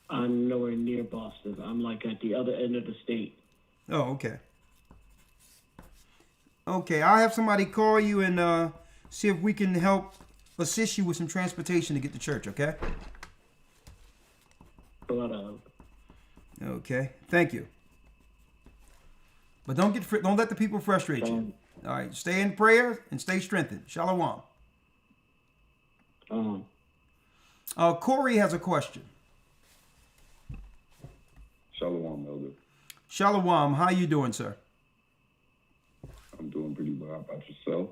I'm nowhere near Boston. I'm like at the other end of the state. Oh, okay. Okay, I'll have somebody call you and see if we can help assist you with some transportation to get to church, okay? Okay, thank you. But don't let the people frustrate you. All right, stay in prayer and stay strengthened. Shalom. Corey has a question. Shalom, Elder. Shalom. How you doing, sir? I'm doing pretty well. How about yourself?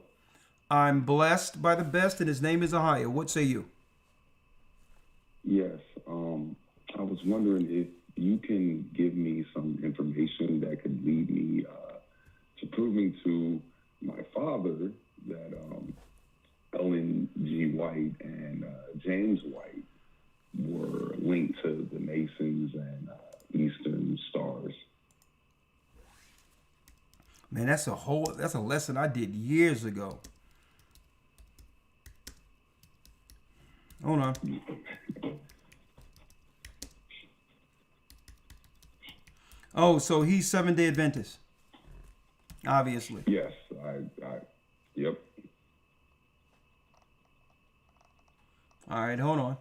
I'm blessed by the best, and his name is Ahia. What say you? Yes. I was wondering if you can give me some information that could lead me to proving to my father that Ellen G. White and James White were linked to the Masons and Eastern Stars. Man, that's a lesson I did years ago. Hold on. Oh, so he's Seventh-day Adventist. Obviously. Yes, yep. All right, hold on.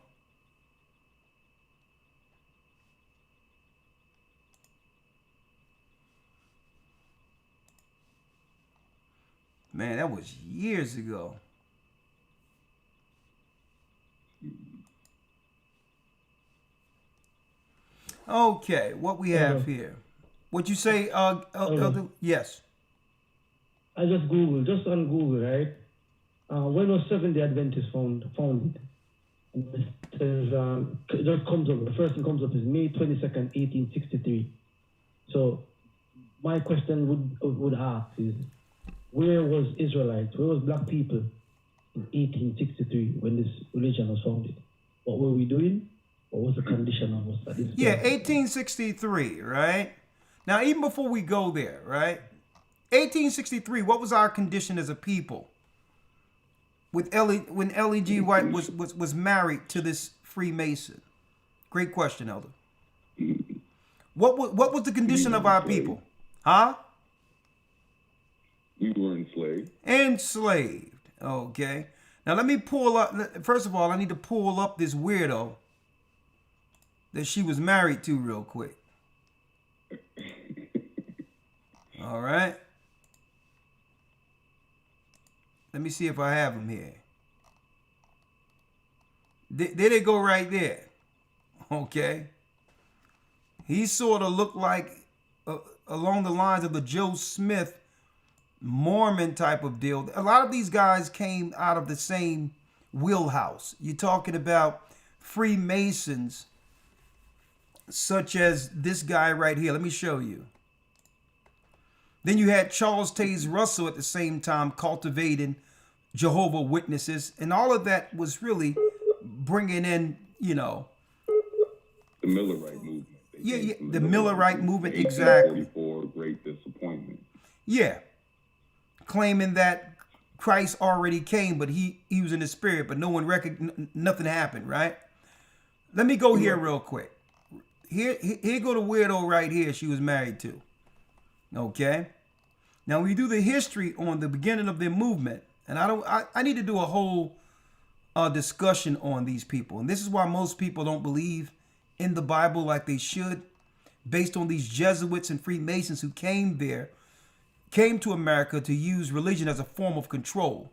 Man, that was years ago. Okay, what we have here? What you say, Elder? Yes. I just Googled, just on Google, right? When was Seventh-day Adventist founded? And it says, it just comes up, the first thing comes up is May 22nd, 1863. So my question would ask is, where was Israelites, where was black people in 1863 when this religion was founded? What were we doing? What was the condition of us at this point? Yeah, 1863, right? Now, even before we go there, right? 1863, what was our condition as a people? With when L.E.G. White was married to this Freemason? Great question, Elder. What was the condition of our people? Huh? We were enslaved. Enslaved. Okay. Now let me pull up. First of all, I need to pull up this weirdo that she was married to real quick. All right. Let me see if I have him here. There they go right there. Okay. He sort of looked like along the lines of the Joe Smith Mormon type of deal. A lot of these guys came out of the same wheelhouse. You're talking about Freemasons, such as this guy right here. Let me show you. Then you had Charles Taze Russell at the same time cultivating Jehovah's Witnesses. And all of that was really bringing in, you know, the Millerite movement. Yeah, the Millerite movement, exactly. For great disappointment. Yeah. Claiming that Christ already came, but he was in the spirit, but no one nothing happened, right? Let me go here real quick. Here go the weirdo right here she was married to. Okay. Now we do the history on the beginning of their movement, and I need to do a whole discussion on these people. And this is why most people don't believe in the Bible like they should, based on these Jesuits and Freemasons who came to America to use religion as a form of control.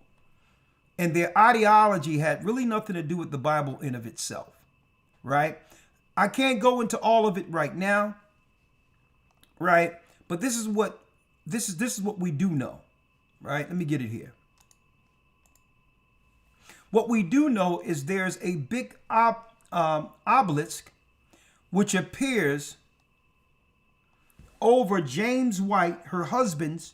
And their ideology had really nothing to do with the Bible in of itself, right? I can't go into all of it right now, right? But this is what we do know, right? Let me get it here. What we do know is there's a big obelisk which appears over James White, her husband's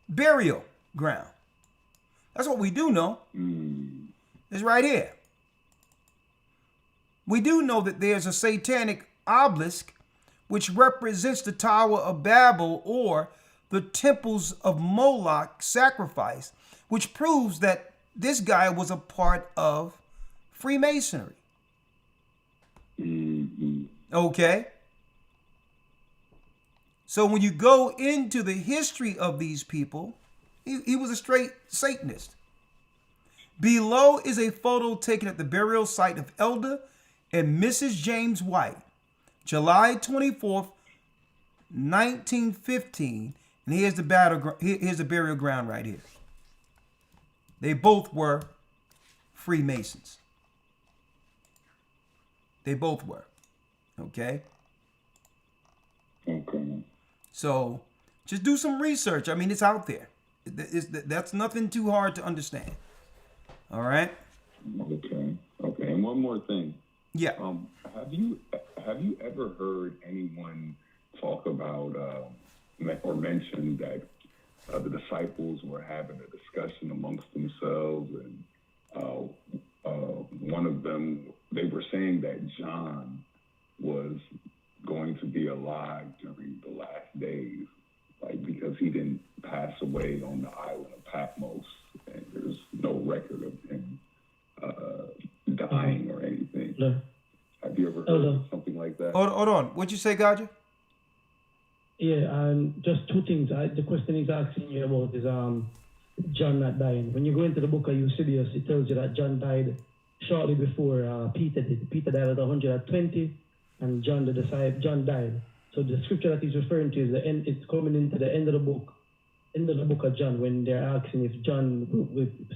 burial ground. That's what we do know. It's right here. We do know that there's a satanic obelisk which represents the Tower of Babel or the temples of Moloch sacrifice, which proves that this guy was a part of Freemasonry. Okay. So when you go into the history of these people, he was a straight Satanist. Below is a photo taken at the burial site of Elder and Mrs. James White, July 24th, 1915. And here's the burial ground right here. They both were Freemasons. They both were. Okay. Okay. So just do some research. I mean, it's out there. That's nothing too hard to understand. All right. Okay. Okay. And one more thing. Yeah. Have you ever heard anyone talk about or mention that the disciples were having a discussion amongst themselves, and one of them, they were saying that John was going to be alive during the last days, like because he didn't pass away on the island of Patmos, and there's no record of him dying or anything. No. Have you ever heard of something like that? Hold on. What'd you say, Gaja? Yeah, just two things. The question he's asking you about is John not dying. When you go into the book of Eusebius, it tells you that John died shortly before Peter did. Peter died at 120, and John the disciple, John died. So the scripture that he's referring to is the end. It's coming into the end of the book of John, when they're asking if John,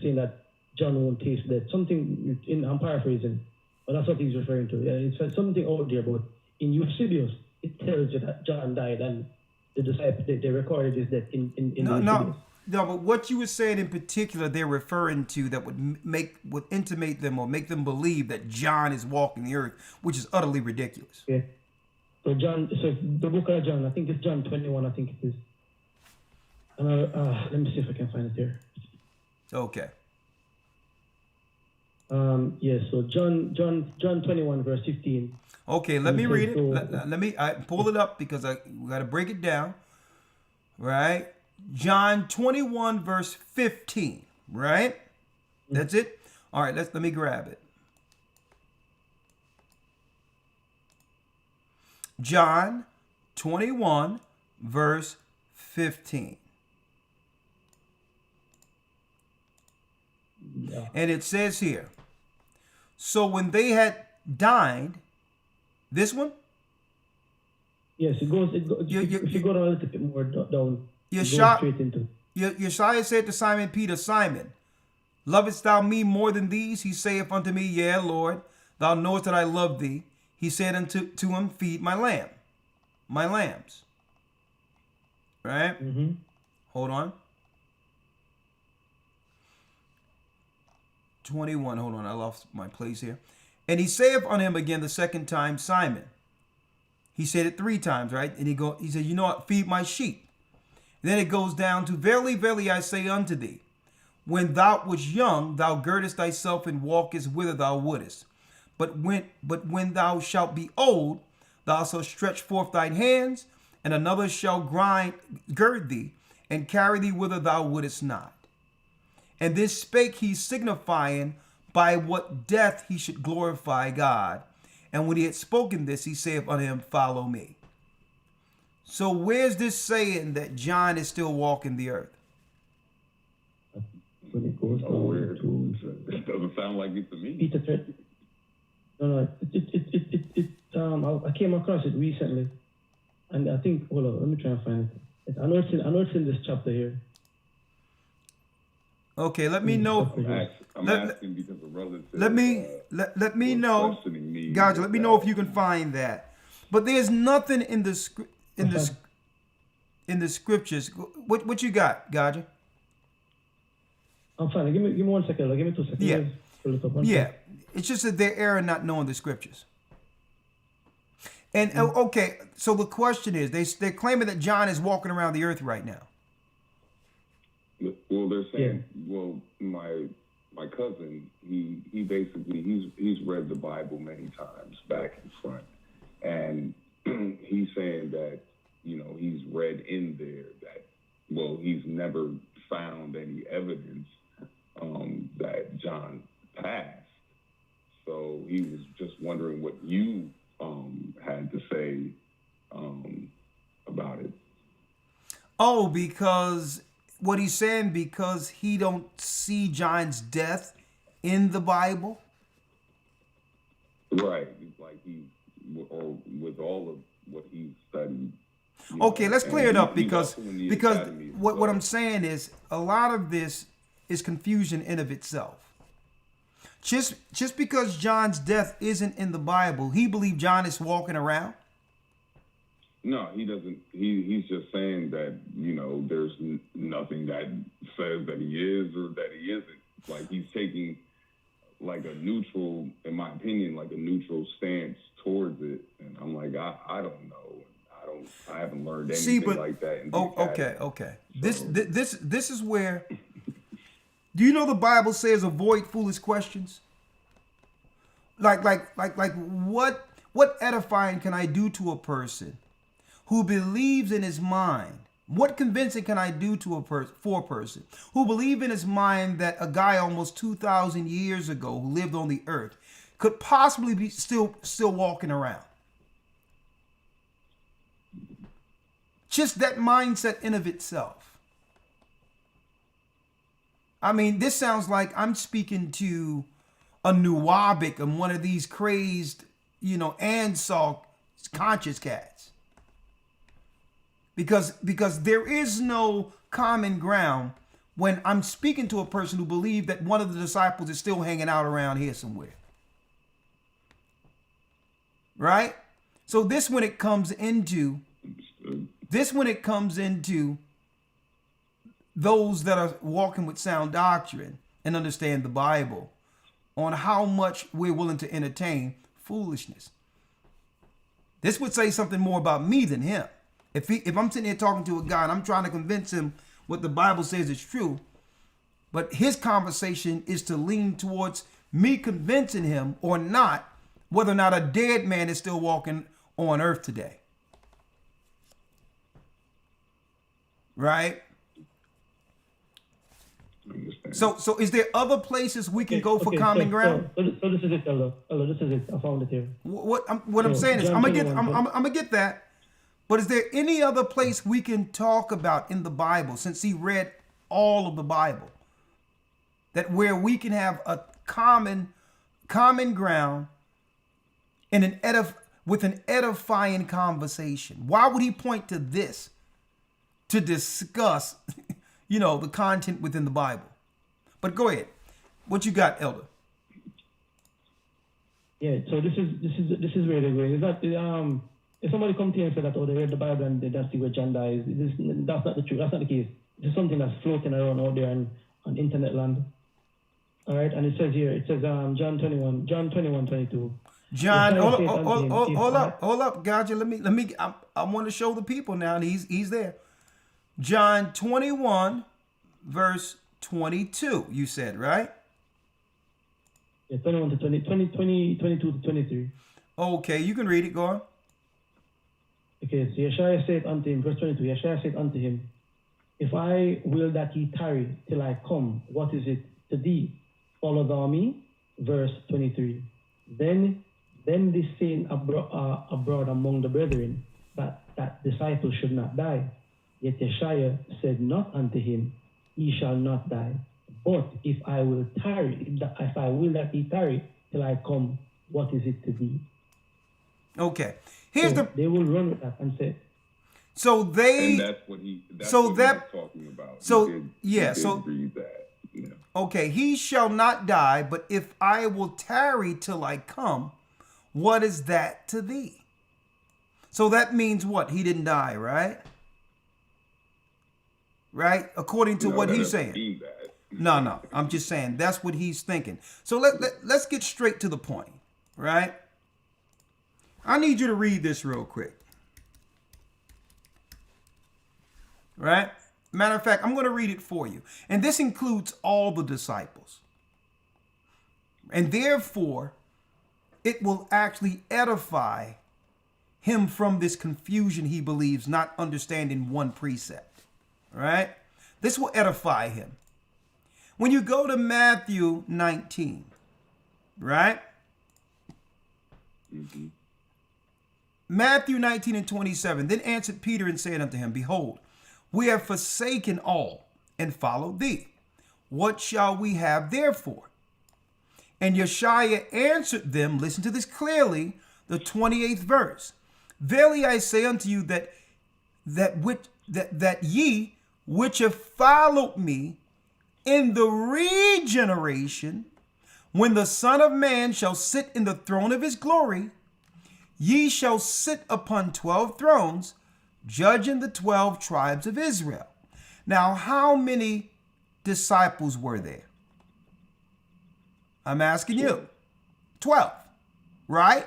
saying that John won't taste death. Something I'm paraphrasing, but that's what he's referring to. Yeah, it's something out there, but in Eusebius, it tells you that John died, and the disciples they recorded his death in Eusebius. No, but what you were saying in particular, they're referring to that would intimate them or make them believe that John is walking the earth, which is utterly ridiculous. Yeah. So the book of John, I think it's John 21. I think it is. And let me see if I can find it here. Okay. Yeah. So John 21 verse 15. Okay, let me read it. Let me pull it up because we got to break it down. Right? John 21 verse 15. Right? That's it. All right. Let me grab it. John 21 verse 15. Yeah. And it says here, so when they had dined, this one? Yes, it goes. If you go down a little bit more down, Yeshua said to Simon Peter, Simon, lovest thou me more than these? He saith unto me, yea, Lord, thou knowest that I love thee. He said unto him, feed my lambs. Right? Mm-hmm. Hold on. 21. Hold on. I lost my place here. And he saith unto him again the second time, Simon. He said it 3 times, right? And he said, you know what? Feed my sheep. And then it goes down to, verily, verily, I say unto thee, when thou wast young, thou girdest thyself and walkest whither thou wouldest. But when thou shalt be old, thou shalt stretch forth thine hands, and another shall gird thee, and carry thee whither thou wouldest not. And this spake he, signifying by what death he should glorify God. And when he had spoken this, he saith unto him, follow me. So where's this saying that John is still walking the earth? When it goes it doesn't sound like it to me. Peter said, no, I came across it recently, and I think, hold on, let me try and find it. I know it's in this chapter here. Okay, let me know. I'm asking because the relative. Let me know. Gotcha. Let me know if you can find that. But there's nothing in the scriptures. What you got, Gotcha? I'm fine. Give me 1 second. Give me 2 seconds. Yeah. Yeah. It's just that they're erring not knowing the scriptures. And okay, so the question is, they're claiming that John is walking around the earth right now. Well, they're saying, well, my cousin, he basically he's read the Bible many times back and front, and he's saying that he's read in there that he's never found any evidence that John passed. So he was just wondering what you had to say about it. Oh, because what he's saying, because he don't see John's death in the Bible. Right, like or with all of what he's studied. Okay, let's clear it up because what I'm saying is a lot of this is confusion in of itself. Just because John's death isn't in the Bible, he believed John is walking around. No, he doesn't. He's just saying that there's nothing that says that he is or that he isn't. Like he's taking like a neutral, in my opinion, like a neutral stance towards it, and I'm like, I don't know. I haven't learned anything like that. Okay. So. This is where. Do you know the Bible says avoid foolish questions? Like what edifying can I do to a person who believes in his mind What convincing can I do to for a person who believe in his mind that a guy almost 2,000 years ago who lived on the earth could possibly be still walking around? Just that mindset in of itself. I mean, this sounds like I'm speaking to a Nuwabic and one of these crazed, Ansal conscious cats. Because there is no common ground when I'm speaking to a person who believes that one of the disciples is still hanging out around here somewhere. Right? So this when it comes into those that are walking with sound doctrine and understand the Bible on how much we're willing to entertain foolishness. This would say something more about me than him. If I'm sitting here talking to a guy and I'm trying to convince him what the Bible says is true, but his conversation is to lean towards me convincing him or not, whether or not a dead man is still walking on earth today. Right? So is there other places we can go for common ground? So this is it, Elder. This is it. I found it here. What I'm saying is, I'm gonna get that. But is there any other place we can talk about in the Bible, since he read all of the Bible, that where we can have a common ground and with an edifying conversation? Why would he point to this to discuss, the content within the Bible? But go ahead. What you got, Elder? Yeah. So this is where they're going. Is that if somebody comes to you and says that, they read the Bible and they don't see where John dies, that's not the truth. That's not the case. It's something that's floating around out there on internet land. All right, and it says here, John 21:22. John, hold up, gotcha. Let me. I want to show the people now, and he's there. John 21, verse 22. You said, right? Yeah, 21 to 22 to 23. Okay, you can read it. Go on. Okay, so Yeshua said unto him, verse 22, Yeshua said unto him, if I will that he tarry till I come, what is it to thee? Follow thou me. Verse 23. Then this saying abroad among the brethren, that disciple should not die. Yet Yeshua said not unto him, he shall not die. But if I will that he tarry till I come, what is it to thee? Okay. They will run with that and say. So they. And that's what he. That's so what that he was talking about. So he did read that. Yeah. Okay. He shall not die, but if I will tarry till I come, what is that to thee? So that means what? He didn't die, right? Right? According to what he's saying. No. I'm just saying that's what he's thinking. So let's get straight to the point, right? I need you to read this real quick. Right? Matter of fact, I'm going to read it for you. And this includes all the disciples. And therefore, it will actually edify him from this confusion he believes, not understanding one precept. Right? This will edify him. When you go to Matthew 19, right? Mm-hmm. Matthew 19 and 27. Then answered Peter and said unto him, behold, we have forsaken all and followed thee. What shall we have therefore? And Yeshua answered them, listen to this clearly, the 28th verse. Verily I say unto you that ye which have followed me in the regeneration, when the Son of Man shall sit in the throne of his glory, ye shall sit upon 12 thrones, judging the 12 tribes of Israel. Now, how many disciples were there? I'm asking you. 12, right?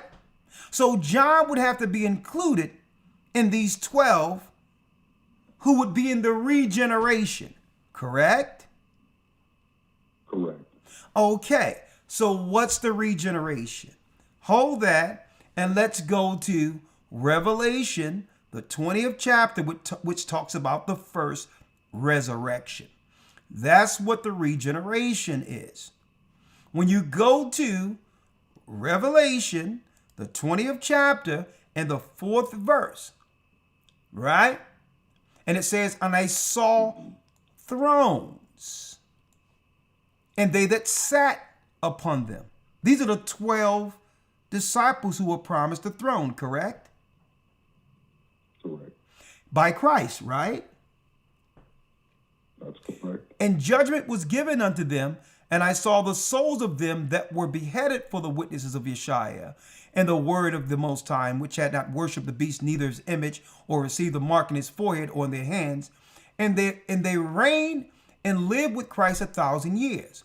So John would have to be included in these 12 who would be in the regeneration, correct? Correct. Okay, so what's the regeneration? Hold that. And let's go to Revelation The 20th chapter, which talks about the first resurrection. That's what the regeneration is. When you go to Revelation, the 20th chapter and the 4th verse, right? And it says, and I saw thrones, and they that sat upon them. These are the 12 disciples who were promised the throne, correct? Correct. By Christ, right? That's correct. And judgment was given unto them, and I saw the souls of them that were beheaded for the witnesses of Yeshua and the word of the Most High, which had not worshipped the beast, neither his image, or received the mark in his forehead or in their hands. And they reigned and lived with Christ 1,000 years.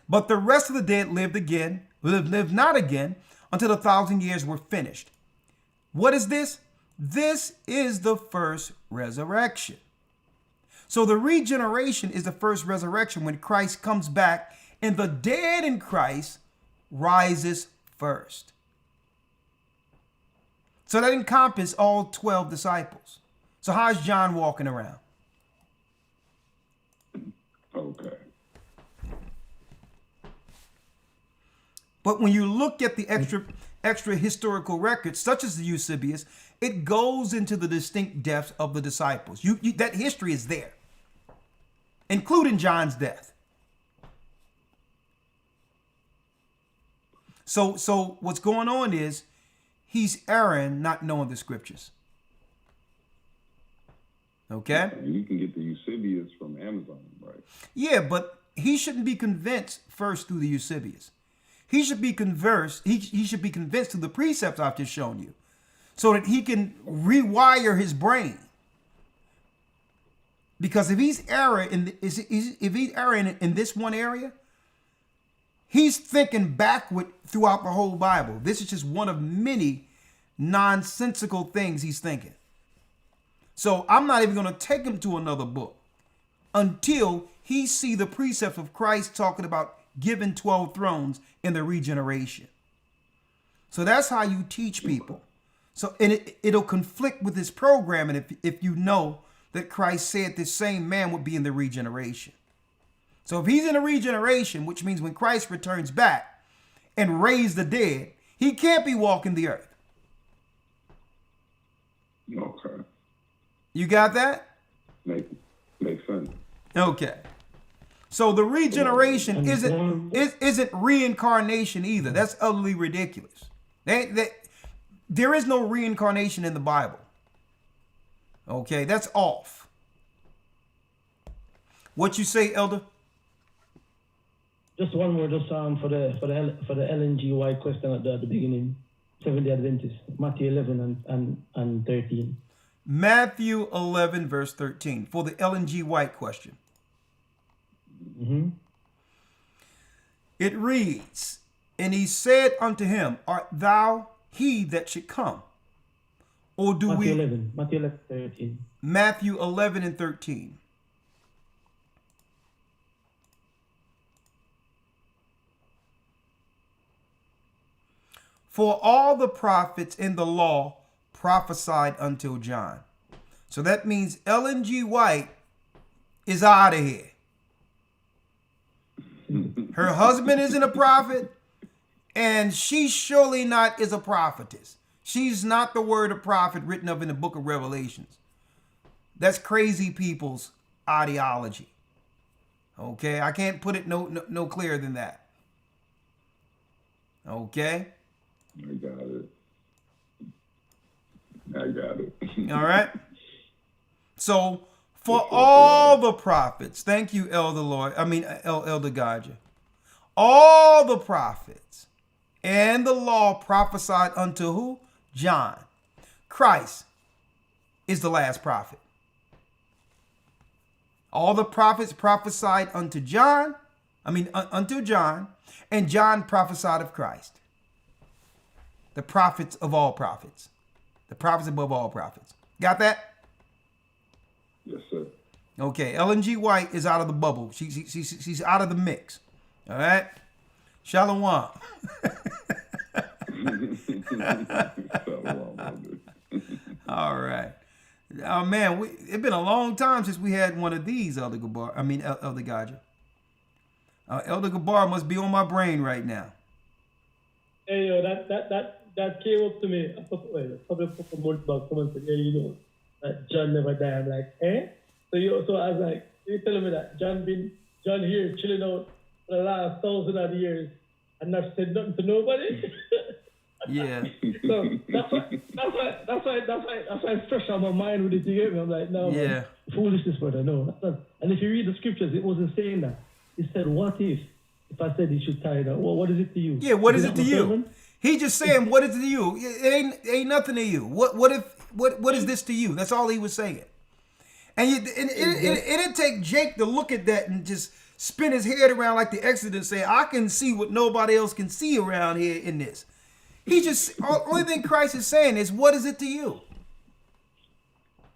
But the rest of the dead lived not again until the 1,000 years were finished. What is this? This is the first resurrection. So the regeneration is the first resurrection when Christ comes back and the dead in Christ rises first. So that encompasses all 12 disciples. So how is John walking around? Okay. But when you look at the extra historical records, such as the Eusebius, it goes into the distinct deaths of the disciples. That history is there, including John's death. So what's going on is he's erring, not knowing the scriptures. Okay? You can get the Eusebius from Amazon, right? Yeah, but he shouldn't be convinced first through the Eusebius. He should be convinced through the precepts I've just shown you, so that he can rewire his brain. Because if he's erring in this one area, he's thinking backward throughout the whole Bible. This is just one of many nonsensical things he's thinking. So I'm not even going to take him to another book until he see the precepts of Christ talking about giving 12 thrones in the regeneration. So that's how you teach people. So and it'll conflict with his program, and if you know that Christ said this same man would be in the regeneration. So if he's in the regeneration, which means when Christ returns back and raise the dead, he can't be walking the earth. Okay. You got that? Makes sense. Okay. So the regeneration isn't reincarnation either. That's utterly ridiculous. There is no reincarnation in the Bible. Okay, that's off. What you say, Elder? Just one more, just for the LNGY question at the beginning. Seventh-day Adventist, Matthew 11 and 13. Matthew 11 verse 13 for the Ellen G. White question. Mm-hmm. It reads, and he said unto him, art thou he that should come? Or do Matthew we? 11, Matthew 11, 13. Matthew 11 and 13. For all the prophets in the law prophesied until John. So that means Ellen G. White is out of here. Her husband isn't a prophet, and she surely not is a prophetess. She's not the word of prophet written up in the book of Revelations. That's crazy people's ideology. Okay, I can't put it no clearer than that. Okay. I got it. All right. So for all the prophets, thank you, Elder Rawchaa. All the prophets and the law prophesied unto who? John. Christ is the last prophet. All the prophets prophesied unto John, and John prophesied of Christ. The prophets of all prophets. The prophets above all prophets. Got that? Yes, sir. Okay, Ellen G. White is out of the bubble. She's out of the mix. All right? Shalom. All All right. Oh man, it's been a long time since we had one of these, Elder Gabar. I mean, Elder Gaja. Elder Gabar must be on my brain right now. Hey, yo, that came up to me probably a couple months back. Someone said, "Yeah, you know that John never died." I'm like, eh? So I was like, you telling me that John here chilling out for the last 1,000 years and not said nothing to nobody? Yeah. So that's why it's fresh on my mind with it. You get me? I'm like, no, yeah. Man, foolishness, brother. No. And if you read the scriptures, it wasn't saying that. It said, what if I said he should tie down? Well, what is it to you? Yeah, what is it to you? He just saying, what is it to you? It ain't nothing to you. What is this to you? That's all he was saying. And it'd take Jake to look at that and just spin his head around like the Exodus and say, I can see what nobody else can see around here in this. He just, only thing Christ is saying is, what is it to you?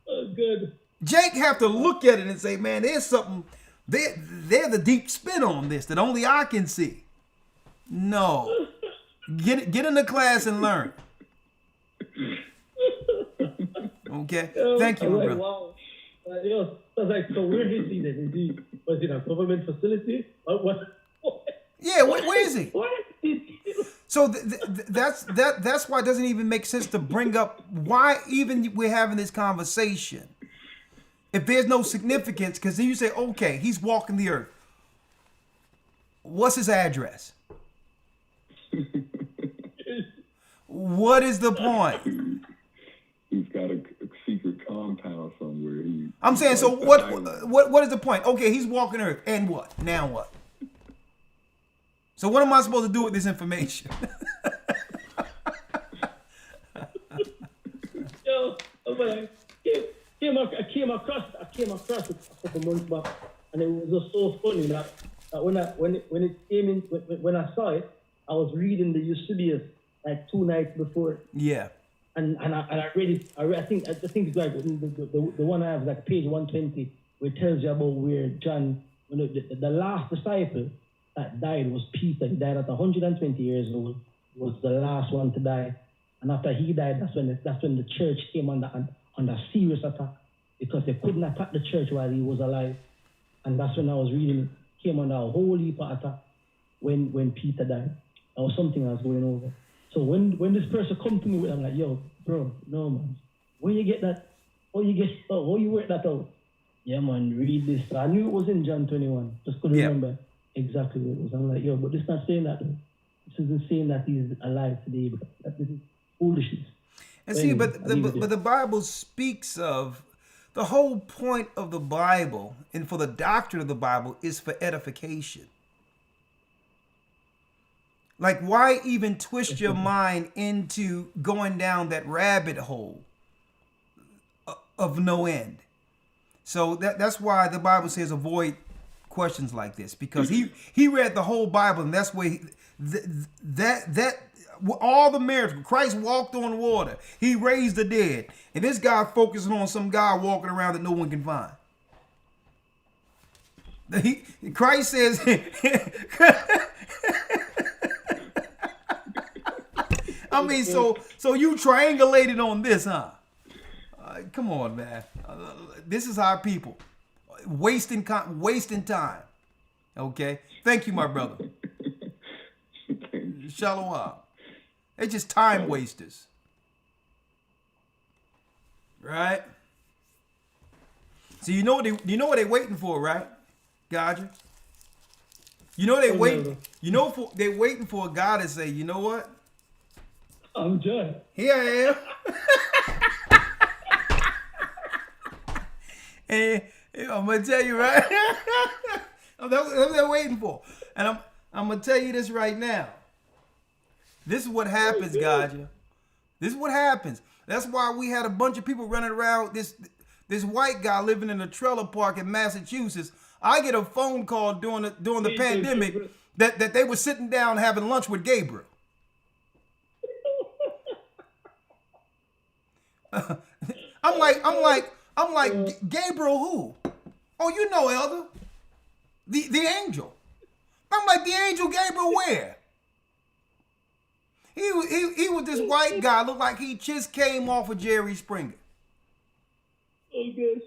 Good. Jake have to look at it and say, man, there's something, there's a deep spin on this that only I can see. No. Get in the class and learn. Okay? Thank you, my brother. Wow. I was like, so where is he then? Was it a government facility? What? Yeah, where is he? What is he? So that's why it doesn't even make sense to bring up why even we're having this conversation. If there's no significance, because then you say, okay, he's walking the earth. What's his address? What is the point? He's got a secret compound somewhere. I'm saying, so what is the point? Okay, he's walking earth, and what? Now what? So what am I supposed to do with this information? Yo, I came across it a couple months back, and it was just so funny that when I saw it, I was reading the Eusebius like 2 nights before. Yeah. And I read it. I think it's like the one I have, like page 120, where it tells you about where John, the last disciple that died was Peter. He died at 120 years old. Was the last one to die. And after he died, that's when the church came under serious attack, because they couldn't attack the church while he was alive. And that's when I was reading it. Came under a whole heap of attack when Peter died. That was something I was going over. So when this person come to me with, I'm like, yo, bro, no man. Where you get that? How you work that out? Yeah, man, read this. So I knew it was in John 21. Just couldn't remember exactly what it was. I'm like, yo, but this is not saying that though. This isn't saying that he's alive today, but this is foolishness. And see, but the Bible speaks of, the whole point of the Bible and for the doctrine of the Bible is for edification. Like, why even twist your mind into going down that rabbit hole of no end? So that's why the Bible says avoid questions like this, because he read the whole Bible, and that's where all the miracles. Christ walked on water. He raised the dead. And this guy focusing on some guy walking around that no one can find. Christ says, I mean, so you triangulated on this, huh? Come on, man. This is our people. Wasting time. Okay? Thank you, my brother. Shalom. They're just time wasters. Right? So you know what they're waiting for, right? Gotcha. You know they're waiting for a God to say, you know what? I'm John. Here I am. And I'm gonna tell you, right? That's what they're waiting for. And I'm gonna tell you this right now. This is what happens, Gaja. This is what happens. That's why we had a bunch of people running around this white guy living in a trailer park in Massachusetts. I get a phone call during the pandemic that they were sitting down having lunch with Gabriel. I'm like, Gabriel who? Oh, you know, Elder. The angel. I'm like, the angel Gabriel where? He was this white guy, looked like he just came off of Jerry Springer. Oh gosh.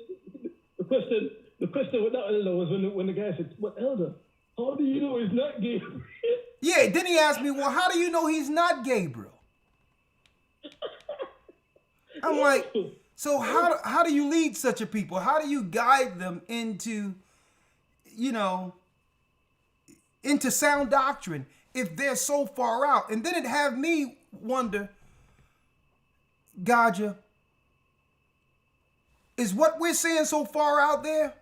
The question with that elder was when the guy said, "But elder, how do you know he's not Gabriel?" Yeah, then he asked me, well, how do you know he's not Gabriel? I'm like, so how do you lead such a people? How do you guide them into, into sound doctrine if they're so far out? And then it have me wonder, Gaja, is what we're saying so far out there?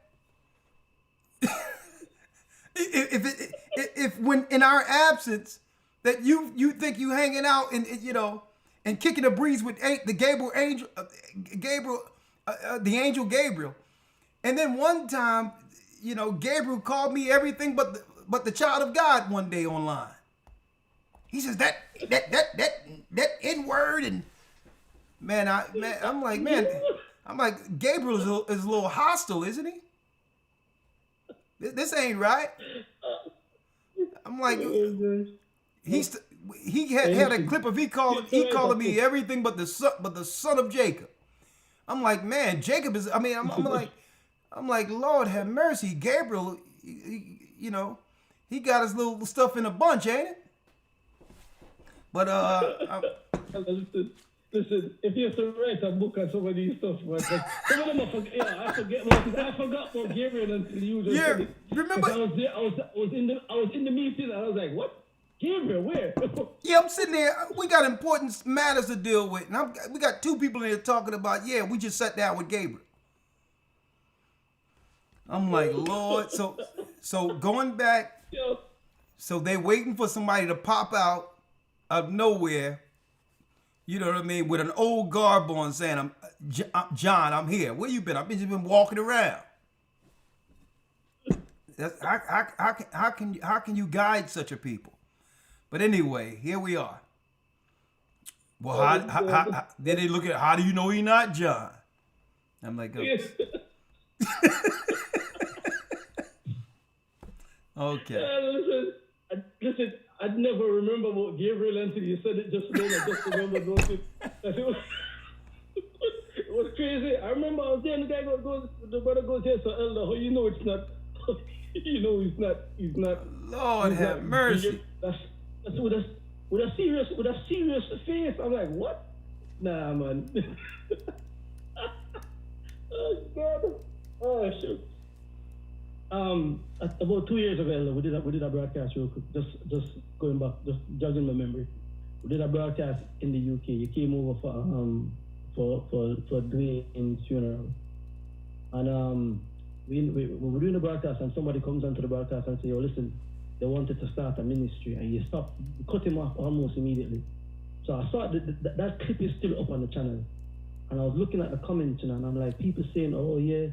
if when in our absence that you think you hanging out and kicking a breeze with the angel Gabriel, and then one time Gabriel called me everything but the child of God one day online. He says that N-word, and I'm like Gabriel is a little hostile, isn't he? This ain't right. I'm like, he had a clip of he calling me everything but the son of Jacob. I'm like, man, Jacob is. I mean, I'm like, Lord have mercy, Gabriel. He got his little stuff in a bunch, ain't it? But Listen, if you have to write a book on some of these stuff, man, some of them I forgot about Gabriel until you just said it. Remember? I was in the meeting and I was like, what? Gabriel, where? Yeah, I'm sitting there. We got important matters to deal with, and we got two people in here talking about. Yeah, we just sat down with Gabriel. I'm like, Lord. So going back. So they waiting for somebody to pop out of nowhere. You know what I mean? With an old garb on, saying, "I'm John. I'm here. Where you been? I've just been walking around." How can you guide such a people? But anyway, here we are. Well, how then they look at, how do you know he's not John? I'm like, oh. Okay. Listen, I'd never remember about Gabriel until you said it just then. I just remember those things. It was crazy. I remember I was there and the guy the brother goes, "Yes, so Elder, how you know it's not, he's not. Lord have mercy. That's with a serious face. I'm like, what? Nah, man. Oh, God. Oh, shoot. About 2 years ago, we did a broadcast real quick. Just going back, just jogging my memory. We did a broadcast in the UK. You came over for Dwayne's funeral, and we were doing the broadcast, and somebody comes onto the broadcast and say, "Yo, listen, they wanted to start a ministry," and you cut him off almost immediately. So I saw that clip is still up on the channel, and I was looking at the comments, and I'm like, people saying, "Oh yeah,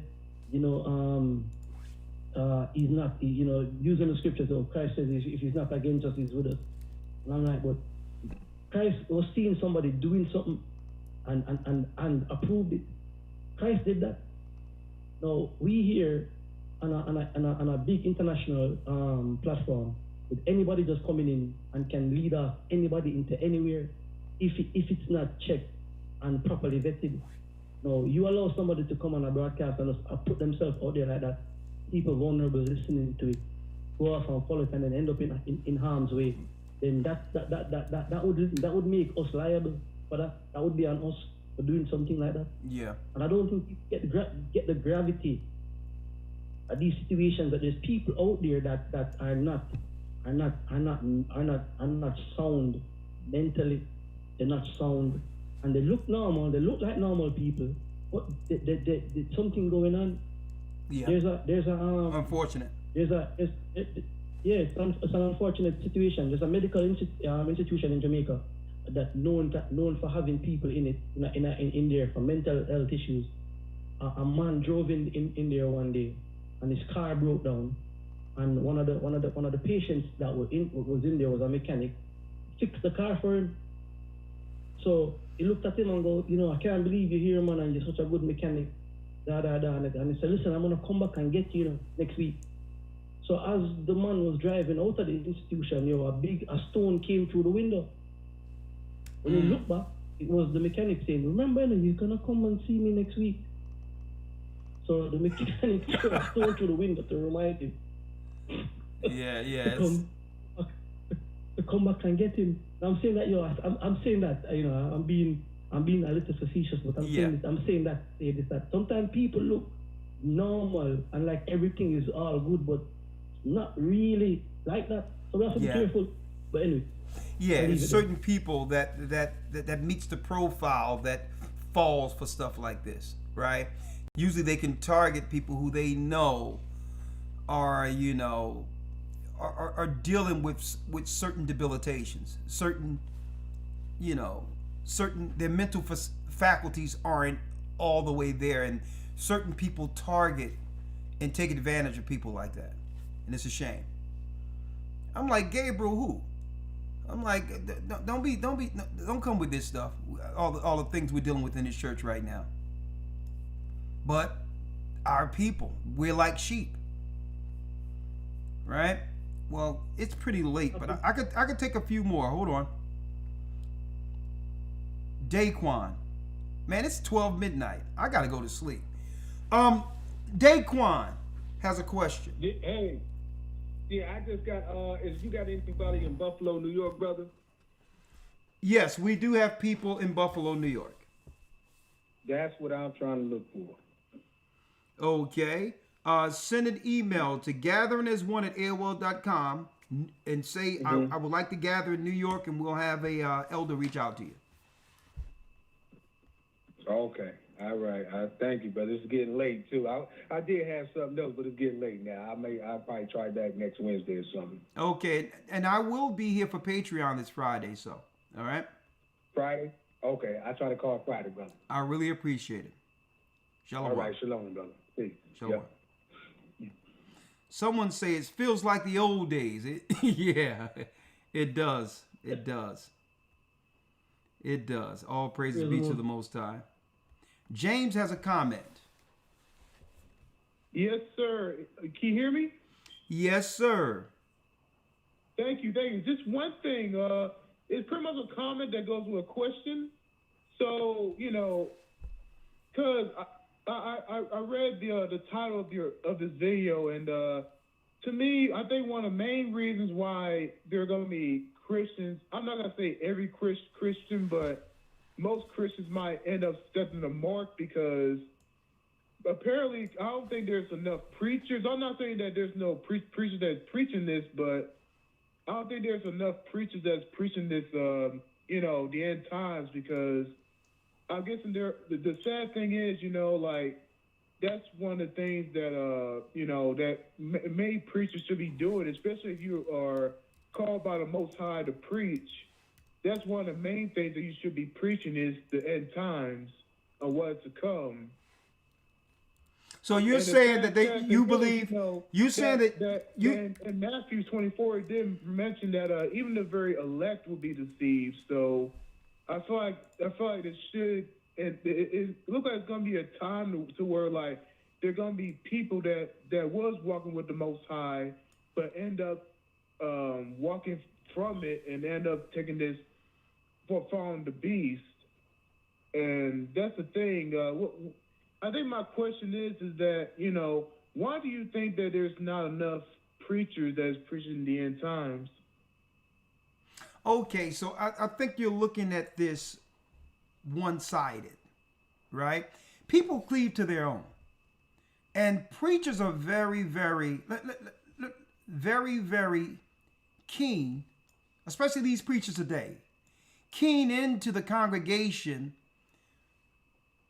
he's not, using the scriptures. Oh, Christ says if he's not against us, he's with us." And I'm like, but Christ was seeing somebody doing something and approved it. Christ did that. Now we here on a big international platform, with anybody just coming in and can lead us anybody into anywhere, if it's not checked and properly vetted. No, you allow somebody to come on a broadcast and put themselves out there like that. People vulnerable listening to it, go off and follow it, and then end up in harm's way. Then that would make us liable for that. That would be on us for doing something like that. Yeah. And I don't think people get the gravity of these situations. That there's people out there that are not sound mentally. They're not sound, and they look normal. They look like normal people. But there's something going on. Yeah. There's a unfortunate. It's an unfortunate situation. There's a medical institution in Jamaica that known for having people in it in there for mental health issues. A man drove in there one day, and his car broke down, and one of the patients that was in there was a mechanic, fixed the car for him. So he looked at him and go, "I can't believe you're here, man, and you're such a good mechanic." And he said, "Listen, I'm gonna come back and get you next week." So as the man was driving out of the institution, a stone came through the window. When he looked back, it was the mechanic saying, "Remember, you're gonna come and see me next week." So the mechanic threw a stone through the window to remind him. Yeah. To come back and get him. I'm saying that, I'm saying that, I'm being a little facetious, but I'm saying that sometimes people look normal and like everything is all good, but not really like that. So we have to be careful. But anyway. Yeah, it's certain people that meets the profile that falls for stuff like this, right? Usually they can target people who they know are dealing with certain debilitations, certain their mental faculties aren't all the way there, and certain people target and take advantage of people like that, and it's a shame. I'm like, Gabriel, who? I'm like, don't come with this stuff. All the things we're dealing with in this church right now. But our people, we're like sheep, right? Well, it's pretty late, but I could take a few more. Hold on. Daquan, man, it's 12 midnight. I gotta go to sleep. Daquan has a question. Hey, I just got. Is you got anybody in Buffalo, New York, brother? Yes, we do have people in Buffalo, New York. That's what I'm trying to look for. Okay. Send an email to gatheringasone@aol.com and say, I would like to gather in New York, and we'll have a elder reach out to you. Okay. All right. Thank you, brother. It's getting late, too. I did have something else, but it's getting late now. I'll probably try back next Wednesday or something. Okay. And I will be here for Patreon this Friday, so. All right? Friday? Okay. I'll try to call Friday, brother. I really appreciate it. Shalom. All right. Shalom, brother. Peace. Shalom. Yep. Someone say it feels like the old days. Yeah, it does. It does. It does. All praises be to the Most High. James has a comment. Yes, sir. Can you hear me? Yes, sir. Thank you. Just one thing. It's pretty much a comment that goes with a question. So, because I read the title of this video, and to me, I think one of the main reasons why there are going to be Christians, I'm not going to say every Christian, but most Christians might end up stepping the mark, because apparently I don't think there's enough preachers. I'm not saying that there's no preachers that's preaching this, but I don't think there's enough preachers that's preaching this, the end times, because I'm guessing the sad thing is, that's one of the things that, that many preachers should be doing, especially if you are called by the Most High to preach. That's one of the main things that you should be preaching, is the end times of what's to come. So you're saying that you believe, you saying that you... In Matthew 24, it did mention that even the very elect will be deceived. So I feel like it should, it looks like it's going to be a time to where, like, there are going to be people that was walking with the Most High, but end up walking from it and end up taking this, following the beast. And that's the thing. I think my question is that, why do you think that there's not enough preachers that's preaching the end times? Okay, so I think you're looking at this one-sided, right? People cleave to their own. And preachers are very, very, very, very keen, especially these preachers today, keen into the congregation.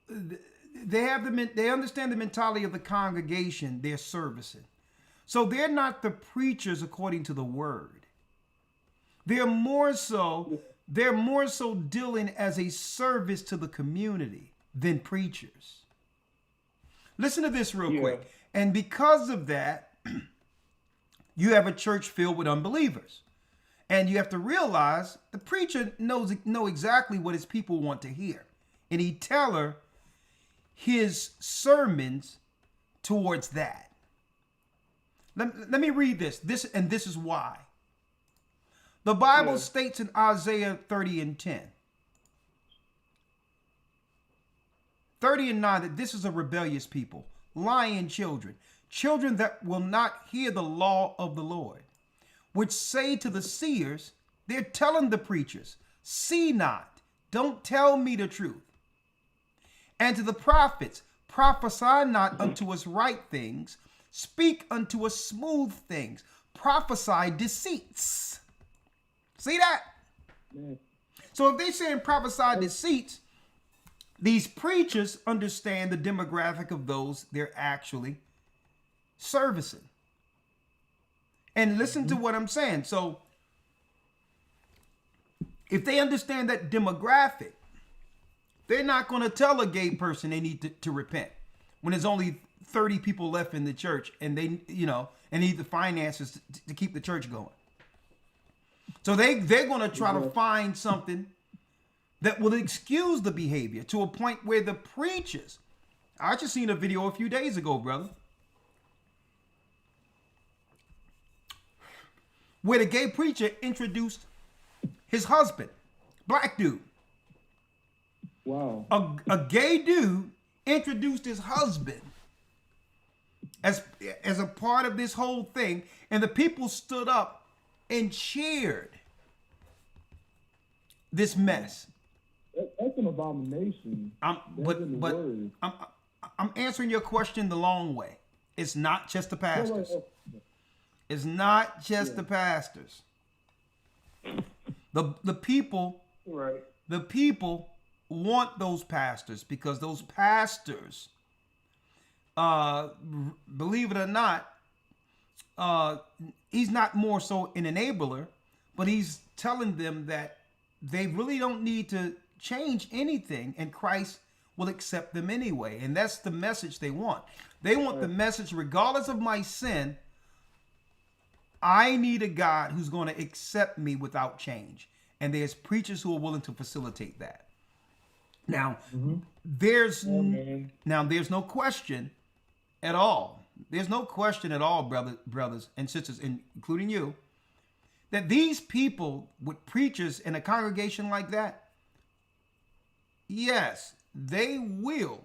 They understand the mentality of the congregation they're servicing. So they're not the preachers according to the word. They're more so dealing as a service to the community than preachers. Listen to this real quick. And because of that, you have a church filled with unbelievers. And you have to realize the preacher know exactly what his people want to hear. And he tailor his sermons towards that. Let me read this. This is why. The Bible states in Isaiah 30 and 10, 30 and 9, that this is a rebellious people. lying children, children that will not hear the law of the Lord, which say to the seers, they're telling the preachers, see not, don't tell me the truth. And to the prophets, prophesy not unto us right things, speak unto us smooth things, prophesy deceits. See that? Man. So if they saying prophesy deceits, these preachers understand the demographic of those they're actually servicing. And listen to what I'm saying. So if they understand that demographic, they're not going to tell a gay person they need to repent when there's only 30 people left in the church and they, and need the finances to keep the church going. So they're going to try to find something that will excuse the behavior to a point where the preachers, I just seen a video a few days ago, brother, where the gay preacher introduced his husband, black dude. Wow. A gay dude introduced his husband as a part of this whole thing, and the people stood up and cheered this mess. That's an abomination. I'm answering your question the long way. It's not just the pastors. It's not just the pastors. The people, right? The people want those pastors because those pastors, believe it or not, he's not more so an enabler, but he's telling them that they really don't need to change anything and Christ will accept them anyway. And that's the message they want. They want the message, regardless of my sin, I need a God who's going to accept me without change. And there's preachers who are willing to facilitate that. Now, there's no question at all. There's no question at all, brothers and sisters, including you, that these people with preachers in a congregation like that, yes, they will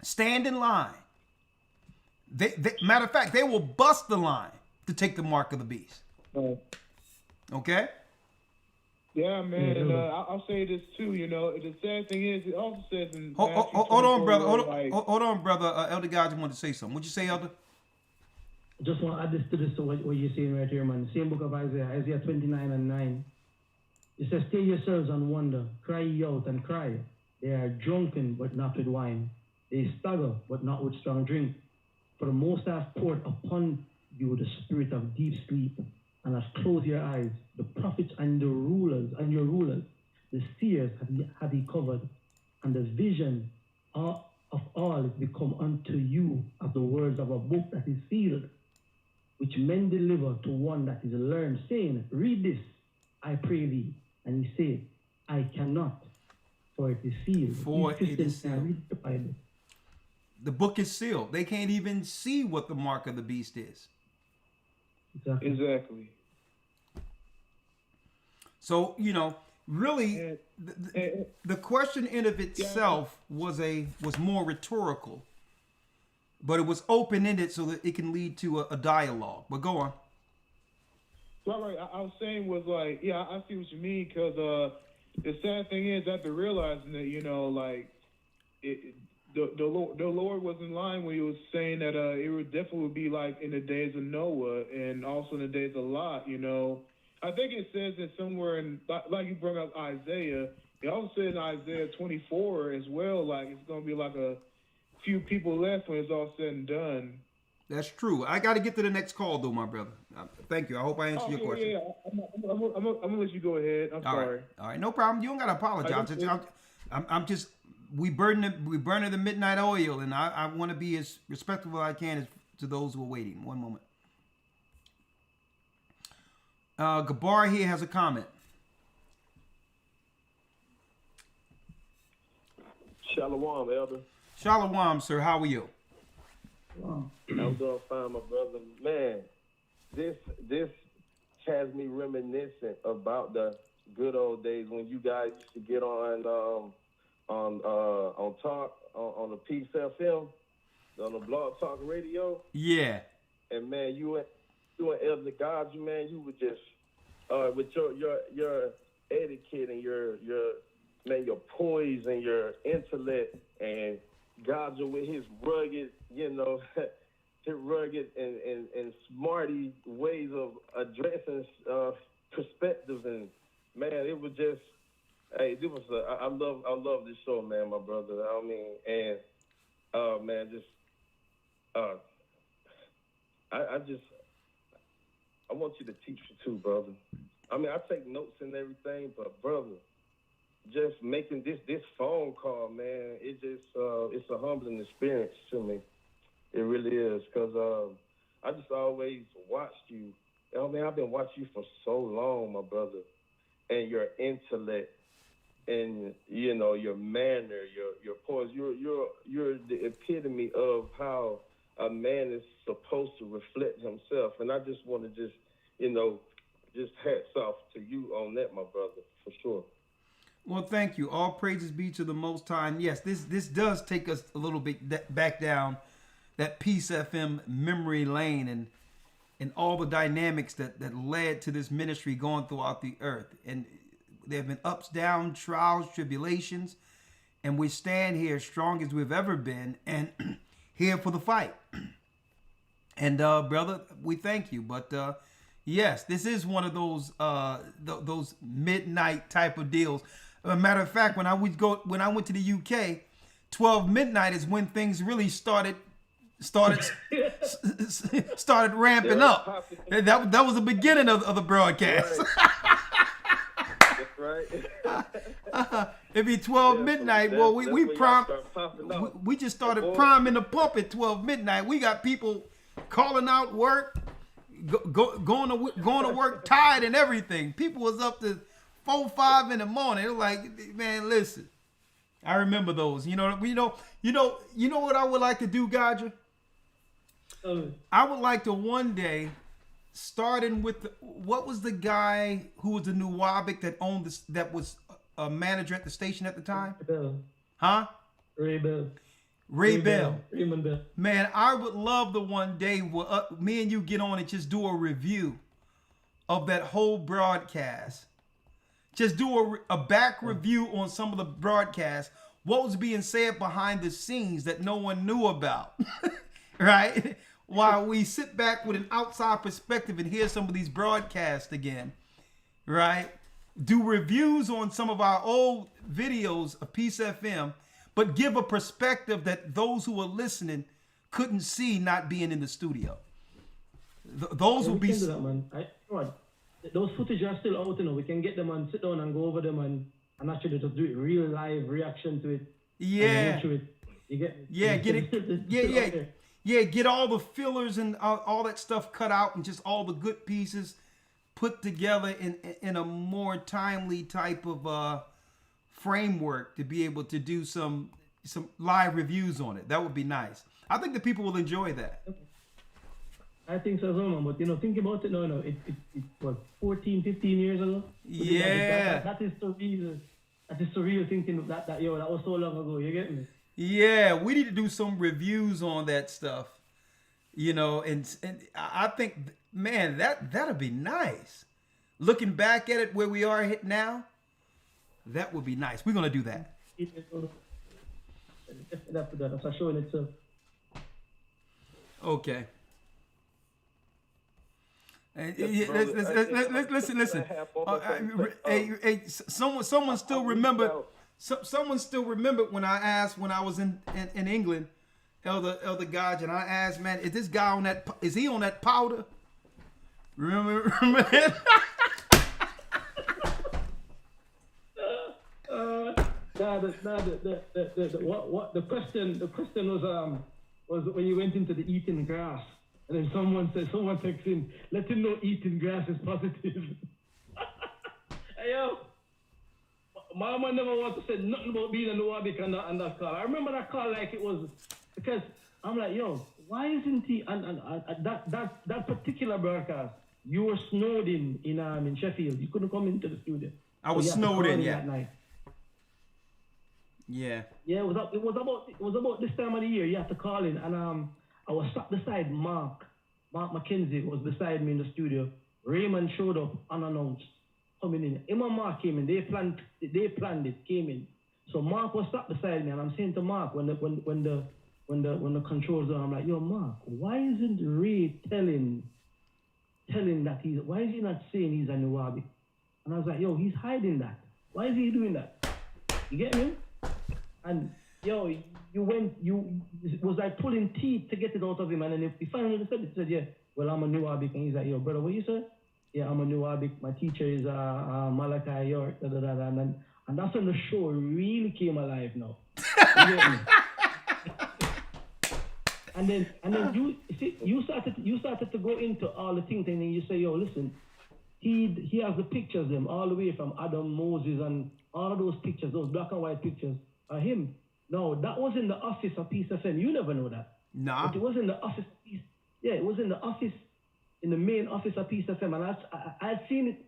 stand in line. Matter of fact, they will bust the line to take the mark of the beast. Okay? Yeah, man. And I'll say this too. The sad thing is, it also says in hold on, brother. Hold on, brother. Elder God just wanted to say something. What'd you say, Elder? Just want to add this to what you're saying right here, man. Same book of Isaiah 29:9. It says, "Stay yourselves and wonder, cry ye out and cry. They are drunken, but not with wine. They stagger, but not with strong drink. For the Most High hath poured upon you the spirit of deep sleep, and has closed your eyes. The prophets and your rulers, the seers have he covered, and the vision of all is become unto you of the words of a book that is sealed, which men deliver to one that is learned, saying, read this, I pray thee. And he said, I cannot, for it is sealed." For it is sealed. Read the Bible. The book is sealed. They can't even see what the mark of the beast is. Exactly. So, really, the question in of itself was more rhetorical, but it was open-ended so that it can lead to a dialogue. But go on. Right. I was saying was like, yeah, I see what you mean, because the sad thing is, after realizing that, the Lord was in line when he was saying that it would definitely be like in the days of Noah and also in the days of Lot. I think it says that somewhere in, like you brought up Isaiah, it also said in Isaiah 24 as well, like it's going to be like a few people left when it's all said and done. That's true. I got to get to the next call, though, my brother. Thank you. I hope I answered your question. Yeah. I'm gonna let you go ahead. I'm sorry. All right. No problem. You don't got to apologize. I'm just, we burning the midnight oil, and I want to be as respectful as I can to those who are waiting. One moment. Gabar here has a comment. Shalom, Elder. Shalom, sir. How are you? I'm doing fine, my brother. Man, this has me reminiscent about the good old days when you guys used to get on Talk on the Peace FM. Blog Talk Radio. Yeah. And man, you and Elder Rawchaa, man, you were just with your etiquette and your poise and your intellect, and Rawchaa with his rugged, his rugged and smarty ways of addressing perspectives, and man, it was just, hey, it was I love this show, man, my brother. I mean, and man, just I want you to teach me too, brother. I mean, I take notes and everything, but brother, just making this phone call, man, it just it's a humbling experience to me. It really is, because I just always watched you. I mean, I've been watching you for so long, my brother, and your intellect, and your manner, your poise. You're the epitome of how a man is supposed to reflect himself, and I just want to just hats off to you on that, my brother, for sure. Well, thank you. All praises be to the Most High. And yes, this does take us a little bit back down that Peace FM memory lane and all the dynamics that led to this ministry going throughout the earth. And there have been ups, downs, trials, tribulations, and we stand here strong as we've ever been and here for the fight. And brother, we thank you. But yes, this is one of those midnight type of deals. As a matter of fact, when I went to the UK, 12 midnight is when things really started ramping up. That was the beginning of the broadcast. Right. It'd be 12 midnight. Well, we just started priming the pump at 12 midnight. We got people calling out work, going to work tired and everything. People was up to 4, 5 in the morning. It was like, man, listen. I remember those. You know what I would like to do, Rawchaa? I would like to one day, starting with what was the guy who was the new Wabic that owned this, that was a manager at the station at the time? Huh? Ray Bell. Raymond Bell. Man, I would love the one day where me and you get on and just do a review of that whole broadcast. Just do a back review on some of the broadcasts. What was being said behind the scenes that no one knew about, right? While we sit back with an outside perspective and hear some of these broadcasts again, right? Do reviews on some of our old videos of Peace FM, but give a perspective that those who are listening couldn't see not being in the studio. Those will be... That, man. Those footage are still out, we can get them and sit down and go over them and actually just do it real live reaction to it. Yeah. To it. You get yeah, get it. Yeah, get all the fillers and all that stuff cut out and just all the good pieces put together in a more timely type of framework to be able to do some live reviews on it. That would be nice. I think the people will enjoy that. I think so, man. But think about it. No, it was 14, 15 years ago. Yeah. That is surreal. That is surreal thinking that was so long ago. You get me? Yeah, we need to do some reviews on that stuff. And I think, man, that'd be nice. Looking back at it where we are now, that would be nice. We're gonna do that. That's showing itself. Okay. Listen. Hey, someone still remember. Someone still remembered when I asked when I was in England, Elder Rawchaa, and I asked, man, is this guy on that? Is he on that powder? Remember that? The question was when you went into the eating grass, and then someone texted in, let him know eating grass is positive. Hey yo. Mama never want to say nothing about being a Wabic on that call. I remember that call like it was, because I'm like, yo, why isn't he? And that particular broadcast, you were snowed in Sheffield. You couldn't come into the studio. I was snowed in, yeah. That night. Yeah. Yeah, it was about this time of the year. You have to call in, and I was sat beside Mark McKenzie was beside me in the studio. Raymond showed up unannounced, coming in. Him and Mark came in. They planned it, came in. So Mark was sat beside me, and I'm saying to Mark when the controls are, I'm like, yo, Mark, why isn't Ray telling that why is he not saying he's a Nuwabi? And I was like, yo, he's hiding that. Why is he doing that? You get me? And yo, it was like pulling teeth to get it out of him. And then he finally said it, he said, yeah, well, I'm a Nuwabi. And he's like, yo, brother, what you said? Yeah, I'm a Nuwabi. My teacher is Malachi York, da, da, da, da. And that's when the show really came alive now. You get me? And then you started to go into all the things, and then you say, yo, listen, he has the pictures them all the way from Adam, Moses, and all of those pictures, those black and white pictures are him. No, that was in the office of Peace FM. You never know that. Nah. But it was in the office of Peace. Yeah, it was in the office, in the main office of Peace FM, and I had seen it.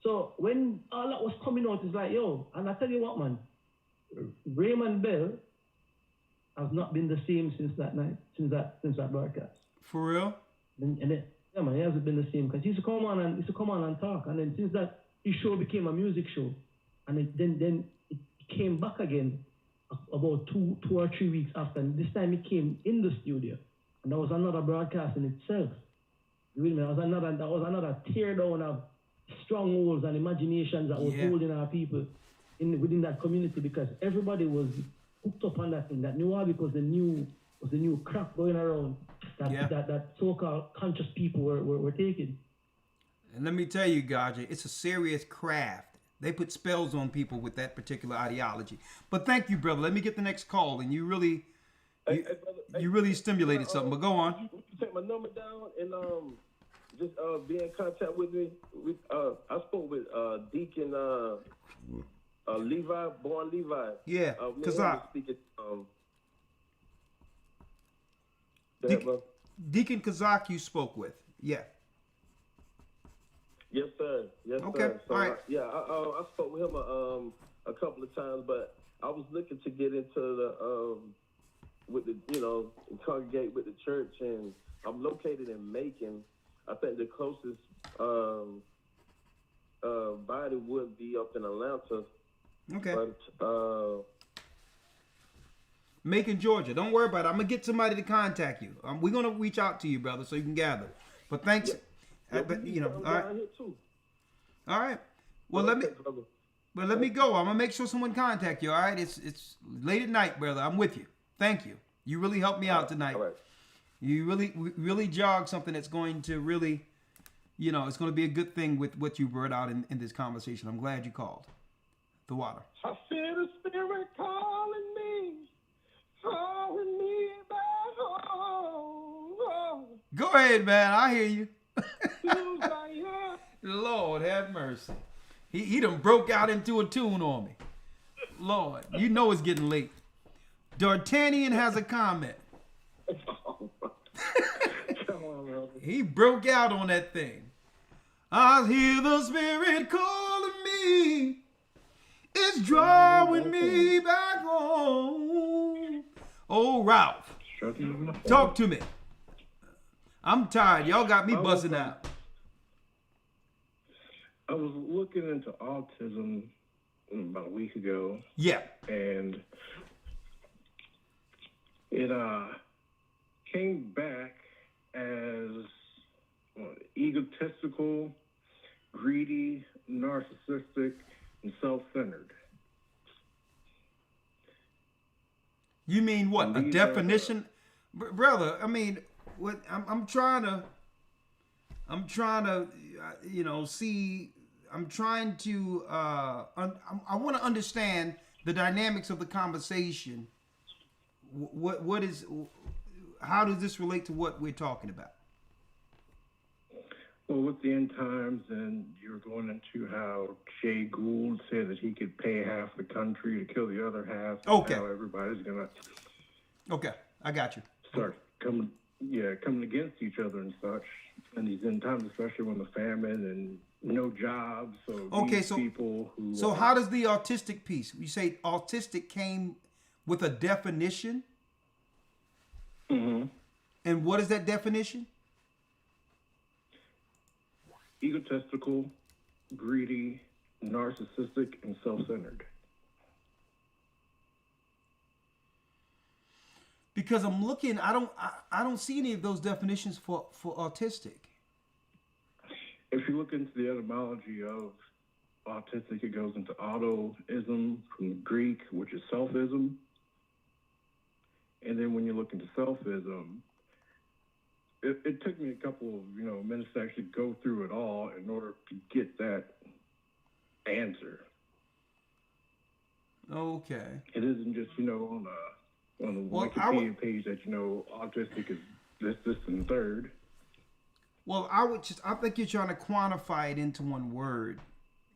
So when all that was coming out, it's like, yo, and I tell you what, man, Raymond Bell has not been the same since that night, since that broadcast. For real? And then, yeah, man, he hasn't been the same, because he used to come on and talk, and then since that his show became a music show, and then it came back again about two or 3 weeks after, and this time he came in the studio, and that was another broadcast in itself. You know what I mean? That was another tear down of strongholds and imaginations that was holding our people within that community, because everybody was hooked up on that thing. That Nuwabi was the new crap going around that so-called conscious people were taking. And let me tell you, Gaja, it's a serious craft. They put spells on people with that particular ideology. But thank you, brother. Let me get the next call. And you really, you really stimulated something. But go on. You take my number down and just be in contact with me. I spoke with Deacon Levi, Born Levi. Yeah, Kazak. Deacon Kazak you spoke with. Yeah. Yes, sir. Yes, okay. Sir. So, all right. I spoke with him a couple of times, but I was looking to get into the with the congregate with the church, and I'm located in Macon. I think the closest body would be up in Atlanta. Okay. But Macon, Georgia. Don't worry about it. I'm gonna get somebody to contact you. We're gonna reach out to you, brother, so you can gather. But thanks. Yeah, but all right. All right. Well, let me go. I'm gonna make sure someone contact you. All right. It's late at night, brother. I'm with you. Thank you. You really helped me out tonight. All right. You really jogged something that's going to really, it's going to be a good thing with what you brought out in this conversation. I'm glad you called. The water. I feel the spirit calling me back home. Go ahead, man. I hear you. Lord have mercy. He done broke out into a tune on me. Lord, you know it's getting late. D'Artagnan has a comment. He broke out on that thing. I hear the spirit calling me. It's drawing me back home. Oh, Ralph. Talk to me. I'm tired. Y'all got me buzzing out. I was looking into autism about a week ago. Yeah. And it came back as egotistical, greedy, narcissistic, and self-centered. You mean what? A definition? Brother, I mean, what I'm trying to see, I want to understand the dynamics of the conversation. How does this relate to what we're talking about? Well, with the end times, and you're going into how Jay Gould said that he could pay half the country to kill the other half. Okay. How everybody's gonna. Okay, I got you. Start coming against each other and such. And these end times, especially when the famine and no jobs. So Okay, these so people who so how does the autistic piece? You say autistic came with a definition, and what is that definition? egotistical, greedy, narcissistic, and self-centered. Because I'm looking, I don't see any of those definitions for autistic. If you look into the etymology of autistic, it goes into autoism from the Greek, which is selfism. And then when you look into selfism, it took me a couple of minutes to actually go through it all in order to get that answer. Okay. It isn't just on the Wikipedia page that autistic is this, and third. Well, I think you're trying to quantify it into one word,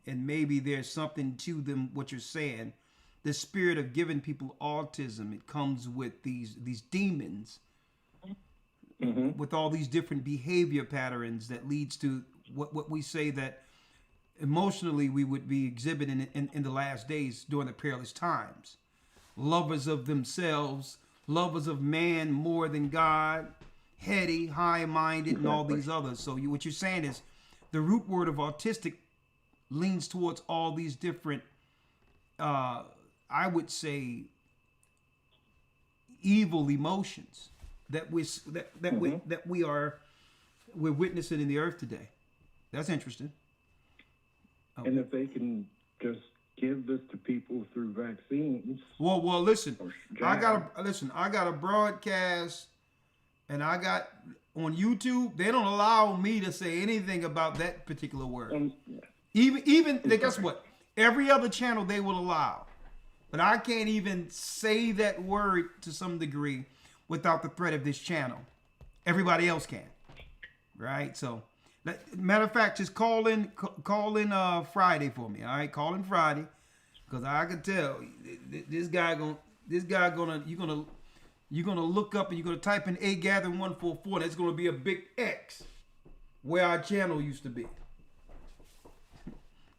and maybe there's something to them what you're saying. The spirit of giving people autism, it comes with these demons, with all these different behavior patterns that leads to what we say that emotionally we would be exhibiting in the last days during the perilous times. Lovers of themselves, lovers of man more than God, heady, high-minded, and all these others. So what you're saying is the root word of autistic leans towards all these different, I would say, evil emotions that we're witnessing in the earth today. That's interesting. Okay. And if they can just give this to people through vaccines. Well, listen. I got a broadcast, and I got on YouTube. They don't allow me to say anything about that particular word. Even guess what? Every other channel they will allow, but I can't even say that word to some degree without the threat of this channel. Everybody else can, right? So, matter of fact, just call in Friday for me. All right, call in Friday, because I can tell you're gonna look up and you're gonna type in A Gathering 144. That's gonna be a big X where our channel used to be.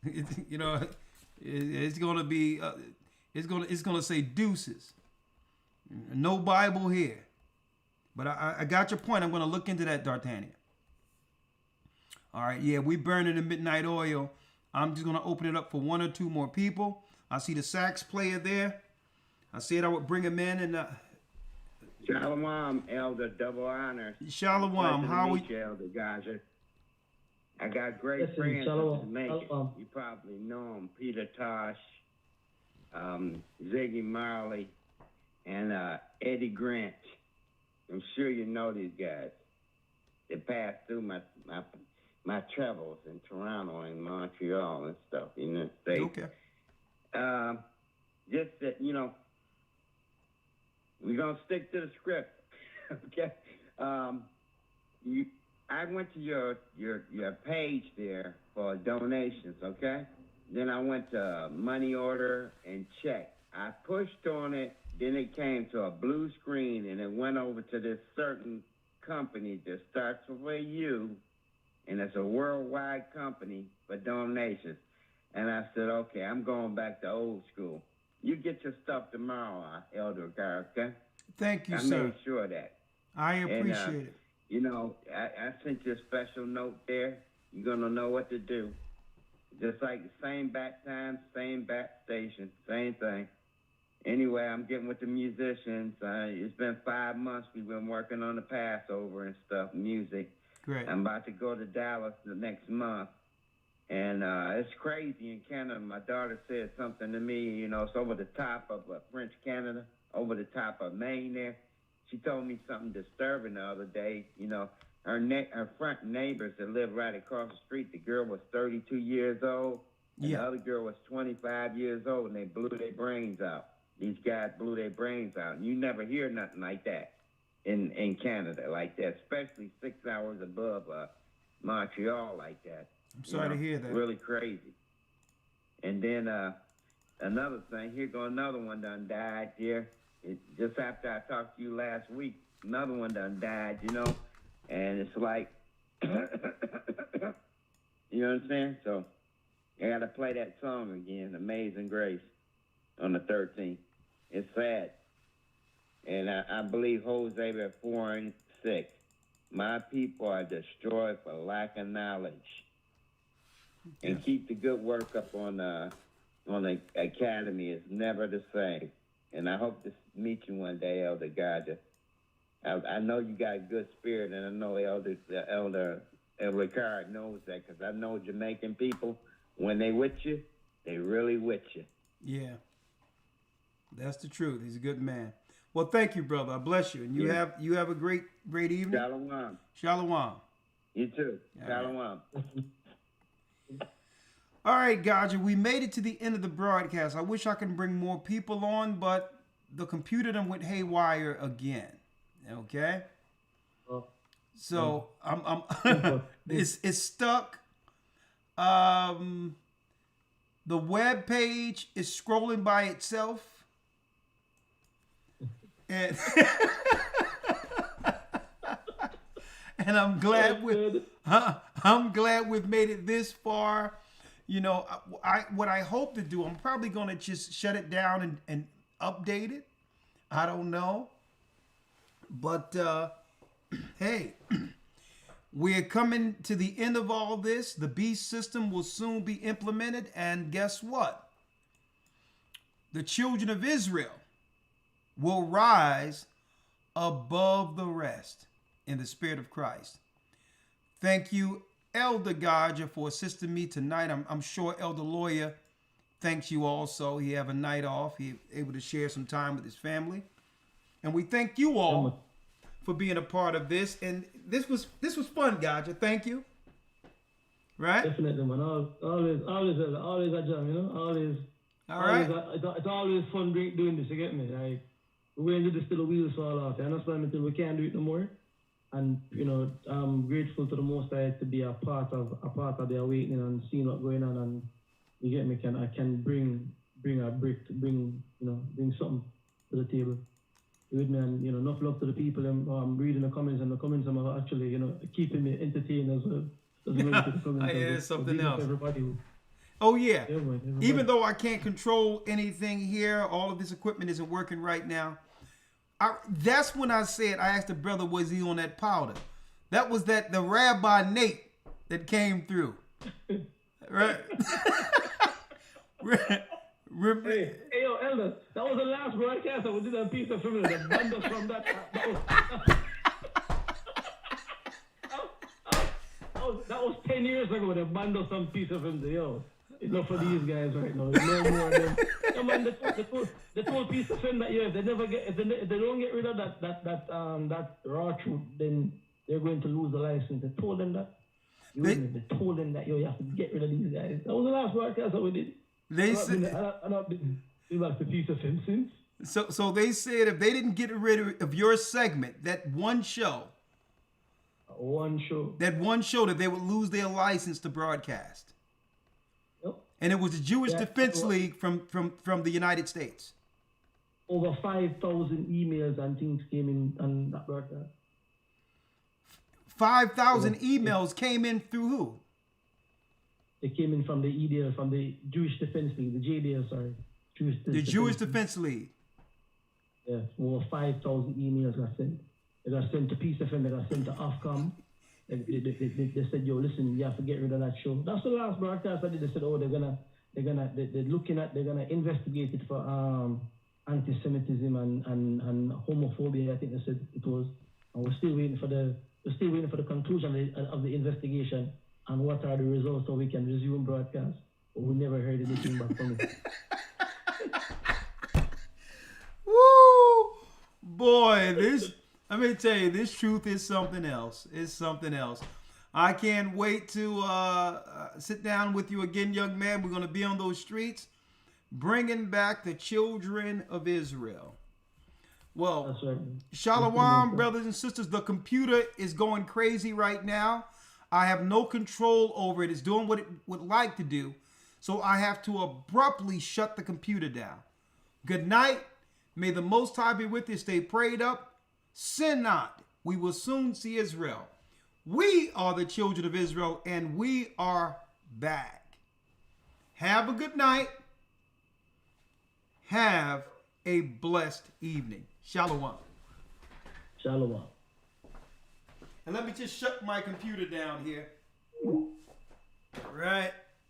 It's gonna be it's gonna say deuces. No Bible here. But I got your point. I'm gonna look into that, D'Artagnan. All right, yeah, we burning the midnight oil. I'm just gonna open it up for one or two more people. I see the sax player there. I said I would bring him in and. Shalom, Elder Double Honor. Shalom, how are you, Elder Gaza? I got great friends in Jamaica. You probably know them: Peter Tosh, Ziggy Marley, and Eddie Grant. I'm sure you know these guys. They passed through my travels in Toronto and Montreal and stuff in the States. Okay. Just that, we're going to stick to the script. Okay. I went to your page there for donations, okay? Then I went to money order and check. I pushed on it, then it came to a blue screen, and it went over to this certain company that starts with a U, and it's a worldwide company for donations. And I said, okay, I'm going back to old school. You get your stuff tomorrow, Elder Rawchaa, okay? Thank you, sir. I made sure of that. I appreciate it. I sent you a special note there. You're going to know what to do. Just like the same back time, same back station, same thing. Anyway, I'm getting with the musicians. It's been 5 months. We've been working on the Passover and stuff, music. Great. I'm about to go to Dallas the next month. And it's crazy in Canada. My daughter said something to me, it's over the top of French Canada, over the top of Maine there. She told me something disturbing the other day. Her front neighbors that live right across the street, the girl was 32 years old, and the other girl was 25 years old, and they blew their brains out. These guys blew their brains out. And you never hear nothing like that in Canada like that, especially 6 hours above Montreal like that. I'm sorry to hear that. Really crazy. And then another thing, here go another one done died here. Just after I talked to you last week, another one done died, And it's like, You know what I'm saying? So I got to play that song again, Amazing Grace, on the 13th. It's sad. And I believe Hosea 4 and 6. My people are destroyed for lack of knowledge. And keep the good work up on the academy. It's never the same. And I hope to meet you one day, Elder Gotcha. I know you got a good spirit, and I know Elder Rawchaa knows that, because I know Jamaican people, when they with you, they really with you. Yeah, that's the truth. He's a good man. Well, thank you, brother. I bless you, and you have a great evening. Shalom. Shalom. You too. Shalom. All right, Gotcha. We made it to the end of the broadcast. I wish I could bring more people on, but the computer done went haywire again. Okay. So I'm it's stuck. The web page is scrolling by itself. And and I'm glad we've made it this far. You know, what I hope to do, I'm probably going to just shut it down and update it. I don't know. But hey, we're coming to the end of all this. The beast system will soon be implemented. And guess what? The children of Israel will rise above the rest in the Spirit of Christ. Thank you, Elder Gotcha, for assisting me tonight. I'm sure Elder Lawya thanks you also. He have a night off. He able to share some time with his family. And we thank you all for being a part of this. And this was fun, Gotcha. Thank you. Right? Definitely, man. Always a jam, you know? Always. All right. It's always fun doing this, you get me? Like, we're into this till the wheels fall off. You understand? Until we can't do it no more. And, you know, I'm grateful to the Most High to be a part of the awakening and seeing what's going on. And you get me? I can bring a brick, bring something to the table. With me, and enough love to the people. I'm reading the comments, and the comments are actually keeping me entertained as well. Yeah, something else. Oh yeah. Even though I can't control anything here, all of this equipment isn't working right now. That's when I said, I asked the brother, was he on that powder? That was the Rabbi Nate that came through. Right. Hey, yo, Elder, that was the last broadcast that we did a piece of film that banned us from that. That was 10 years ago. They banned us some piece of film. Yo, enough for these guys right now. There's no more of them. No, man, the whole piece of film that if they don't get rid of that raw truth, then they're going to lose the license. They told them that. They told them that you have to get rid of these guys. That was the last broadcast that we did. They said, I've not been like the piece of him since. So they said if they didn't get rid of your segment, that one show, that they would lose their license to broadcast. Yep. And it was the Jewish Defense League from the United States. Over 5,000 emails and things came in on that broadcast. 5,000 emails came in through who? They came in from the EDL, from the Jewish Defense League, the JDL, sorry. Jewish Defense League. Yeah, over 5,000 emails got sent. They got sent to Peace FM, they got sent to Ofcom. They said, yo, listen, you have to get rid of that show. That's the last broadcast I did. They said, oh, they're gonna investigate it for anti-Semitism and homophobia. I think they said it was. And we're still waiting for the conclusion of the investigation. And what are the results so we can resume broadcast? But we never heard anything back from it. Woo! Boy, let me tell you, this truth is something else. It's something else. I can't wait to sit down with you again, young man. We're going to be on those streets, bringing back the children of Israel. Well, that's right. Shalom, brothers and sisters. The computer is going crazy right now. I have no control over it. It's doing what it would like to do. So I have to abruptly shut the computer down. Good night. May the Most High be with you. Stay prayed up. Sin not. We will soon see Israel. We are the children of Israel, and we are back. Have a good night. Have a blessed evening. Shalom. Shalom. And let me just shut my computer down here. Right.